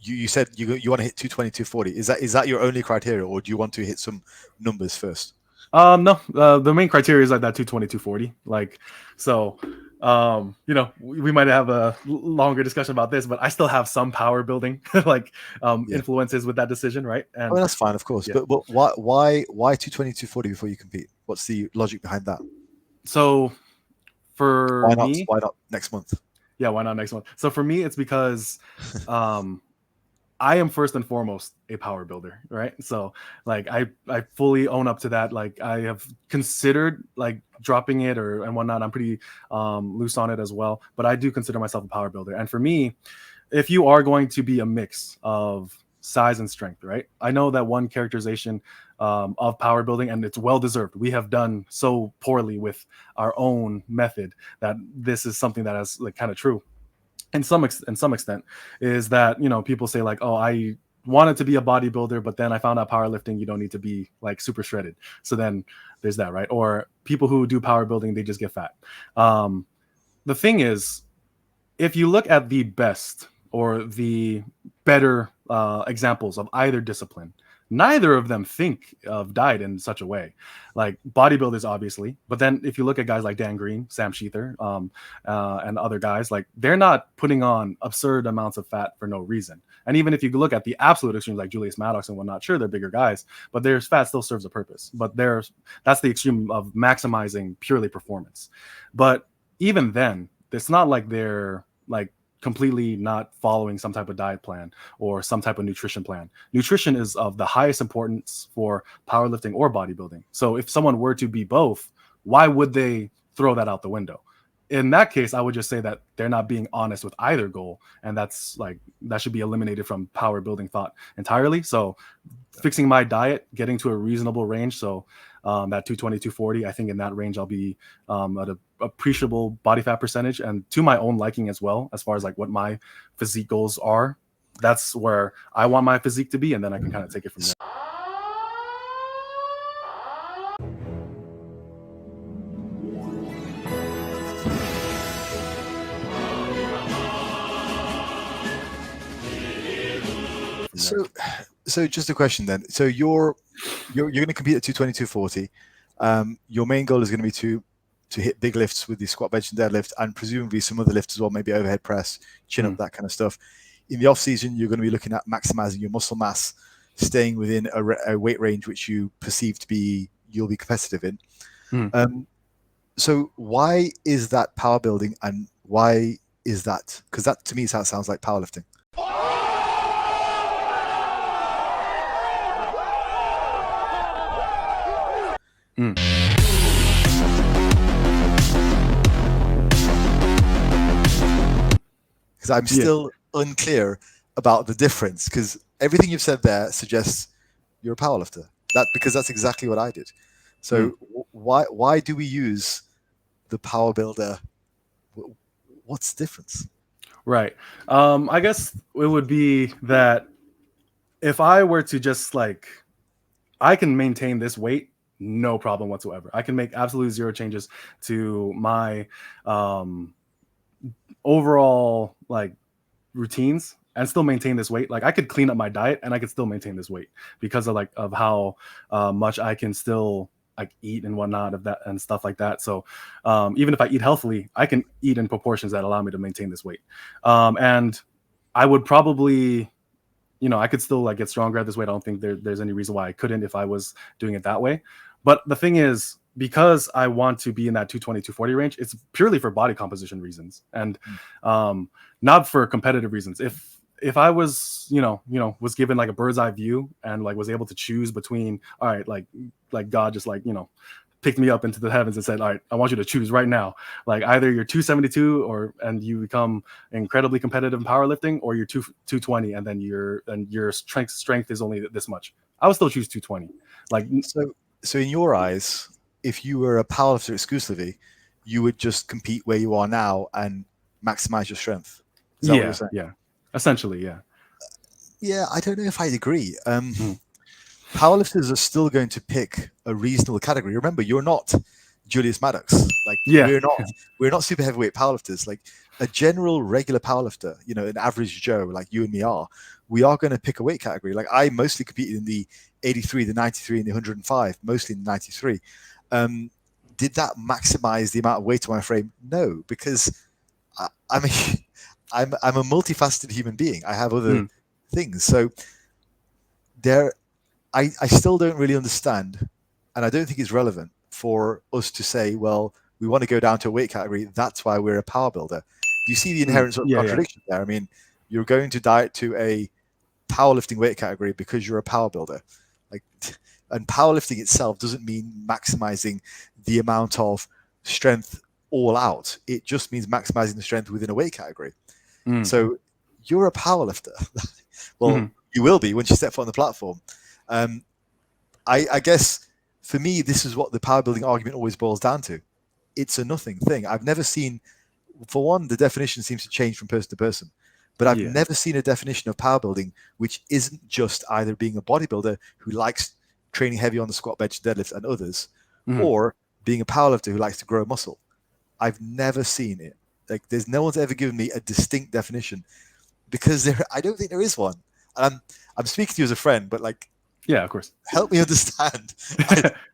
S2: you said you want to hit 220, 240. Is that your only criteria, or do you want to hit some numbers first?
S1: No, the main criteria is like that 220, 240. Like, so, we might have a longer discussion about this, but I still have some power building like
S2: Yeah.
S1: influences with that decision, right?
S2: I
S1: And
S2: mean, that's fine, of course.
S1: yeah,
S2: But why 220, 240 before you compete? What's the logic behind that?
S1: so for
S2: Why not?
S1: me,
S2: Why not next month?
S1: yeah, why not next one? So for me, it's because um I am first and foremost a power builder, right? So like I fully own up to that. Like I have considered like dropping it or and whatnot. I'm pretty loose on it as well, but I do consider myself a power builder. And for me, if you are going to be a mix of size and strength, right? I know that one characterization of power building, and it's well deserved. We have done so poorly with our own method that this is something that is like kind of true in some extent, is that people say like, oh, I wanted to be a bodybuilder, but then I found out powerlifting you don't need to be like super shredded. So then there's that, right? Or people who do power building, they just get fat. The thing is, if you look at the best or the better examples of either discipline, neither of them think of diet in such a way. Like bodybuilders, obviously, but then if you look at guys like Dan Green, Sam Sheether, and other guys, like they're not putting on absurd amounts of fat for no reason. And even if you look at the absolute extremes like Julius Maddox and whatnot, sure, they're bigger guys, but their fat still serves a purpose. But that's the extreme of maximizing purely performance. But even then, it's not like they're like completely not following some type of diet plan or some type of nutrition plan. Nutrition is of the highest importance for powerlifting or bodybuilding. So if someone were to be both, why would they throw that out the window? In that case, I would just say that they're not being honest with either goal, and that's like that should be eliminated from power building thought entirely. So fixing my diet, getting to a reasonable range, so that 220, 240, I think in that range I'll be at a appreciable body fat percentage, and to my own liking as well, as far as like what my physique goals are. That's where I want my physique to be, and then I can kind of take it from there.
S2: So just a question then. So you're going to compete at 220, 240. Your main goal is going to be to hit big lifts with the squat, bench, and deadlift, and presumably some other lifts as well, maybe overhead press, chin up, that kind of stuff. In the off season, you're going to be looking at maximizing your muscle mass, staying within a weight range which you perceive to be you'll be competitive in. So why is that power building, and why is that? Because that to me sounds like powerlifting. Because I'm still unclear about the difference, because everything you've said there suggests you're a powerlifter. Because that's exactly what I did. So why do we use the power builder? What's the difference?
S1: Right. I guess it would be that if I were to just like, I can maintain this weight, no problem whatsoever. I can make absolutely zero changes to my overall like routines and still maintain this weight. Like I could clean up my diet and I could still maintain this weight because of how much I can still like eat and whatnot of that and stuff like that. So even if I eat healthily, I can eat in proportions that allow me to maintain this weight. And I would probably you know, I could still like get stronger at this weight. I don't think there's any reason why I couldn't if I was doing it that way. But the thing is, because I want to be in that 220, 240 range, it's purely for body composition reasons and not for competitive reasons. If I was, was given like a bird's eye view and like was able to choose between, all right, like God just like, picked me up into the heavens and said, all right, I want you to choose right now. Like either you're 272 and you become incredibly competitive in powerlifting, or you're 220 and then your strength is only this much. I would still choose 220. Like,
S2: so in your eyes, if you were a powerlifter exclusively, you would just compete where you are now and maximize your strength. Is that what you're saying?
S1: Yeah. Essentially, yeah.
S2: Yeah, I don't know if I'd agree. Powerlifters are still going to pick a reasonable category. Remember, you're not Julius Maddox. Like, we're not super heavyweight powerlifters. Like a general regular powerlifter, an average Joe like you and me we are going to pick a weight category. Like I mostly competed in the 83, the 93, and the 105, mostly in the 93. Did that maximize the amount of weight on my frame? No, because I'm a multifaceted human being. I have other things. So I still don't really understand, and I don't think it's relevant for us to say, well, we want to go down to a weight category. That's why we're a power builder. Do you see the inherent sort of contradiction there? I mean, you're going to diet to a powerlifting weight category because you're a power builder. And powerlifting itself doesn't mean maximizing the amount of strength all out. It just means maximizing the strength within a weight category. So you're a powerlifter. Well, you will be once you step foot on the platform. I guess for me, this is what the power building argument always boils down to. It's a nothing thing. I've never seen, for one, the definition seems to change from person to person, but I've never seen a definition of power building which isn't just either being a bodybuilder who likes training heavy on the squat, bench, deadlift, and others, or being a powerlifter who likes to grow muscle. I've never seen it. Like, there's no one's ever given me a distinct definition because I don't think there is one. I'm speaking to you as a friend, but like,
S1: yeah, of course,
S2: help me understand.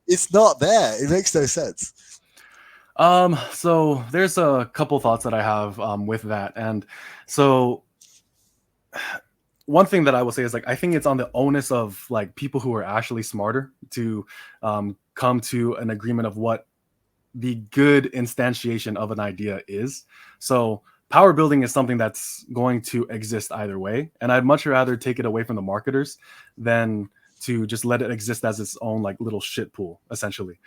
S2: It's not there. It makes no sense.
S1: So there's a couple thoughts that I have with that, and so one thing that I will say is like I think it's on the onus of like people who are actually smarter to come to an agreement of what the good instantiation of an idea is. So power building is something that's going to exist either way, and I'd much rather take it away from the marketers than to just let it exist as its own like little shit pool, essentially.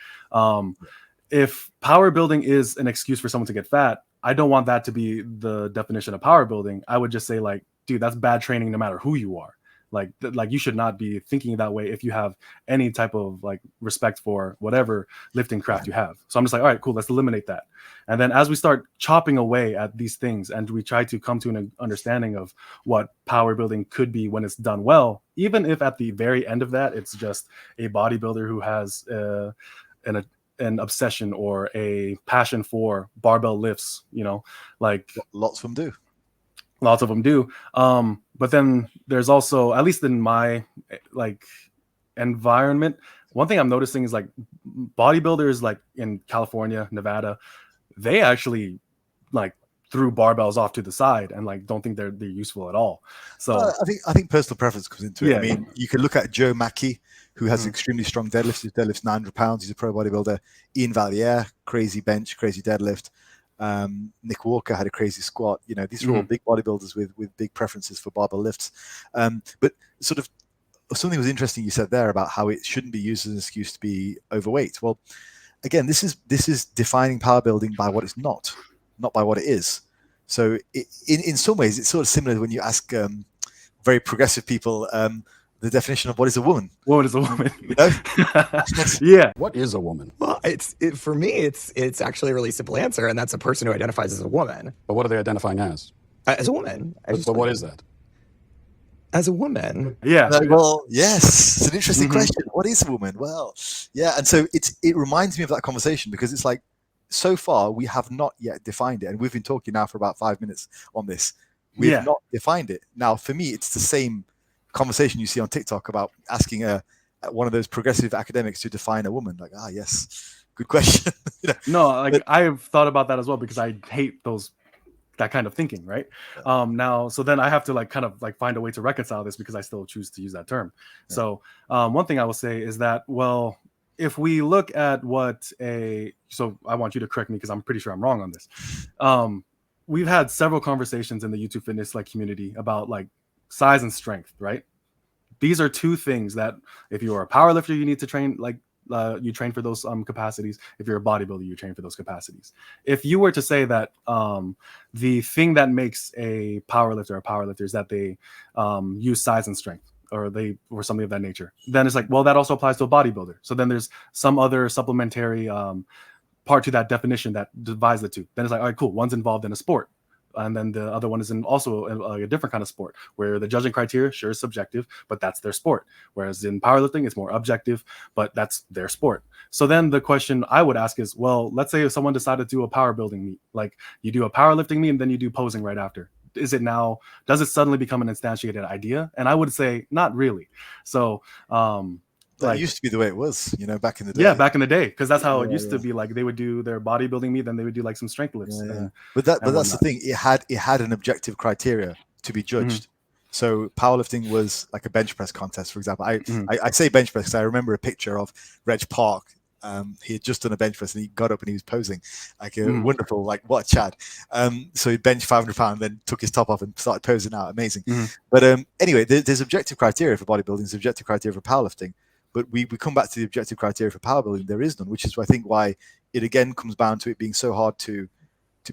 S1: If power building is an excuse for someone to get fat, I don't want that to be the definition of power building. I would just say like, dude, that's bad training no matter who you are. Like you should not be thinking that way if you have any type of like respect for whatever lifting craft you have. So I'm just like, all right, cool, let's eliminate that. And then as we start chopping away at these things and we try to come to an understanding of what power building could be when it's done well, even if at the very end of that, it's just a bodybuilder who has an obsession or a passion for barbell lifts, like
S2: lots of them do.
S1: Lots of them do. But then there's also, at least in my like environment, one thing I'm noticing is like bodybuilders like in California, Nevada, they actually like threw barbells off to the side and like don't think they're useful at all. So
S2: I think personal preference comes into it. I mean, you could look at Joe Mackey, who has extremely strong deadlifts. His deadlift's 900 pounds. He's a pro bodybuilder. Ian Valliere, crazy bench, crazy deadlift. Nick Walker had a crazy squat. These are all big bodybuilders with big preferences for barbell lifts. But sort of something was interesting you said there about how it shouldn't be used as an excuse to be overweight. Well, again, this is defining power building by what it's not by what it is. So in some ways, it's sort of similar to when you ask very progressive people the definition of what is a woman.
S1: What is a woman?
S2: Yeah.
S3: What is a woman?
S4: Well, for me, it's actually a really simple answer, and that's a person who identifies as a woman.
S3: But what are they identifying as?
S4: As a woman.
S3: But what is that?
S4: As a woman.
S1: Yeah.
S2: Well, yes. It's an interesting question. What is a woman? Well, yeah. And so it reminds me of that conversation because it's like, so far we have not yet defined it. And we've been talking now for about 5 minutes on this. We've not defined it. Now, for me, it's the same conversation you see on TikTok about asking one of those progressive academics to define a woman. Like, yes, good question.
S1: No, like I've thought about that as well because I hate those that kind of thinking, right?
S2: Yeah.
S1: Now, so then I have to like kind of like find a way to reconcile this because I still choose to use that term.
S2: Yeah.
S1: So one thing I will say is that, well, if we look at so I want you to correct me because I'm pretty sure I'm wrong on this. We've had several conversations in the YouTube fitness like community about like size and strength, right? These are two things that if you're a powerlifter, you need to train like you train for those capacities. If you're a bodybuilder, you train for those capacities. If you were to say that the thing that makes a powerlifter is that they use size and strength, or something of that nature, then it's like, well, that also applies to a bodybuilder. So then there's some other supplementary part to that definition that divides the two. Then it's like, all right, cool. One's involved in a sport, and then the other one is in also a different kind of sport where the judging criteria sure is subjective, but that's their sport. Whereas in powerlifting, it's more objective, but that's their sport. So then the question I would ask is, well, let's say if someone decided to do a power building meet, like you do a powerlifting meet and then you do posing right after. Does it suddenly become an instantiated idea? And I would say not really. So
S2: that used to be the way it was, back in the day.
S1: Yeah, back in the day, because that's how it used to be. Like they would do their bodybuilding meet, then they would do like some strength lifts.
S2: But that's the thing. It had an objective criteria to be judged. So powerlifting was like a bench press contest, for example. I say bench press because I remember a picture of Reg Park. He had just done a bench press and he got up and he was posing like a wonderful, like what a Chad. So he benched 500 pounds, then took his top off and started posing out. Amazing. But anyway, there's objective criteria for bodybuilding, there's objective criteria for powerlifting. But we come back to the objective criteria for powerbuilding. There is none, which is I think why it again comes down to it being so hard to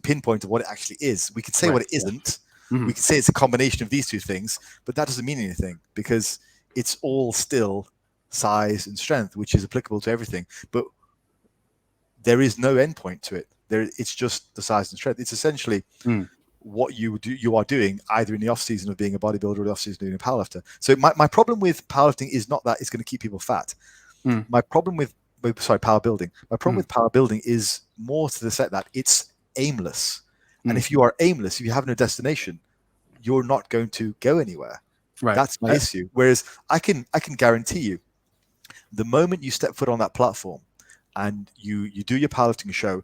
S2: pinpoint what it actually is. We could say what it isn't. We could say it's a combination of these two things, but that doesn't mean anything because it's all still size and strength, which is applicable to everything. But there is no endpoint to it. It's just the size and strength. It's essentially what you are doing either in the off season of being a bodybuilder or the off season of being a powerlifter. So my problem with powerlifting is not that it's going to keep people fat. My problem with powerbuilding. My problem with powerbuilding is more to the set that it's aimless. And if you are aimless, if you have no destination, you're not going to go anywhere.
S1: Right.
S2: That's my issue. Whereas I can guarantee you, the moment you step foot on that platform and you do your powerlifting show,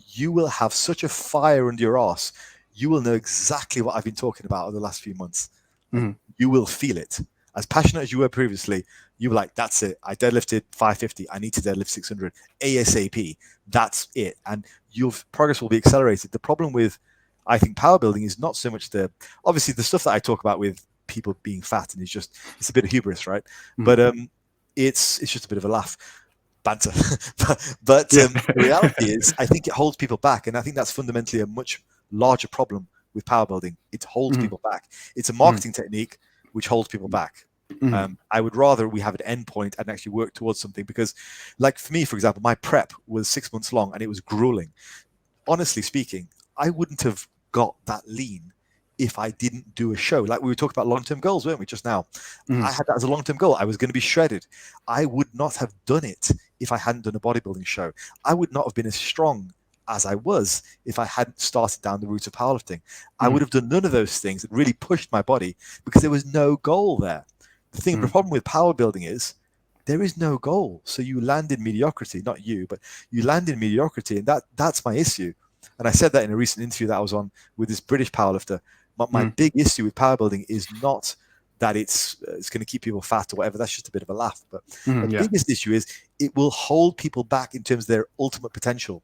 S2: you will have such a fire under your arse. You will know exactly what I've been talking about over the last few months. You will feel it. As passionate as you were previously, you were like, that's it. I deadlifted 550. I need to deadlift 600 ASAP. That's it. And your progress will be accelerated. The problem with, I think, power building is not so much obviously the stuff that I talk about with people being fat, and it's a bit of hubris, right? But it's just a bit of a laugh. Banter. but the reality is, I think it holds people back. And I think that's fundamentally a much larger problem with power building. It holds people back. It's a marketing technique which holds people back. I would rather we have an endpoint and actually work towards something, because like for me, for example, my prep was 6 months long and it was grueling. Honestly speaking, I wouldn't have got that lean if I didn't do a show. Like we were talking about long-term goals, weren't we, just now? I had that as a long-term goal. I was going to be shredded. I would not have done it if I hadn't done a bodybuilding show. I would not have been as strong as I was if I hadn't started down the route of powerlifting. I would have done none of those things that really pushed my body because there was no goal there. The problem with power building is there is no goal. So you land in mediocrity, not you, but you land in mediocrity, and that's my issue. And I said that in a recent interview that I was on with this British powerlifter. But my big issue with power building is not that it's going to keep people fat or whatever. That's just a bit of a laugh. But the biggest issue is it will hold people back in terms of their ultimate potential.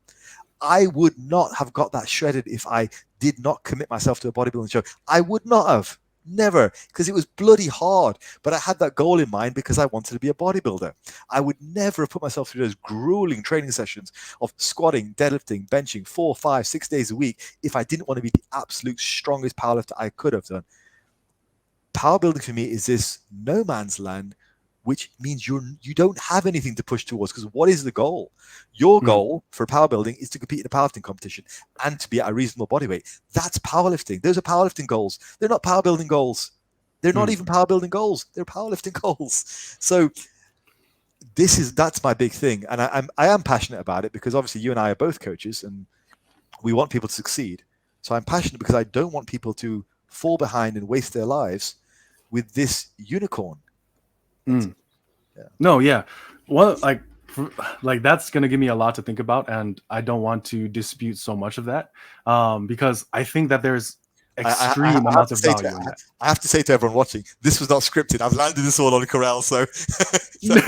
S2: I would not have got that shredded if I did not commit myself to a bodybuilding show. I would not have. Never, because it was bloody hard. But I had that goal in mind because I wanted to be a bodybuilder. I would never have put myself through those grueling training sessions of squatting, deadlifting, benching 4, 5, 6 days a week if I didn't want to be the absolute strongest powerlifter I could have done. Powerbuilding for me is this no man's land, which means you don't have anything to push towards, because what is the goal? Your goal for powerbuilding is to compete in a powerlifting competition and to be at a reasonable body weight. That's powerlifting. Those are powerlifting goals. They're not powerbuilding goals. They're not even powerbuilding goals. They're powerlifting goals. So that's my big thing. And I am passionate about it because obviously you and I are both coaches and we want people to succeed. So I'm passionate because I don't want people to fall behind and waste their lives with this unicorn.
S1: No, yeah. Well, like like that's going to give me a lot to think about, and I don't want to dispute so much of that, because I think that there's extreme
S2: I have
S1: amounts
S2: to
S1: of
S2: say
S1: value in that.
S2: I have to say to everyone watching, this was not scripted. I've landed this all on Corral, so,
S1: Yeah,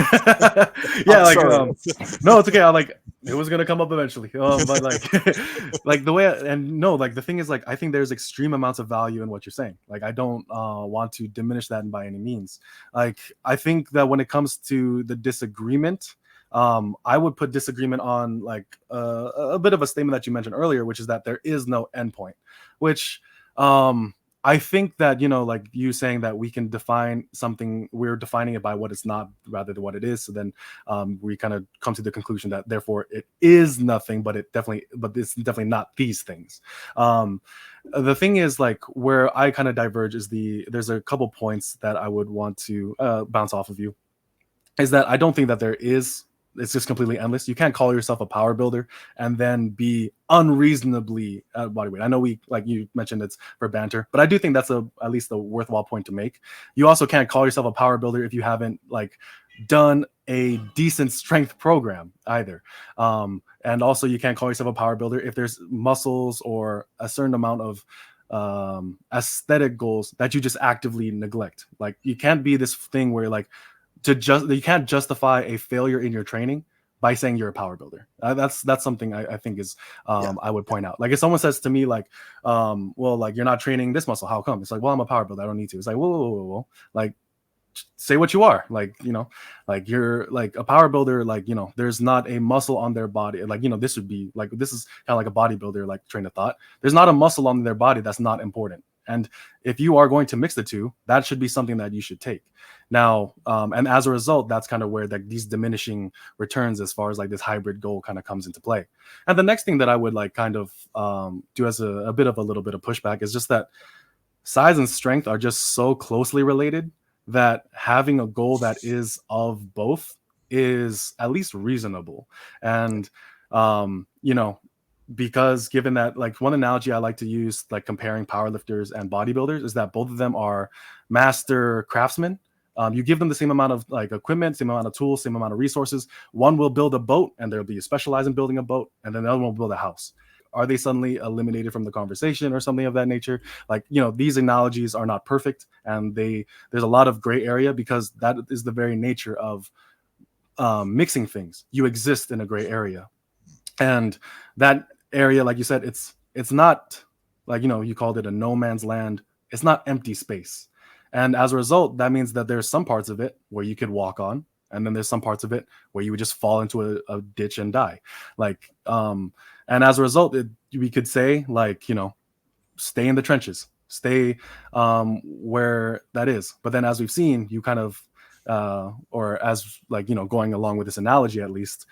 S2: I'm
S1: like
S2: sorry.
S1: no, it's okay. I like it was gonna come up eventually. But like like the way and no, like the thing is, like I think there's extreme amounts of value in what you're saying. Like I don't want to diminish that by any means. Like I think that when it comes to the disagreement, I would put disagreement on like a bit of a statement that you mentioned earlier, which is that there is no endpoint, which I think that, you know, like you saying that we can define something, we're defining it by what it's not rather than what it is. So then we kind of come to the conclusion that therefore it is nothing, but it's definitely not these things. The thing is, like, where I kind of diverge is there's a couple points that I would want to bounce off of you, is that I don't think that it's just completely endless. You can't call yourself a power builder and then be unreasonably body weight. I know like you mentioned, it's for banter, but I do think that's at least a worthwhile point to make. You also can't call yourself a power builder if you haven't like done a decent strength program either. And also you can't call yourself a power builder if there's muscles or a certain amount of aesthetic goals that you just actively neglect. Like you can't be this thing where like, you can't justify a failure in your training by saying you're a power builder. That's something I think is I would point out. Like if someone says to me like, well, like you're not training this muscle, how come? It's like, well, I'm a power builder, I don't need to. It's like, whoa. Like say what you are. Like, you know, like you're like a power builder, like, you know, there's not a muscle on their body. Like, you know, this would be like, this is kind of like a bodybuilder, like train of thought. There's not a muscle on their body that's not important. And if you are going to mix the two, that should be something that you should take. Now, and as a result, that's kind of where these diminishing returns as far as like this hybrid goal kind of comes into play. And the next thing that I would like kind of do as a bit of a little bit of pushback is just that size and strength are just so closely related that having a goal that is of both is at least reasonable. And, you know, because given that, like, one analogy I like to use, like comparing powerlifters and bodybuilders, is that both of them are master craftsmen. You give them the same amount of like equipment, same amount of tools, same amount of resources. One will build a boat and they'll be specialized in building a boat, and then the other one will build a house. Are they suddenly eliminated from the conversation or something of that nature? Like, you know, these analogies are not perfect, and there's a lot of gray area because that is the very nature of mixing things. You exist in a gray area, and that area, like you said, it's not like, you know, you called it a no man's land. It's not empty space. And as a result, that means that there's some parts of it where you could walk on, and then there's some parts of it where you would just fall into a ditch and die. Like, and as a result, we could say, like, you know, stay in the trenches, stay where that is. But then, as we've seen, you kind of, or as like, you know, going along with this analogy, at least,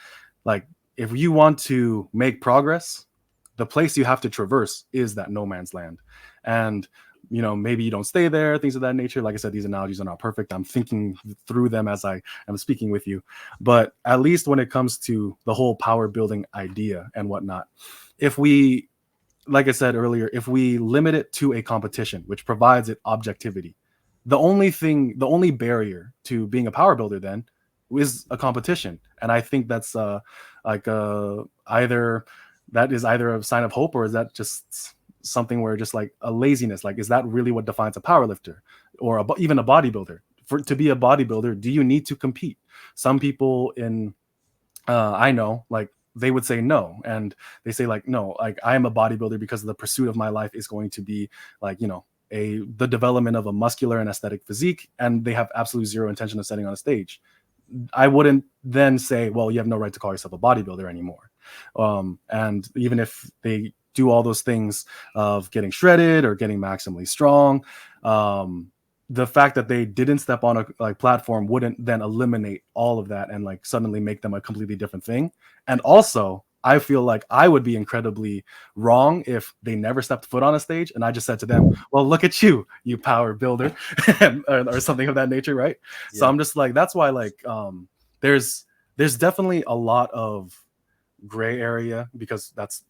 S1: like if you want to make progress, the place you have to traverse is that no man's land. And, you know, maybe you don't stay there, things of that nature. Like I said, these analogies are not perfect. I'm thinking through them as I am speaking with you. But at least when it comes to the whole power building idea and whatnot, if we, like I said earlier, if we limit it to a competition, which provides it objectivity, the only barrier to being a power builder then is a competition. And I think that's either that is either a sign of hope, or is that just something where just like a laziness? Like, is that really what defines a power lifter or even a bodybuilder? To be a bodybuilder, do you need to compete? Some people in I know, like, they would say no, and they say like, no, like I am a bodybuilder because the pursuit of my life is going to be like, you know, the development of a muscular and aesthetic physique, and they have absolutely zero intention of setting on a stage. I wouldn't then say, well, you have no right to call yourself a bodybuilder anymore. And even if they do all those things of getting shredded or getting maximally strong, the fact that they didn't step on a platform wouldn't then eliminate all of that and like suddenly make them a completely different thing. And also, I feel like I would be incredibly wrong if they never stepped foot on a stage and I just said to them, well, look at you, you power builder, or something of that nature, right? Yeah. So I'm just like, that's why, like, there's definitely a lot of gray area because that's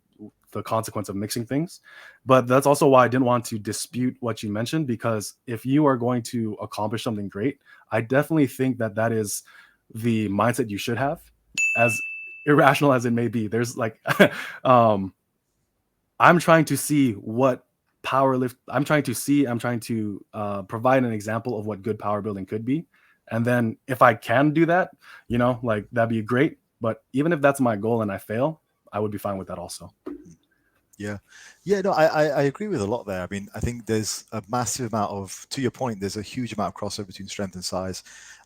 S1: the consequence of mixing things. But that's also why I didn't want to dispute what you mentioned, because if you are going to accomplish something great, I definitely think that is the mindset you should have. as irrational as it may be. There's like, I'm trying to see what I'm trying to provide an example of what good power building could be. And then if I can do that, like that'd be great. But even if that's my goal and I fail, I would be fine with that also.
S2: Yeah. No, I agree with a lot there. I mean, I think there's a massive amount of, to your point, there's a huge amount of crossover between strength and size.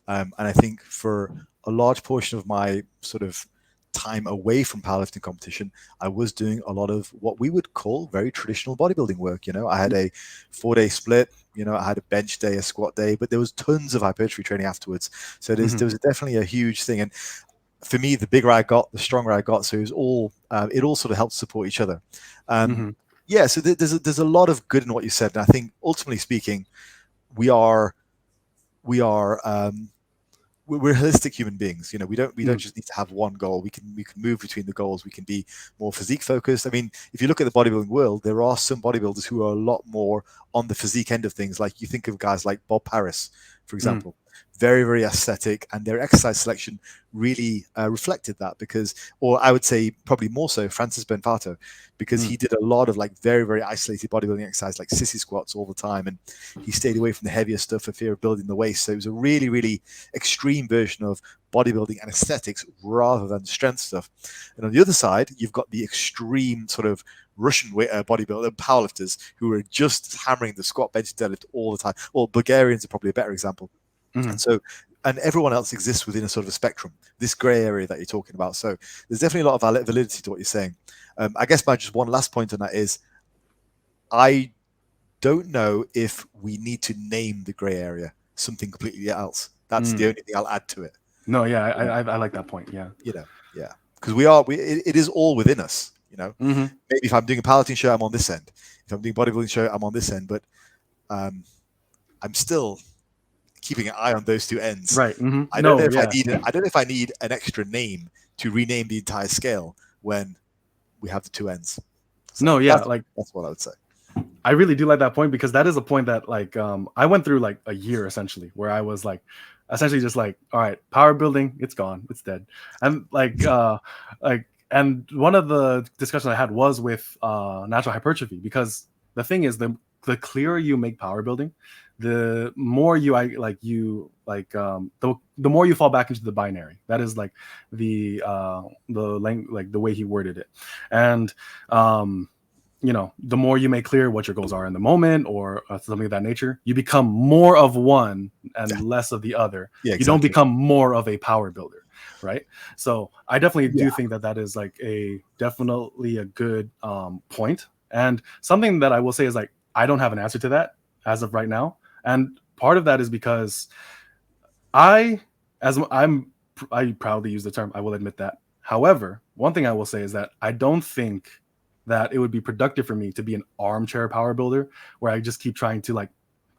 S2: And I think for a large portion of my sort of time away from powerlifting competition, I was doing a lot of what we would call very traditional bodybuilding work. I had a 4-day split, I had a bench day, a squat day, but there was tons of hypertrophy training afterwards. So there was definitely a huge thing. And for me, the bigger I got, the stronger I got. So it all sort of helped support each other. Yeah. So there's a lot of good in what you said. And I think ultimately speaking, we're holistic human beings. We don't just need to have one goal. We can move between the goals. We can be more physique focused. I mean, if you look at the bodybuilding world, there are some bodybuilders who are a lot more on the physique end of things. Like you think of guys like Bob Paris, for example, very, very aesthetic, and their exercise selection really reflected that or I would say probably more so Francis Benfato, because he did a lot of like very, very isolated bodybuilding exercise, like sissy squats all the time. And he stayed away from the heavier stuff for fear of building the waist. So it was a really, really extreme version of bodybuilding and aesthetics rather than strength stuff. And on the other side, you've got the extreme sort of Russian bodybuilder powerlifters who are just hammering the squat, bench, deadlift all the time. Or Bulgarians are probably a better example. And everyone else exists within a sort of a spectrum, this gray area that you're talking about. So there's definitely a lot of validity to what you're saying. I guess my just one last point on that is, I don't know if we need to name the gray area something completely else. That's the only thing I'll add to it.
S1: No, yeah, I like that point. Yeah,
S2: yeah, because it is all within us. Maybe if I'm doing a powerlifting show, I'm on this end. If I'm doing a bodybuilding show, I'm on this end. But I'm still keeping an eye on those two ends.
S1: Right.
S2: I don't know if I need an extra name to rename the entire scale when we have the two ends. So that's what I would say.
S1: I really do like that point, because that is a point that like I went through like a year essentially where I was like essentially just like, all right, power building, it's gone, it's dead. And and one of the discussions I had was with natural hypertrophy, because the thing is, the clearer you make power building, the more the more you fall back into the binary. That is like the way he worded it. And the more you make clear what your goals are in the moment or something of that nature, you become more of one and less of the other. Yeah, exactly. You don't become more of a power builder, right? So I definitely do think that is like definitely a good point. And something that I will say is like, I don't have an answer to that as of right now. And part of that is because I proudly use the term, I will admit that. However, one thing I will say is that I don't think that it would be productive for me to be an armchair power builder where I just keep trying to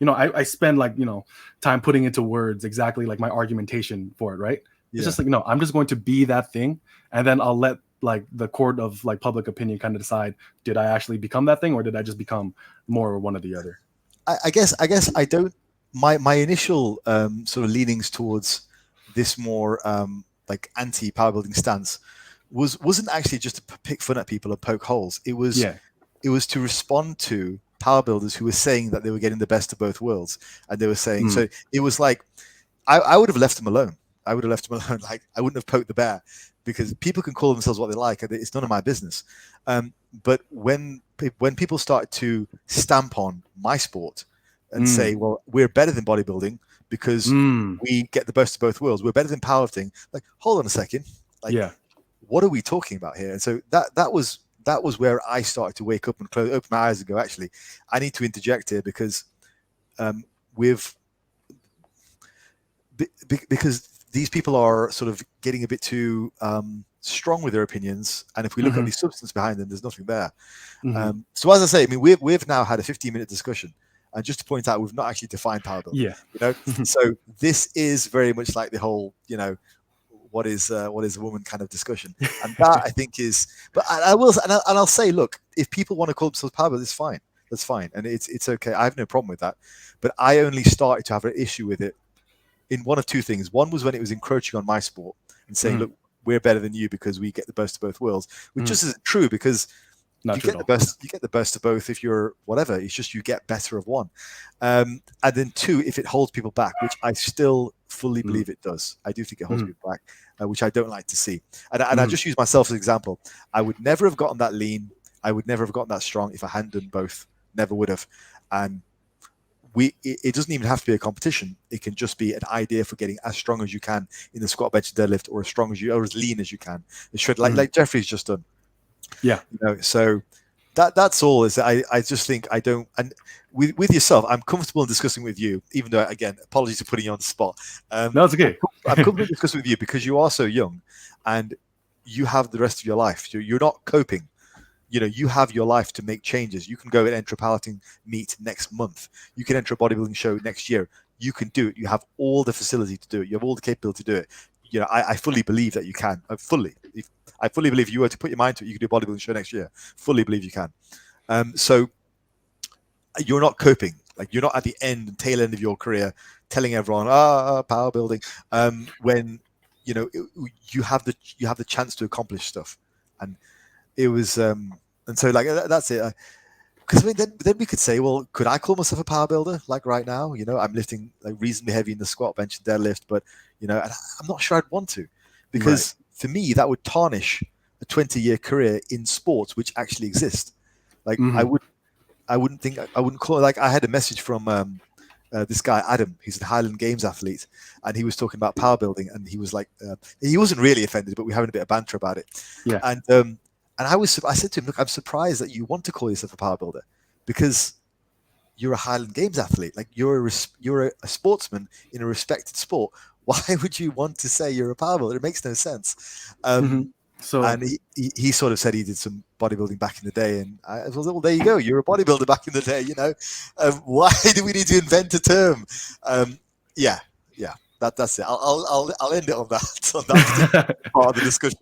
S1: I spend time putting into words exactly like my argumentation for it, right? Yeah. It's just like, I'm just going to be that thing, and then I'll let like the court of like public opinion kind of decide, did I actually become that thing, or did I just become more one or the other?
S2: I guess I don't. My initial sort of leanings towards this more like anti power building stance wasn't actually just to pick fun at people and poke holes. It was to respond to power builders who were saying that they were getting the best of both worlds, and they were saying so. It was like I would have left them alone. Like I wouldn't have poked the bear, because people can call themselves what they like. It's none of my business. But when people start to stamp on my sport and say, well, we're better than bodybuilding because we get the best of both worlds, we're better than powerlifting. Like, hold on a second. Like, what are we talking about here? And so that was where I started to wake up and open my eyes and go, actually, I need to interject here, because because these people are sort of getting a bit too strong with their opinions, and if we look at the substance behind them, there's nothing there. So as I say, I mean, we've now had a 15-minute discussion, and just to point out, we've not actually defined power building. So this is very much like the whole, what is a woman kind of discussion, and that I think is. But I'll say, look, if people want to call themselves power builders, it's fine. That's fine, and it's okay. I have no problem with that. But I only started to have an issue with it in one of two things. One was when it was encroaching on my sport and saying, look, we're better than you because we get the best of both worlds, which just isn't true, because
S1: Not
S2: you
S1: true
S2: get
S1: at
S2: the
S1: all.
S2: best. You get the best of both if you're whatever. It's just you get better of one, and then two, if it holds people back, which I still fully believe it does. I do think it holds people back, which I don't like to see. And I just use myself as an example. I would never have gotten that lean. I would never have gotten that strong if I hadn't done both. Never would have. And it doesn't even have to be a competition. It can just be an idea for getting as strong as you can in the squat, bench, and deadlift, or as strong as you, or as lean as you can. It should, like Jeffrey's just done.
S1: Yeah.
S2: So that's all. Is I just think I don't, and with yourself, I'm comfortable in discussing with you, even though, again, apologies for putting you on the spot.
S1: No, it's okay.
S2: I'm comfortable discussing with you because you are so young, and you have the rest of your life. You're not coping. You have your life to make changes. You can go and enter a powerlifting meet next month. You can enter a bodybuilding show next year. You can do it. You have all the facility to do it. You have all the capability to do it. I fully believe that you can. I fully believe you were to put your mind to it, you could do a bodybuilding show next year. Fully believe you can. So you're not coping. Like, you're not at the tail end of your career telling everyone, power building, when you have the chance to accomplish stuff. And it was, and so, like, that's it. Because then we could say, well, could I call myself a power builder? Like right now, I'm lifting like reasonably heavy in the squat, bench, and deadlift, but and I'm not sure I'd want to, because for me that would tarnish a 20-year career in sports which actually exist. Like I wouldn't call it. Like, I had a message from this guy Adam. He's a Highland Games athlete, and he was talking about power building, and he was like, he wasn't really offended, but we were having a bit of banter about it.
S1: Yeah.
S2: And I said to him, look, I'm surprised that you want to call yourself a power builder, because you're a Highland Games athlete. Like, you're a sportsman in a respected sport. Why would you want to say you're a power builder? It makes no sense.
S1: So,
S2: and he sort of said he did some bodybuilding back in the day, and I was like, well, there you go. You're a bodybuilder back in the day. Why do we need to invent a term? Yeah. That's it. I'll end it on that part of the discussion.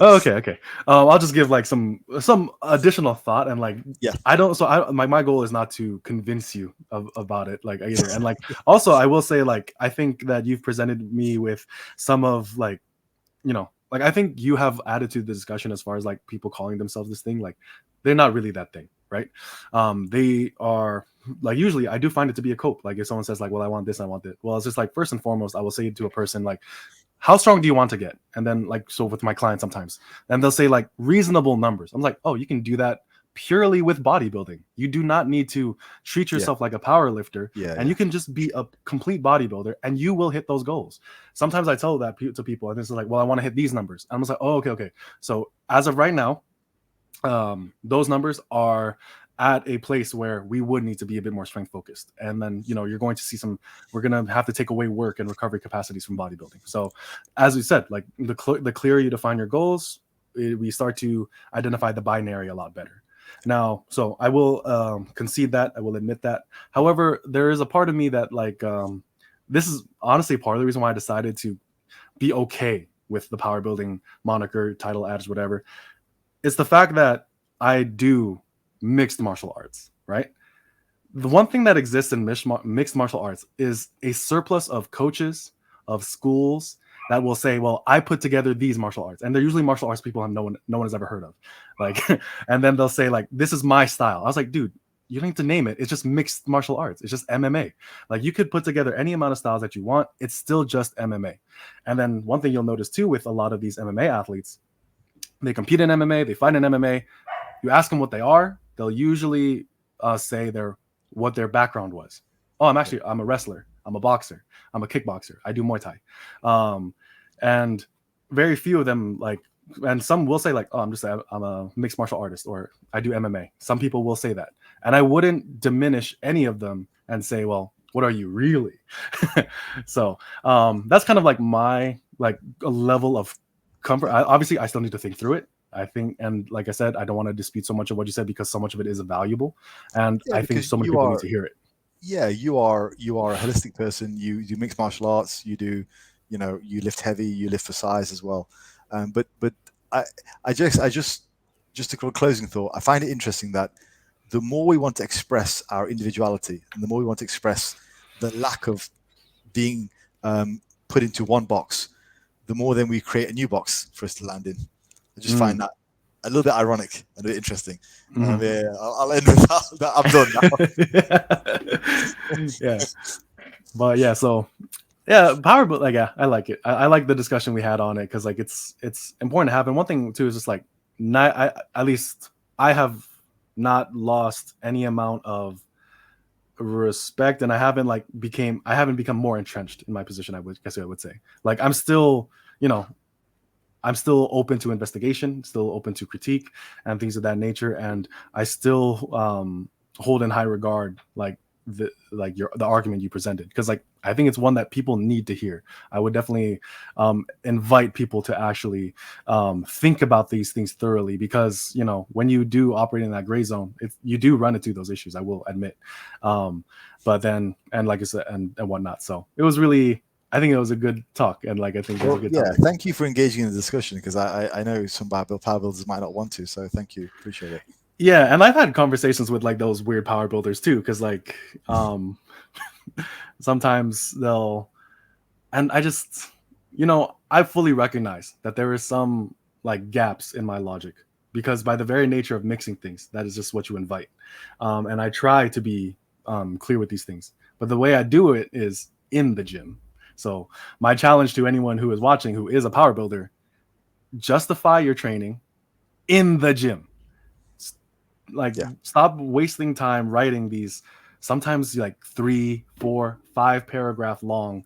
S1: okay. I'll just give like some additional thought, and like,
S2: yeah.
S1: My goal is not to convince you about it, like, either. And like, also, I will say, like, I think that you've presented me with some of, like, like, I think you have added to the discussion as far as like people calling themselves this thing. Like, they're not really that thing, right? They are, like, usually I do find it to be a cope. Like, if someone says like, well, I want this, I want that. Well, it's just like, first and foremost, I will say to a person, like, how strong do you want to get? And then, like, so with my clients sometimes, and they'll say like reasonable numbers. I'm like, oh, you can do that purely with bodybuilding. You do not need to treat yourself like a power lifter, and you can just be a complete bodybuilder, and you will hit those goals. Sometimes I tell that to people, and it's like, well, I want to hit these numbers. I'm just like, oh, okay. So as of right now, those numbers are at a place where we would need to be a bit more strength focused. And then, you're going to see we're going to have to take away work and recovery capacities from bodybuilding. So as we said, like, the clearer you define your goals, we start to identify the binary a lot better. Now, so I will concede that. I will admit that. However, there is a part of me that, like, this is honestly part of the reason why I decided to be okay with the power building moniker, title, ads, whatever. It's the fact that I do mixed martial arts, right? The one thing that exists in mixed martial arts is a surplus of coaches, of schools that will say, well, I put together these martial arts. And they're usually martial arts people no one has ever heard of. Like, and then they'll say, like, this is my style. I was like, dude, you don't need to name it. It's just mixed martial arts. It's just MMA. Like, you could put together any amount of styles that you want. It's still just MMA. And then one thing you'll notice too with a lot of these MMA athletes, they compete in MMA, they fight in MMA. You ask them what they are, they'll usually say what their background was. Oh, I'm a wrestler. I'm a boxer. I'm a kickboxer. I do Muay Thai. And very few of them, like, and some will say like, oh, I'm a mixed martial artist, or I do MMA. Some people will say that. And I wouldn't diminish any of them and say, well, what are you really? So that's kind of like my, like, a level of comfort. Obviously, I still need to think through it. I think, and like I said, I don't want to dispute so much of what you said, because so much of it is valuable, and I think so many people need to hear it.
S2: Yeah, you are a holistic person. You do mixed martial arts. You do, you lift heavy. You lift for size as well. But I just a closing thought. I find it interesting that the more we want to express our individuality, and the more we want to express the lack of being put into one box, the more then we create a new box for us to land in. I just find that a little bit ironic and a bit interesting. I'll end with that. I'm done now.
S1: Yeah. But yeah, so yeah, Powerbuilding, like, yeah, I like it. I like the discussion we had on it, because like it's important to have. And one thing too is just like, at least I have not lost any amount of respect, and I haven't become more entrenched in my position. I would say, like, I'm still, I'm still open to investigation, still open to critique and things of that nature, and I still hold in high regard the argument you presented, because like I think it's one that people need to hear. I would definitely invite people to actually think about these things thoroughly, because when you do operate in that gray zone, you do run into those issues, I will admit. But then, and like I said, and whatnot. So it was really, I think it was a good talk, and like I think it was a good topic.
S2: Thank you for engaging in the discussion, because I know some power builders might not want to, so thank you, appreciate it.
S1: Yeah, and I've had conversations with like those weird power builders too, because like sometimes they'll, and I just, I fully recognize that there is some like gaps in my logic, because by the very nature of mixing things, that is just what you invite. And I try to be clear with these things, but the way I do it is in the gym. So my challenge to anyone who is watching, who is a power builder, justify your training in the gym. Stop wasting time writing these sometimes like 3, 4, 5 paragraph long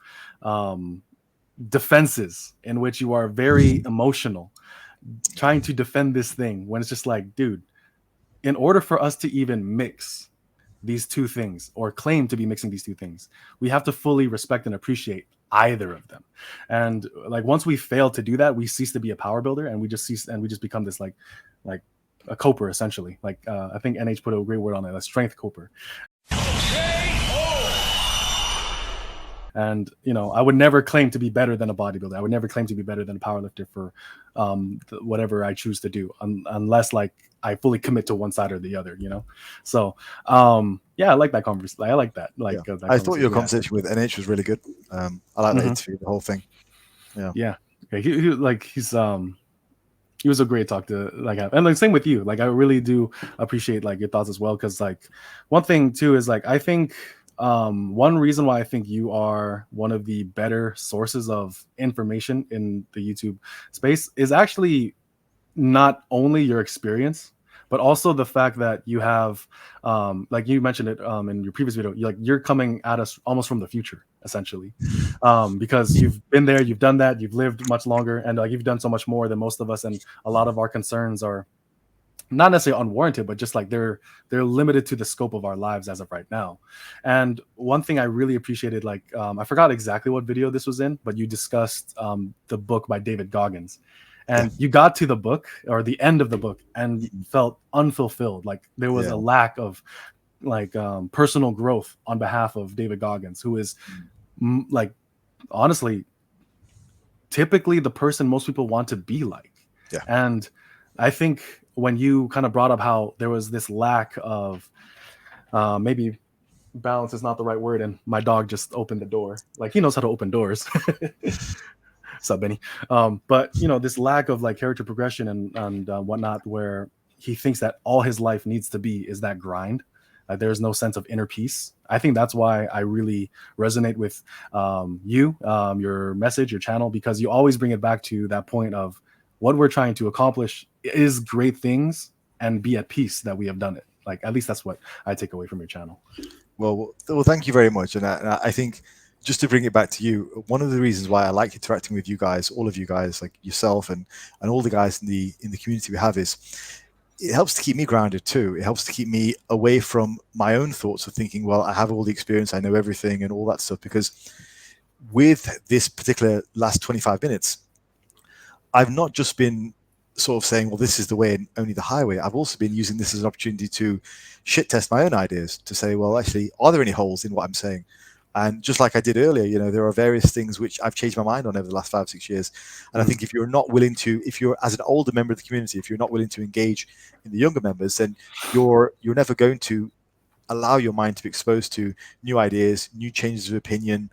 S1: defenses in which you are very emotional trying to defend this thing, when it's just like, dude, in order for us to even mix these two things, or claim to be mixing these two things, we have to fully respect and appreciate either of them. And like once we fail to do that, we cease to be a power builder, and we just become this like a coper, essentially. Like I think NH put a great word on it, a strength coper. And I would never claim to be better than a bodybuilder. I would never claim to be better than a powerlifter for whatever I choose to do, unless like I fully commit to one side or the other. So yeah, I like that conversation. I like that.
S2: I thought your conversation with NH was really good. I like that interview, the whole thing.
S1: Yeah. He was a great talk to have, and like same with you. Like I really do appreciate like your thoughts as well, because like one thing too is like I think one reason why I think you are one of the better sources of information in the YouTube space is actually not only your experience, but also the fact that you have like you mentioned it in your previous video, you're coming at us almost from the future, essentially, because you've been there, you've done that, you've lived much longer, and you've done so much more than most of us, and a lot of our concerns are not necessarily unwarranted, but just like they're limited to the scope of our lives as of right now. And one thing I really appreciated, like I forgot exactly what video this was in, but you discussed the book by David Goggins, and you got to the book, or the end of the book, and felt unfulfilled. Like there was a lack of like personal growth on behalf of David Goggins, who is like honestly typically the person most people want to be like. And I think when you kind of brought up how there was this lack of maybe balance is not the right word, and my dog just opened the door, like he knows how to open doors. What's up, Benny? But this lack of like character progression and whatnot, where he thinks that all his life needs to be is that grind. There's no sense of inner peace. I think that's why I really resonate with your message, your channel, because you always bring it back to that point of what we're trying to accomplish is great things, and be at peace that we have done it. Like, at least that's what I take away from your channel.
S2: Well, thank you very much. And I think just to bring it back to you, one of the reasons why I like interacting with you guys, all of you guys, like yourself and all the guys in the community we have, is it helps to keep me grounded too. It helps to keep me away from my own thoughts of thinking, well, I have all the experience, I know everything and all that stuff. Because with this particular last 25 minutes, I've not just been sort of saying, well, this is the way and only the highway. I've also been using this as an opportunity to shit test my own ideas, to say, well, actually, are there any holes in what I'm saying? And just like I did earlier, there are various things which I've changed my mind on over the last 5-6 years. And I think if you're not willing to, if you're as an older member of the community, if you're not willing to engage in the younger members, then you're never going to allow your mind to be exposed to new ideas, new changes of opinion,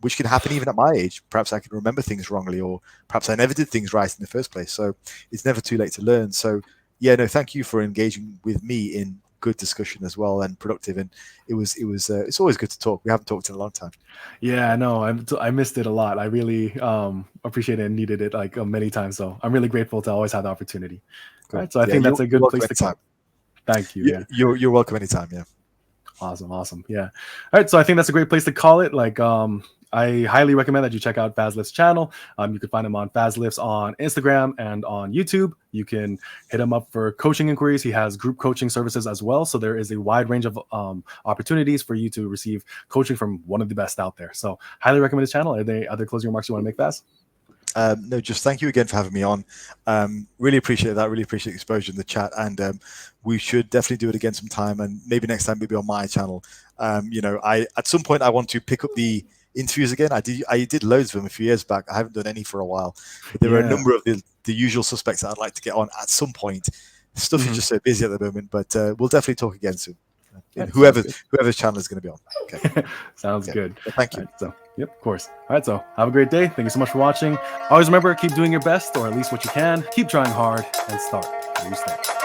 S2: which can happen even at my age. Perhaps I can remember things wrongly, or perhaps I never did things right in the first place. So it's never too late to learn. So yeah, no, thank you for engaging with me in good discussion as well, and productive. And it's always good to talk. We haven't talked in a long time.
S1: Yeah, no, I missed it a lot. I really appreciate it and needed it like many times. So I'm really grateful to always have the opportunity.
S2: Cool.
S1: All right, so I think that's a
S2: you're
S1: good
S2: welcome
S1: place to
S2: anytime.
S1: call. Thank you. Yeah.
S2: You're welcome anytime. Yeah.
S1: Awesome. Yeah. All right. So I think that's a great place to call it. Like, I highly recommend that you check out Fazlift's channel. You can find him on Fazlifts on Instagram and on YouTube. You can hit him up for coaching inquiries. He has group coaching services as well. So there is a wide range of opportunities for you to receive coaching from one of the best out there. So highly recommend his channel. Are there other closing remarks you want to make, Faz?
S2: No, just thank you again for having me on. Really appreciate that. Really appreciate the exposure in the chat, and we should definitely do it again sometime. And maybe next time, maybe on my channel. At some point I want to pick up the interviews again. I did loads of them a few years back. I haven't done any for a while, but there are a number of the usual suspects that I'd like to get on at some point. Stuff is just so busy at the moment, but we'll definitely talk again soon. Whoever's channel is going to be on. Okay.
S1: Sounds good.
S2: Well, thank you.
S1: Right, so, yep, of course. All right, so have a great day. Thank you so much for watching. Always remember, keep doing your best, or at least what you can. Keep trying hard, and start where you start.